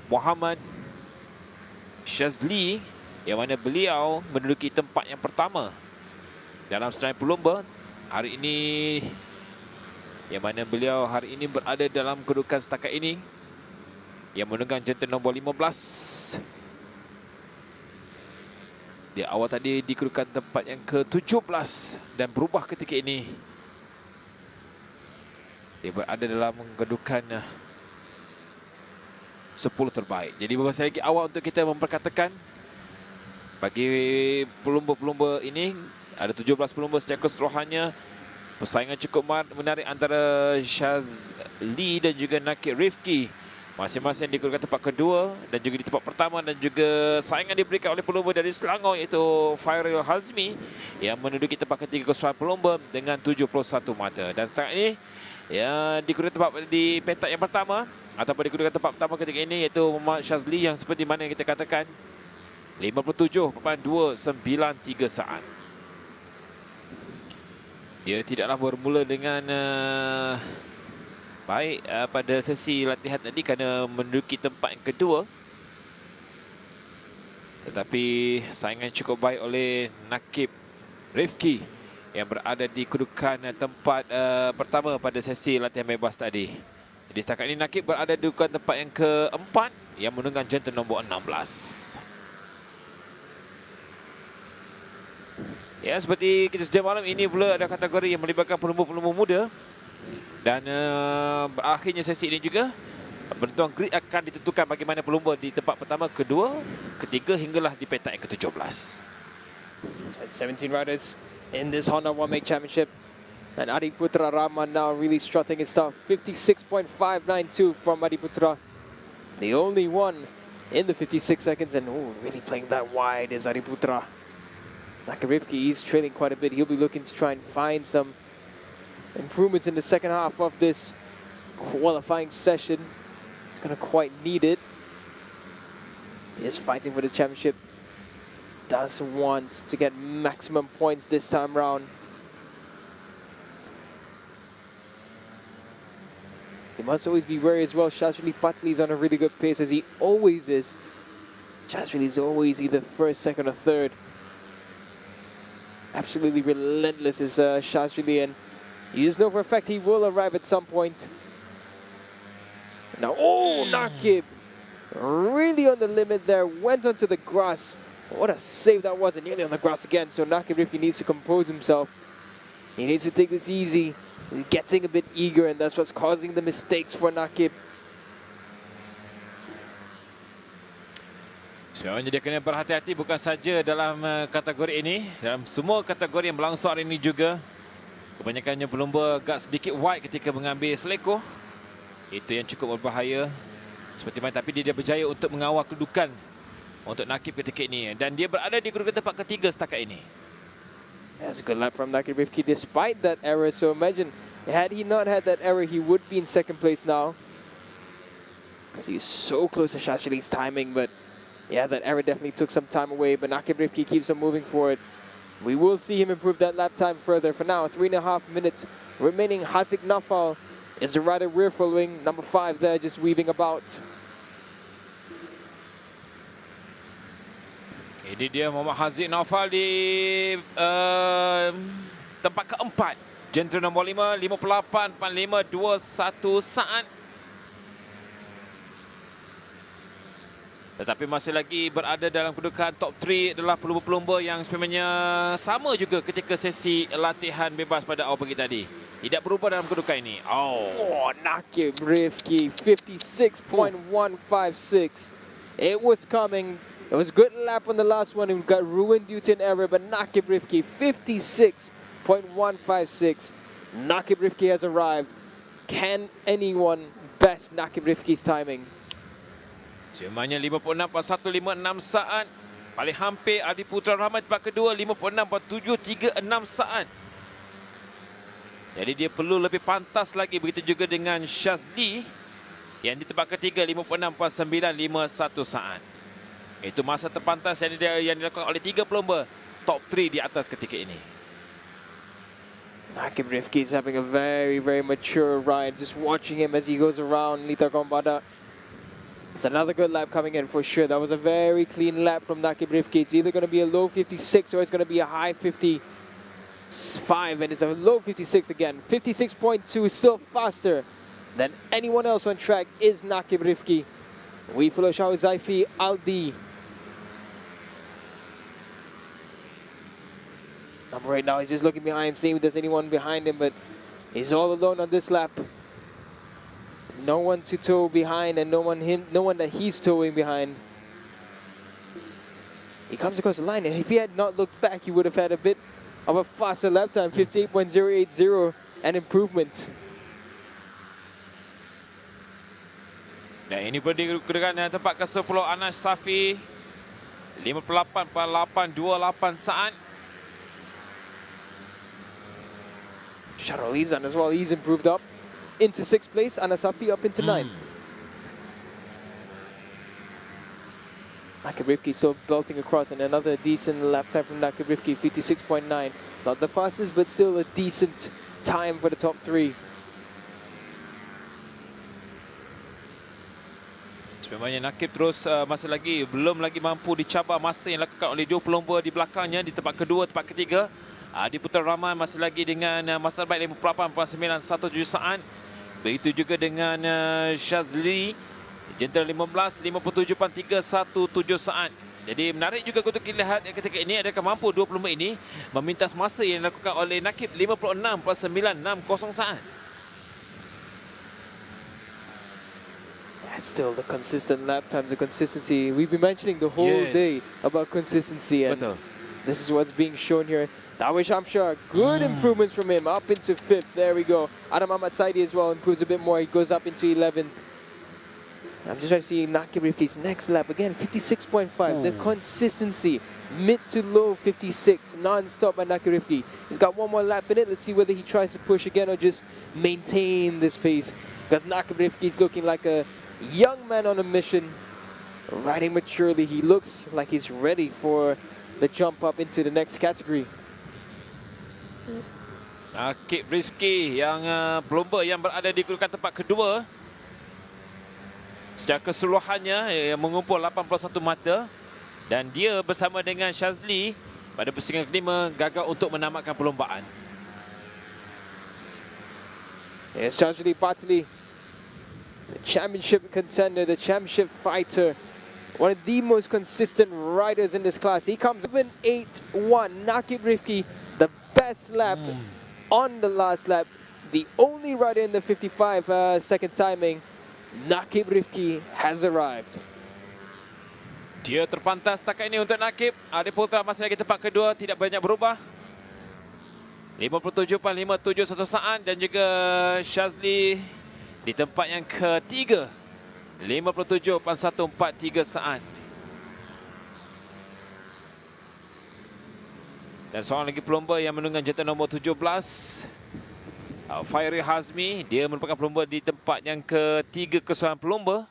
Muhammad Shazli yang mana beliau menduduki tempat yang pertama dalam senarai pelumba hari ini, yang mana beliau hari ini berada dalam kedudukan setakat ini yang memegang jentera nombor 15. Di awal tadi di kedudukan tempat yang ke-17 dan berubah ketika ini. Dia berada dalam kedudukan 10 terbaik. Jadi beberapa lagi awal untuk kita memperkatakan bagi pelumba-pelumba ini, ada 17 pelumba secara keseluruhannya. Persaingan cukup menarik antara Shazli dan juga Nakib Rifki, masing-masing di kedudukan tempat kedua dan juga di tempat pertama, dan juga saingan diberikan oleh pelumba dari Selangor iaitu Fairil Hazmi yang menduduki tempat ketiga keseluruhan pelumba dengan 71 mata. Dan sekarang ini ya di kedudukan tempat di petak yang pertama ataupun di kedudukan tempat pertama ketika ini iaitu Muhammad Shazli yang seperti mana yang kita katakan 57.293 saat. Dia tidaklah bermula dengan baik pada sesi latihan tadi kerana menduduki tempat yang kedua. Tetapi saingan cukup baik oleh Nakib Rifki yang berada di kedudukan tempat pertama pada sesi latihan bebas tadi. Jadi setakat ini Nakib berada di kedudukan tempat yang keempat yang menunggang jentera nombor 16. Ya, seperti kita sedia malam ini pula ada kategori yang melibatkan pelumba-pelumba muda. Dan berakhirnya sesi ini juga penentuan grid akan ditentukan bagaimana pelumba di tempat pertama, kedua, ketiga hinggalah di petak yang ke-17. 17 riders in this Honda One Make Championship. And Adi Putra Rahman now really strutting his stuff. 56.592 from Adi Putra. The only one in the 56 seconds, and really playing that wide is Adi Putra. Nakib Rifki, he's trailing quite a bit. He'll be looking to try and find some improvements in the second half of this qualifying session. He's going to quite need it. He is fighting for the championship. Does want to get maximum points this time round. He must always be wary as well. Shazli Patli is on a really good pace, as he always is. Shazli is always either first, second or third. Absolutely relentless is Shazli, and you just know for a fact he will arrive at some point. Now, Nakib really on the limit there, went onto the grass. What a save that was, and nearly on the grass again. So Nakib Rifki needs to compose himself. He needs to take this easy. He's getting a bit eager, and that's what's causing the mistakes for Nakib. Sebenarnya dia kena berhati-hati bukan saja dalam kategori ini, dalam semua kategori yang berlangsung hari ini juga. Kebanyakannya pelumba agak sedikit wide ketika mengambil seleko. Itu yang cukup berbahaya. Seperti mana, tapi dia berjaya untuk mengawal kedudukan untuk Nakib ketika ini. Dan dia berada di kedudukan tempat ketiga setakat ini. That's a good lap from Nakib Rifki despite that error. So imagine, had he not had that error, he would be in second place now. Because he's so close to Shazli's timing, but yeah, that error definitely took some time away, but Nakib Rifki keeps on moving forward. We will see him improve that lap time further. For now, 3.5 minutes remaining. Hasik Nafal is the rider we're following. Number 5 there, just weaving about. Ini dia Muhammad Haziq Naufal di tempat keempat. Gentleman nombor 5, 58.521 saat. Tetapi masih lagi berada dalam kedudukan top 3 adalah pelumba-pelumba yang sebenarnya sama juga ketika sesi latihan bebas pada awal pagi tadi. Tidak berubah dalam kedudukan ini. Oh, Nakib Rifki, 56.156. It was coming. It was a good lap on the last one. It got ruined due to an error, but Nakib Rifki, 56.156. Nakib Rifki has arrived. Can anyone best Nakib Rifki's timing? Cumanya 56.156 saat. Paling hampir Adi Putra Rahmat tempat kedua, 56.736 saat. Jadi dia perlu lebih pantas lagi. Begitu juga dengan Shazli yang di tempat ketiga, 56.951 saat. Itu masa terpantas yang dilakukan oleh 3 pelumba top 3 di atas ketika ini. Nakib Rifki is having a very, very mature ride. Just watching him as he goes around Lita Kombada. It's another good lap coming in for sure. That was a very clean lap from Nakib Rifki. It's either going to be a low 56 or it's going to be a high 55. And it's a low 56 again. 56.2 is still faster than anyone else on track is Nakib Rifki. We follow Shao Zaifi Aldi. Number 8 now, he's just looking behind, seeing if there's anyone behind him, but he's all alone on this lap. No one to tow behind and no one that he's towing behind. He comes across the line, and if he had not looked back, he would have had a bit of a faster lap time, 58.080, an improvement. Dan ini berdiri kedudukan tempat ke-10 Anas Safi, 58.828 saat. Sharolizan as well, he's improved up into 6th place. Anasafi up into 9th. Nakib Rifki still belting across, and another decent lap time from Nakib Rifki, 56.9. Not the fastest, but still a decent time for the top 3. Sebenarnya Nakib terus masih lagi belum lagi mampu dicabar masa yang dilakukan oleh 2 pelumba di belakangnya di tempat kedua, tempat ketiga. Adi Putra Rahman masih lagi dengan masa terbaik 58.917 saat. Begitu juga dengan Shazli, Gentle 15, 57.317 saat. Jadi menarik juga untuk kita lihat ketika ini adakah mampu 2 pelumba ini memintas masa yang dilakukan oleh Nakib 56.960 saat. That's still the consistent lap times, the consistency. We've been mentioning the whole day about consistency, and this is what's being shown here. Dawish Hamshar, good improvements from him, up into 5th. There we go. Adam Ahmad Saidi as well improves a bit more. He goes up into 11th. I'm just trying to see Nakib Rifki's next lap again, 56.5. The consistency, mid to low 56, non-stop by Nakib Rifki. He's got one more lap in it. Let's see whether he tries to push again or just maintain this pace. Because Nakib Rifki's looking like a young man on a mission, riding maturely. He looks like he's ready for the jump up into the next category. Nakib Rifki yang pelumba yang berada di kedudukan tempat kedua. Secara keseluruhannya mengumpul 81 mata. Dan dia bersama dengan Shazli pada pusingan kelima gagal untuk menamatkan perlombaan. Yes, Shazli Patli, the championship contender, the championship fighter. One of the most consistent riders in this class. He comes up in 8-1. Nakib Rifki, the best lap on the last lap. The only rider in the 55-second timing. Nakib Rifki has arrived. Dia terpantas setakat ini untuk Nakib. Adi Putra masih lagi tempat kedua, tidak banyak berubah. 57.571 saat, dan juga Shazli di tempat yang ketiga, 57.143 saat. Dan seorang lagi pelumba yang menunggang jatuh nombor 17, Fairy Hazmi. Dia merupakan pelumba di tempat yang ketiga keseluruhan pelumba,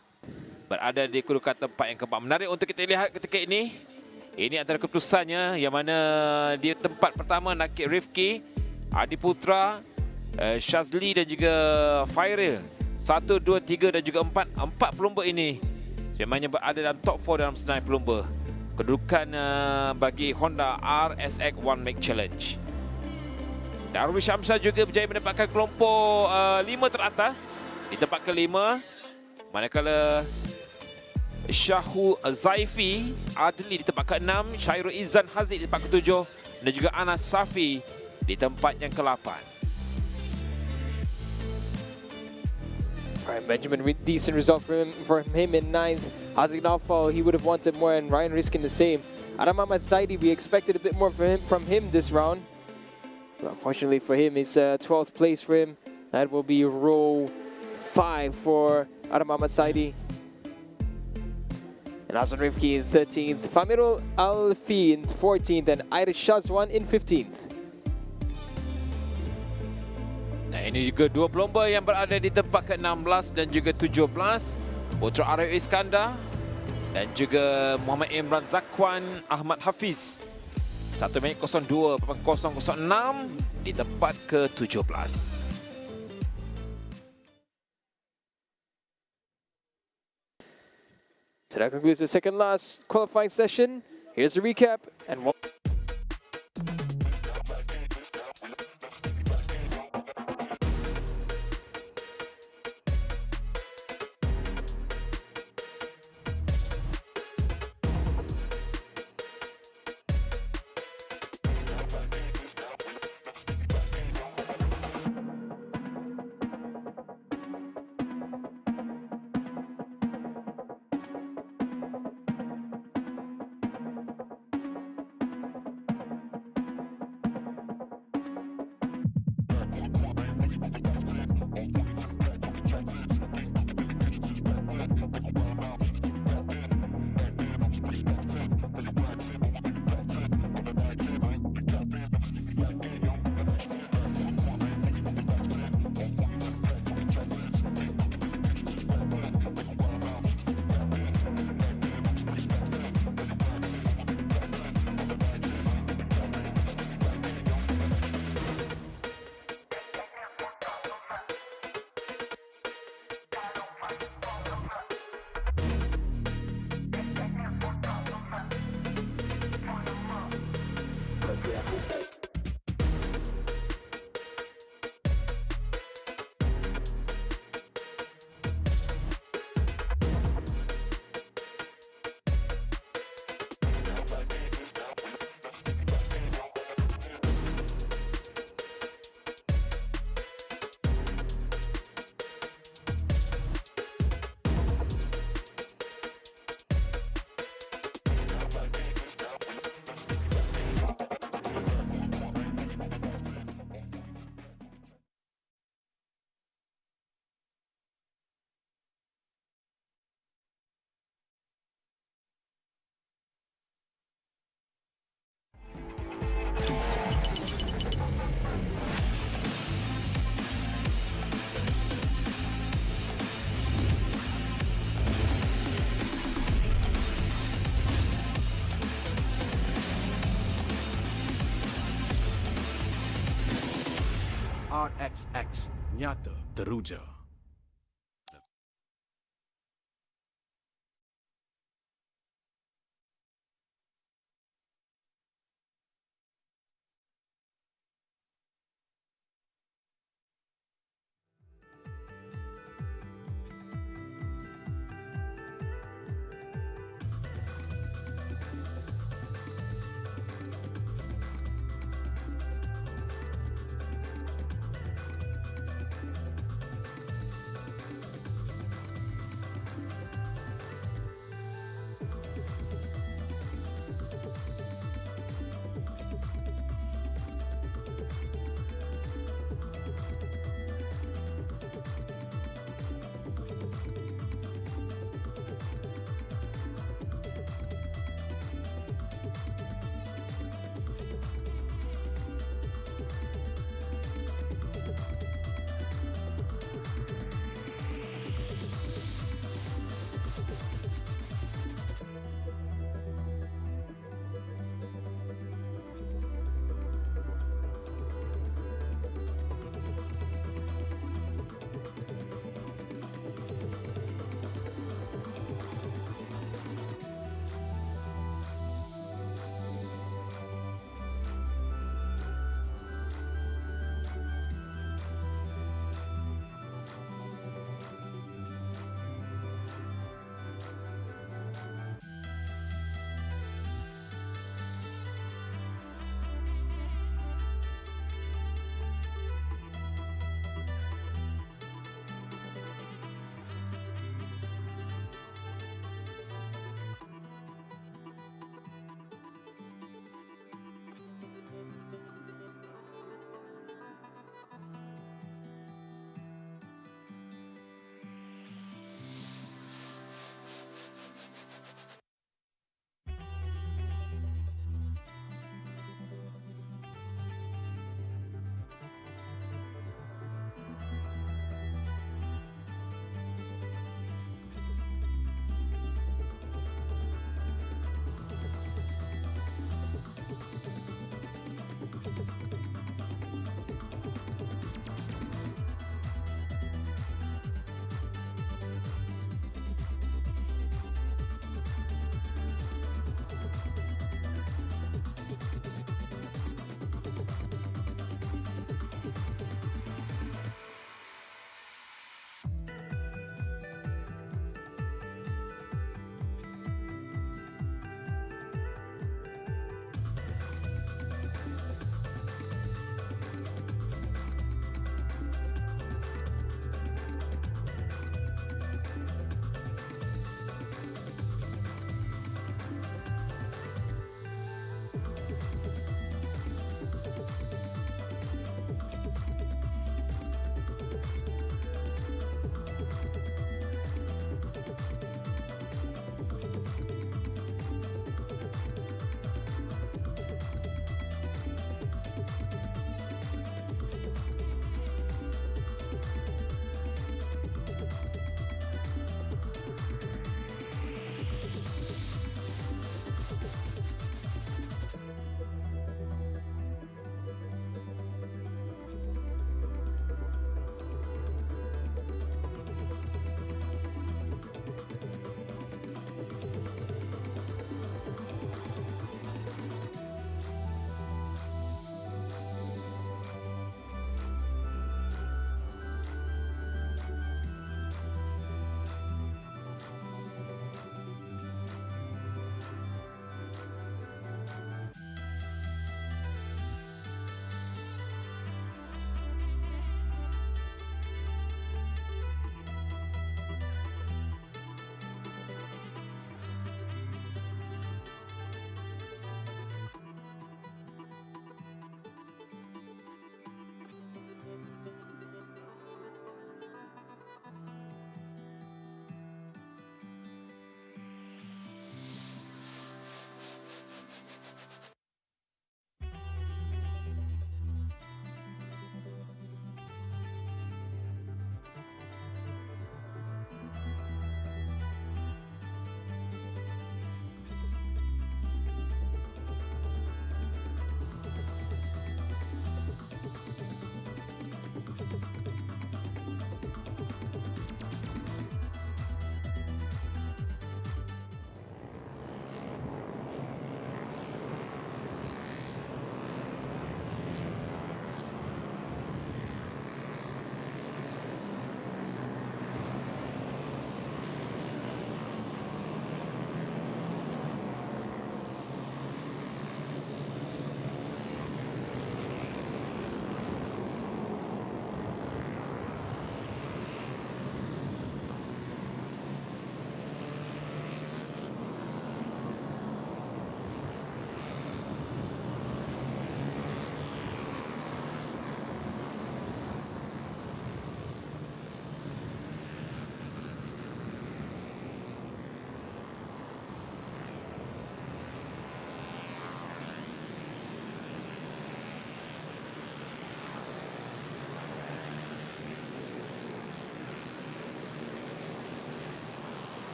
berada di kedudukan tempat yang keempat. Menarik untuk kita lihat ketika ini. Ini antara keputusannya, yang mana di tempat pertama Nakib Rifki, Adi Putra, Shazli dan juga Fairil. 1, 2, 3 dan juga 4. 4 pelumba ini sebenarnya berada dalam top 4 dalam senarai pelumba. kedudukan bagi Honda RSX One Make Challenge. Darwish Hamzah juga berjaya mendapatkan kelompok 5 teratas di tempat kelima. Manakala Syahu Zaifi Adli di tempat ke-6, Syairul Izzan Haziq di tempat ke-7 dan juga Anas Safi di tempat yang ke-8. Right, Benjamin, decent result from him in 9th. Haziq Naufal, he would have wanted more, and Ryan Riskin the same. Adam Ahmad Saidi, we expected a bit more from him this round. But unfortunately for him, it's 12th place for him. That will be row 5 for Adam Ahmad Saidi. And Hassan Rifki in 13th, Famirul Alfi in 14th, and Irish Shazwan in 15th. Nah, ini juga dua pelomba yang berada di tempat ke-16 dan juga 17. Putra Arif Iskandar dan juga Muhammad Imran Zakwan Ahmad Hafiz. 1 minit 02.006 di tempat ke-17. So that concludes the second last qualifying session. Here's a recap and what. RXX nyata teruja.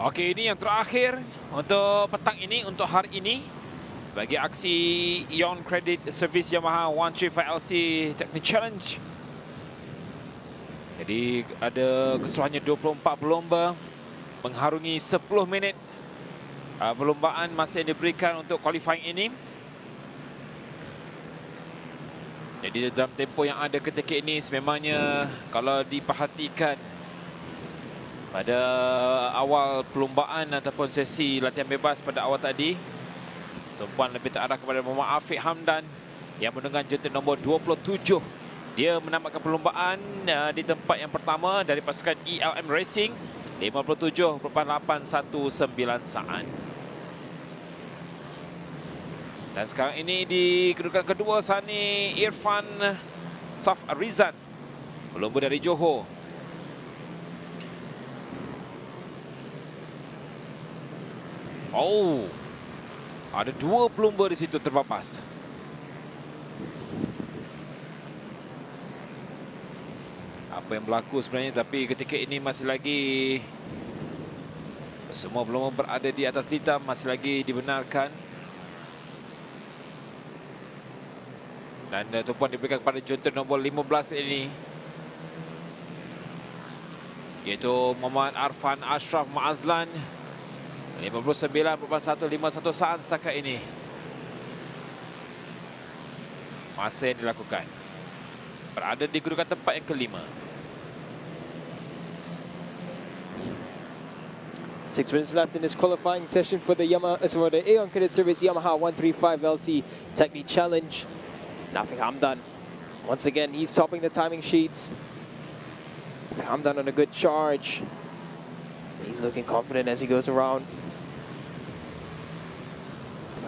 Okey, ini yang terakhir untuk petang ini, untuk hari ini. Bagi aksi Ion Credit Service Yamaha 135LC Technical Challenge. Jadi ada keseluruhannya 24 berlomba, mengharungi 10 minit perlombaan masa yang diberikan untuk qualifying ini. Jadi dalam tempoh yang ada ketika ini sememangnya kalau diperhatikan pada awal perlombaan ataupun sesi latihan bebas pada awal tadi, tumpuan lebih terarah kepada Muhammad Afiq Hamdan yang menunggang jentera nombor 27. Dia menamatkan perlombaan di tempat yang pertama dari pasukan ELM Racing 57.819 saat. Dan sekarang ini di kedudukan kedua Sani Irfan Saf Rizan, pelumba dari Johor. Oh, ada dua pelumba di situ terpapas. Apa yang berlaku sebenarnya, tapi ketika ini masih lagi semua pelumba berada di atas litam, masih lagi dibenarkan. Dan tumpuan diberikan kepada jentera nombor 15 kali ini, iaitu Muhammad Arfan Ashraf Ma'azlan, 59.151 saat setakat ini. Masa yang dilakukan berada di kedudukan tempat yang kelima. 6 minutes left in this qualifying session for the Aeon Credit Service Yamaha 135LC Technique Challenge. Afiq Hamdan, once again, he's topping the timing sheets. Afiq Hamdan on a good charge. He's looking confident as he goes around.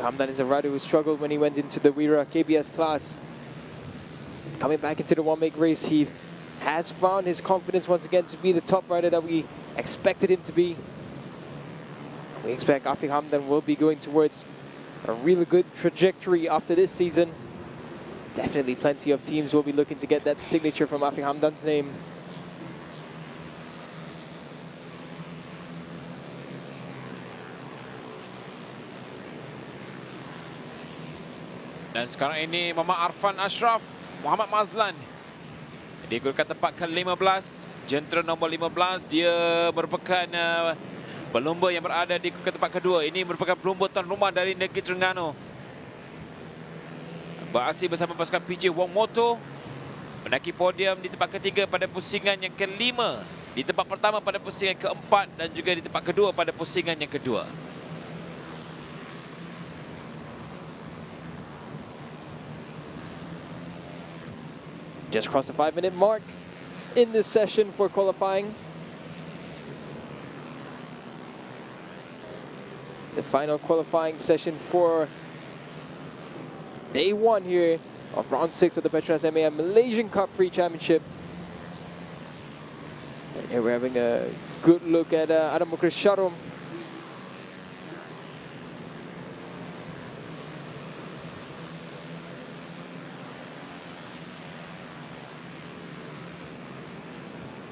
Hamdan is a rider who struggled when he went into the Wira KBS class. Coming back into the one-make race, he has found his confidence once again to be the top rider that we expected him to be. We expect Afiq Hamdan will be going towards a really good trajectory after this season. Definitely plenty of teams will be looking to get that signature from Afiq Hamdan's name. Dan sekarang ini Muhammad Arfan Ashraf Muhammad Mazlan di kedudukan tempat ke-15, jentera nombor 15. Dia merupakan pelumba yang berada di kedudukan tempat kedua. Ini merupakan pelumba tuan rumah dari negeri Terengganu, beraksi bersama pasukan PJ Wong Moto, mendaki podium di tempat ketiga pada pusingan yang kelima, di tempat pertama pada pusingan keempat, dan juga di tempat kedua pada pusingan yang kedua. Just crossed the 5-minute mark in this session for qualifying. The final qualifying session for day one here of round 6 of the PETRONAS MAM Malaysian Cub Prix Championship. And here we're having a good look at Adam Mukris Sharum.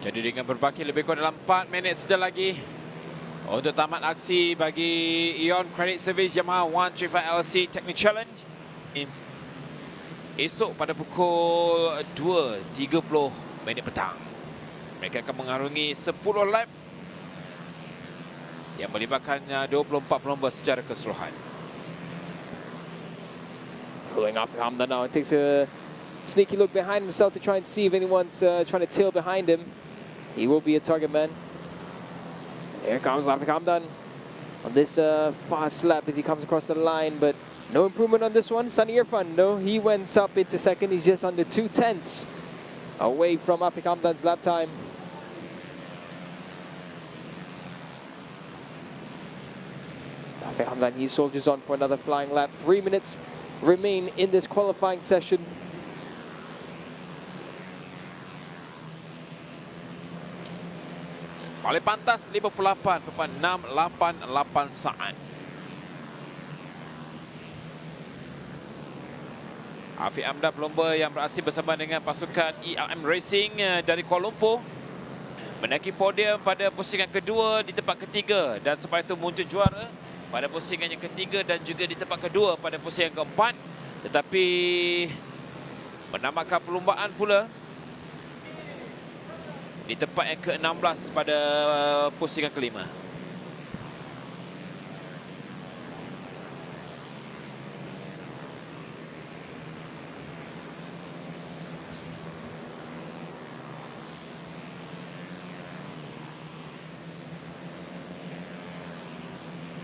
Jadi dengan berbaki lebih kurang dalam 4 minit saja lagi untuk tamat aksi bagi Ion Credit Service Yamaha 135LC Technical Challenge. Esok pada pukul 2.30 petang, mereka akan mengarungi 10 lap yang melibatkan 24 pelumba secara keseluruhan. Pulling off Hamdan now, it takes a sneaky look behind himself to try and see if anyone's trying to tail behind him. He will be a target man. Here comes Afiq Hamdan on this fast lap as he comes across the line, but no improvement on this one. Sani Irfan, no, he went up into second. He's just under 2/10 away from Afiq Hamdan's lap time. Afiq Hamdan, he soldiers on for another flying lap. 3 minutes remain in this qualifying session. Paling pantas 58.688 saat. Afiq Hamdan pelumba yang beraksi bersama dengan pasukan ELM Racing dari Kuala Lumpur menaiki podium pada pusingan kedua di tempat ketiga dan selepas itu muncul juara pada pusingan yang ketiga dan juga di tempat kedua pada pusingan keempat, tetapi menamatkan perlumbaan pula di tempat yang ke-16 pada pusingan kelima.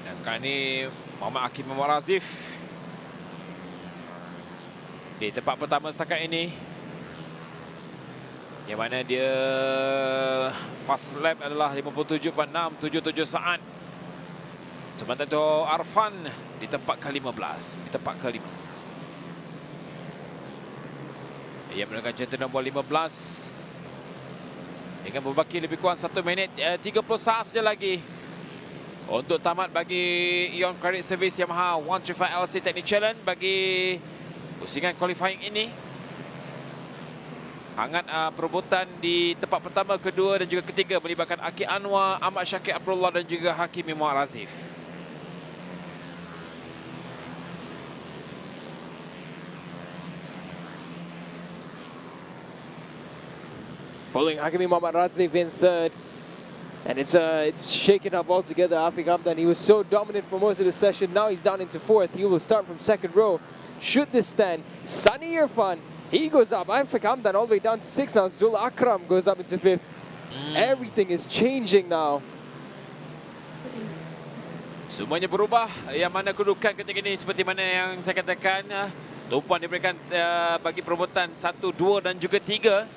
Dan sekarang ini Muhammad Hakim Muhammad Razif di tempat pertama setakat ini, yang mana dia fast lap adalah 57.677 saat. Sementara itu Arfan di tempat ke-15, di tempat ke-5. Ia menggunakan jantan nombor 15 dengan berbaki lebih kurang 1 minit 30 saat saja lagi untuk tamat bagi Ion Credit Service Yamaha 135 LC Technic Challenge bagi pusingan qualifying ini. Hangat perebutan di tempat pertama, kedua dan juga ketiga melibatkan Aki Anwar, Ahmad Syakir Abdullah dan juga Hakimi Muhammad Razif. Following Hakimi Muhammad Razif in third. And it's shaken up altogether. Afiq Hamdan, he was so dominant for most of the session. Now he's down into fourth. He will start from second row. Should this stand, Sunny Irfan, he goes up. Afiq Hamdan all the way down to sixth now. Zul Akram goes up into fifth. Everything is changing now. Semuanya berubah. Yang mana kedudukan ketika ini seperti mana yang saya katakan, tumpuan diberikan bagi perebutan 1, 2 dan juga 3.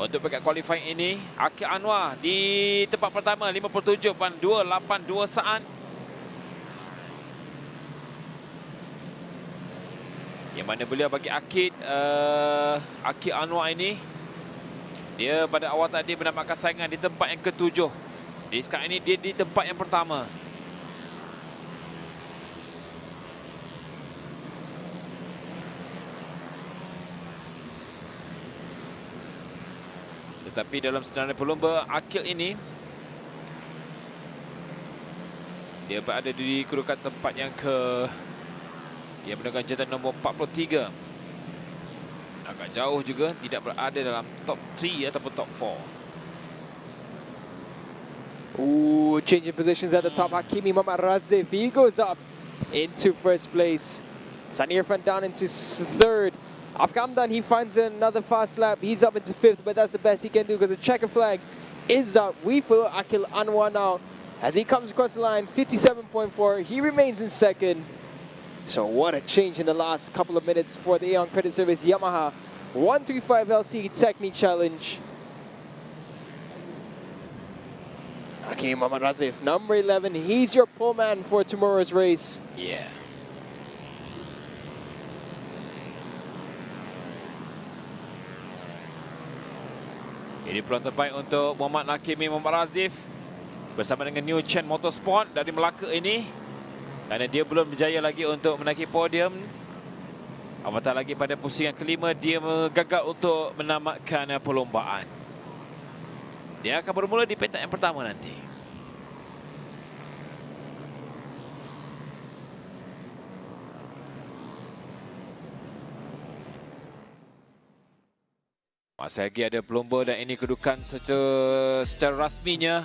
Untuk peringkat qualifying ini, Aki Anwar di tempat pertama 57.282 saat. Yang mana beliau bagi Aki Anwar ini, dia pada awal tadi mendapatkan saingan di tempat yang ke-7. Jadi sekarang ini dia di tempat yang pertama. Tetapi dalam senarai pelumba Akil ini, dia berada di kedudukan tempat yang dia menggunakan jantan nombor 43. Agak jauh juga, tidak berada dalam top 3 ataupun top 4. Ooh, changing positions at the top. Hakimi Muhammad Razif, he goes up into first place. Sunny Irfan down into third. Afiq Hamdan, he finds another fast lap. He's up into fifth, but that's the best he can do because the checker flag is up. We follow Akil Anwar now as he comes across the line, 57.4. He remains in second. So what a change in the last couple of minutes for the Aeon Credit Service Yamaha 135 LC Technic Challenge. Hakim Muhammad Razif, number 11. He's your pole man for tomorrow's race. Yeah. Ini peluang terbaik untuk Muhammad Hakimi Muhammad Razif bersama dengan New Chen Motorsport dari Melaka ini, kerana dia belum berjaya lagi untuk menaiki podium. Apatah lagi pada pusingan kelima dia gagal untuk menamatkan perlombaan. Dia akan bermula di petak yang pertama nanti. Masih lagi ada pelumba dan ini kedudukan secara rasminya.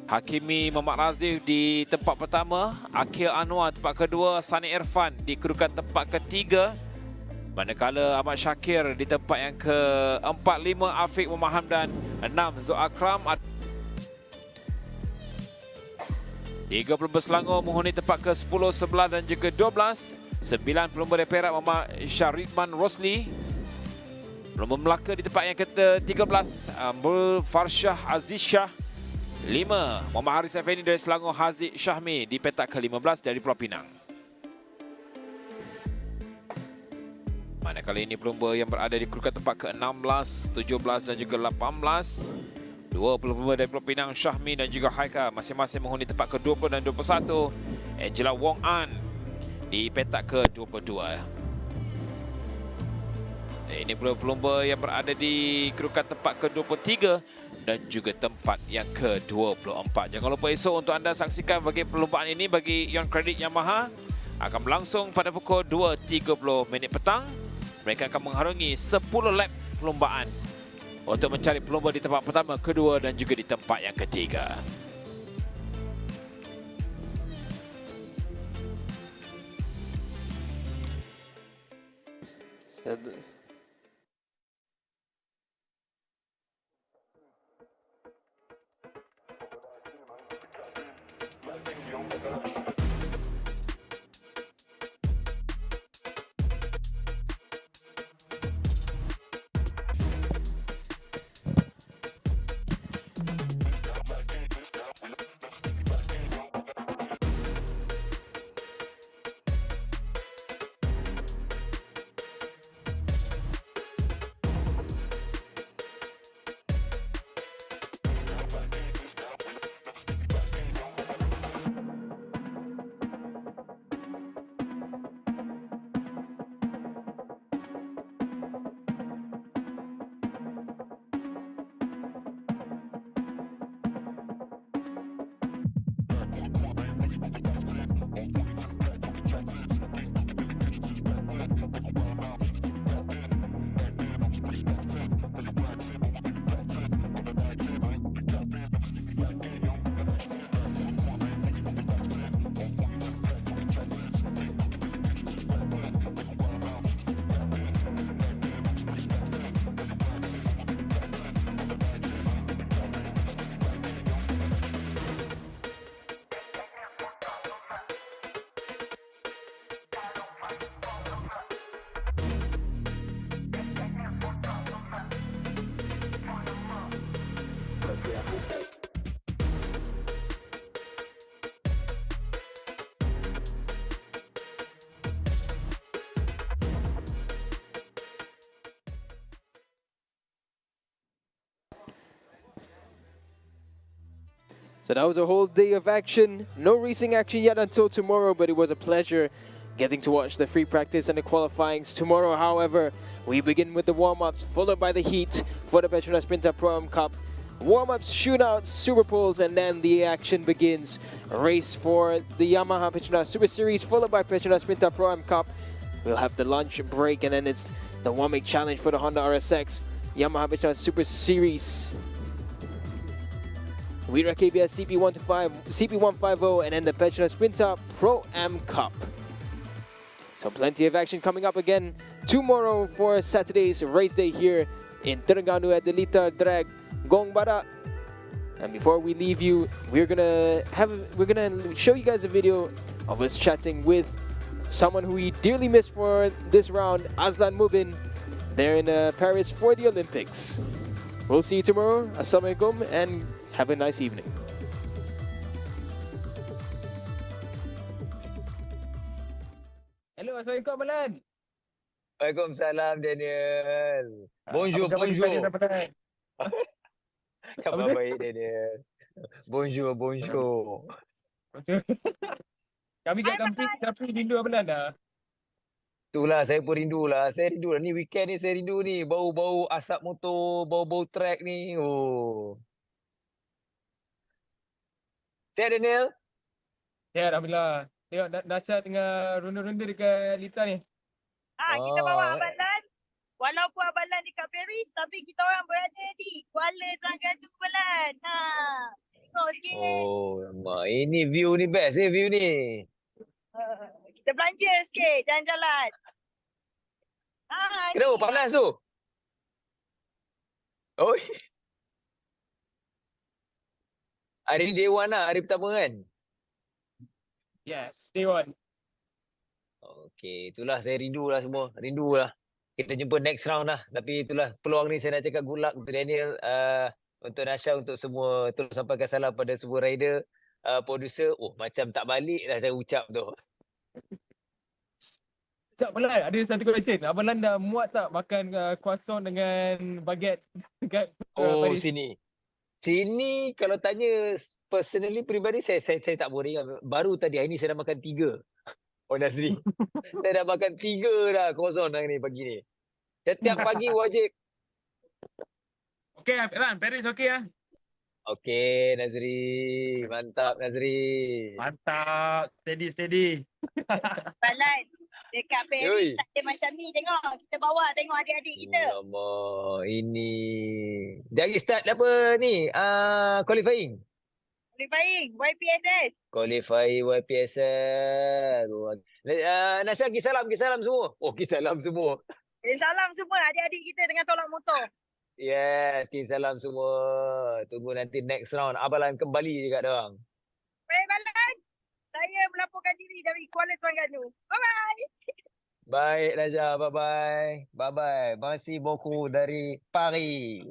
Hakimi Muhammad Razif di tempat pertama, Akil Anwar tempat kedua, Sunny Irfan di kedudukan tempat ketiga. Manakala Ahmad Syakir di tempat yang ke-4, 5 Afiq Muhammad Hamdan, 6 Zul Akram. 3 pelumba Selangor menghuni tempat ke-10, 11 dan juga 12. 9 pelumba dari Perak, Muhammad Syaridman Rosli. Pelumba Melaka di tempat yang ke-13, Mul Farshah Aziz Shah. 5 Muhammad Haris Effendi dari Selangor, Haziq Syahmi di petak ke-15 dari Pulau Pinang. Manakala ini pelumba yang berada di kedudukan tempat ke-16, 17 dan juga 18. 2 pelumba dari Pulau Pinang, Syahmi dan juga Haika, masing-masing menghuni tempat ke-20 dan 21. Angela Wong An di petak ke-22. ini pula pelumba yang berada di kedudukan tempat ke-23 dan juga tempat yang ke-24. Jangan lupa esok untuk anda saksikan bagi perlumbaan ini bagi Ion Credit Yamaha akan berlangsung pada pukul 2.30 minit petang. Mereka akan mengharungi 10 lap perlumbaan untuk mencari pelumba di tempat pertama, kedua dan juga di tempat yang ketiga. So that was a whole day of action. No racing action yet until tomorrow, but it was a pleasure getting to watch the free practice and the qualifyings. Tomorrow, however, we begin with the warm-ups, followed by the heat for the PETRONAS Pintar Pro Am Cup. Warm-ups, shootouts, super poles, and then the action begins. Race for the Yamaha PETRONAS Super Series, followed by PETRONAS Pintar Pro Am Cup. We'll have the lunch break, and then it's the one-make challenge for the Honda RSX Yamaha PETRONAS Super Series. Wira KBS CP150, and then the PETRONAS Pintar Pro Am Cup. So plenty of action coming up again tomorrow for Saturday's race day here in Terengganu at the Lita Drag Gong Badak. And before we leave you, we're gonna show you guys a video of us chatting with someone who we dearly miss for this round, Azlan Mubin. They're in Paris for the Olympics. We'll see you tomorrow. Assalamualaikum and have a nice evening. Hello, Assalamualaikum Malan. Waalaikumsalam Daniel. Bonjour, bonjour. Khabar baik Daniel. Bonjour, bonjour. Kami kat Capri rindu Malan dah. Itulah saya pun rindu lah. Saya rindu lah. Ni weekend ni saya rindu ni. Bau-bau asap motor, bau-bau track ni. Oh. Sihat Daniel? Sihat Alhamdulillah. Tengok Nasha tengah ronda-ronda dekat Lita ni. Kita bawa Abang Lan. Walaupun Abang Lan dekat Paris, tapi kita orang berada di Kuala Terengganu Malan. Tengok sikit. Oh, lama. Ini view ni best view ni. Kita belanja sikit, jalan-jalan. Kenapa panas tu? Oh. Hari ni day one lah, hari pertama kan? Yes, day one. Okey, itulah saya rindu lah semua. Rindu lah. Kita jumpa next round lah. Tapi itulah peluang ni saya nak cakap good luck untuk Daniel, untuk Nasha, untuk semua. Tolong sampaikan salam pada semua rider, producer. Oh, macam tak balik dah saya ucap tu. Cak Abang Lan, ada satu question. Abang Lan dah muat tak makan croissant dengan baguette dekat Oh, Paris? Sini kalau tanya personally peribadi saya tak boring. Baru tadi hari ni saya dah makan 3. Honestly. Saya dah makan 3 dah croissant hari ni pagi ni. Setiap pagi wajib. Okey, Ran, Paris okey ah. Okey, Nazri. Mantap, Nazri. Mantap. Steady. Balan. Dekat Paris Yoi. tak ada macam ni. Tengok. Kita bawa tengok adik-adik kita. Alamak, ini. Jari start apa ni? Qualifying. Qualifying. YPSS. Qualifying YPSL. Nasya, kisalam semua. Oh, kisalam semua. Salam semua adik-adik kita dengan tolak motor. Yes, kisalam semua. Tunggu nanti next round. Abalan kembali juga doang. Baik, Balan. Saya melaporkan diri dari Kuala Terengganu. Bye-bye. Baik, Nasya. Bye-bye. Bye-bye. Masih boku dari Paris.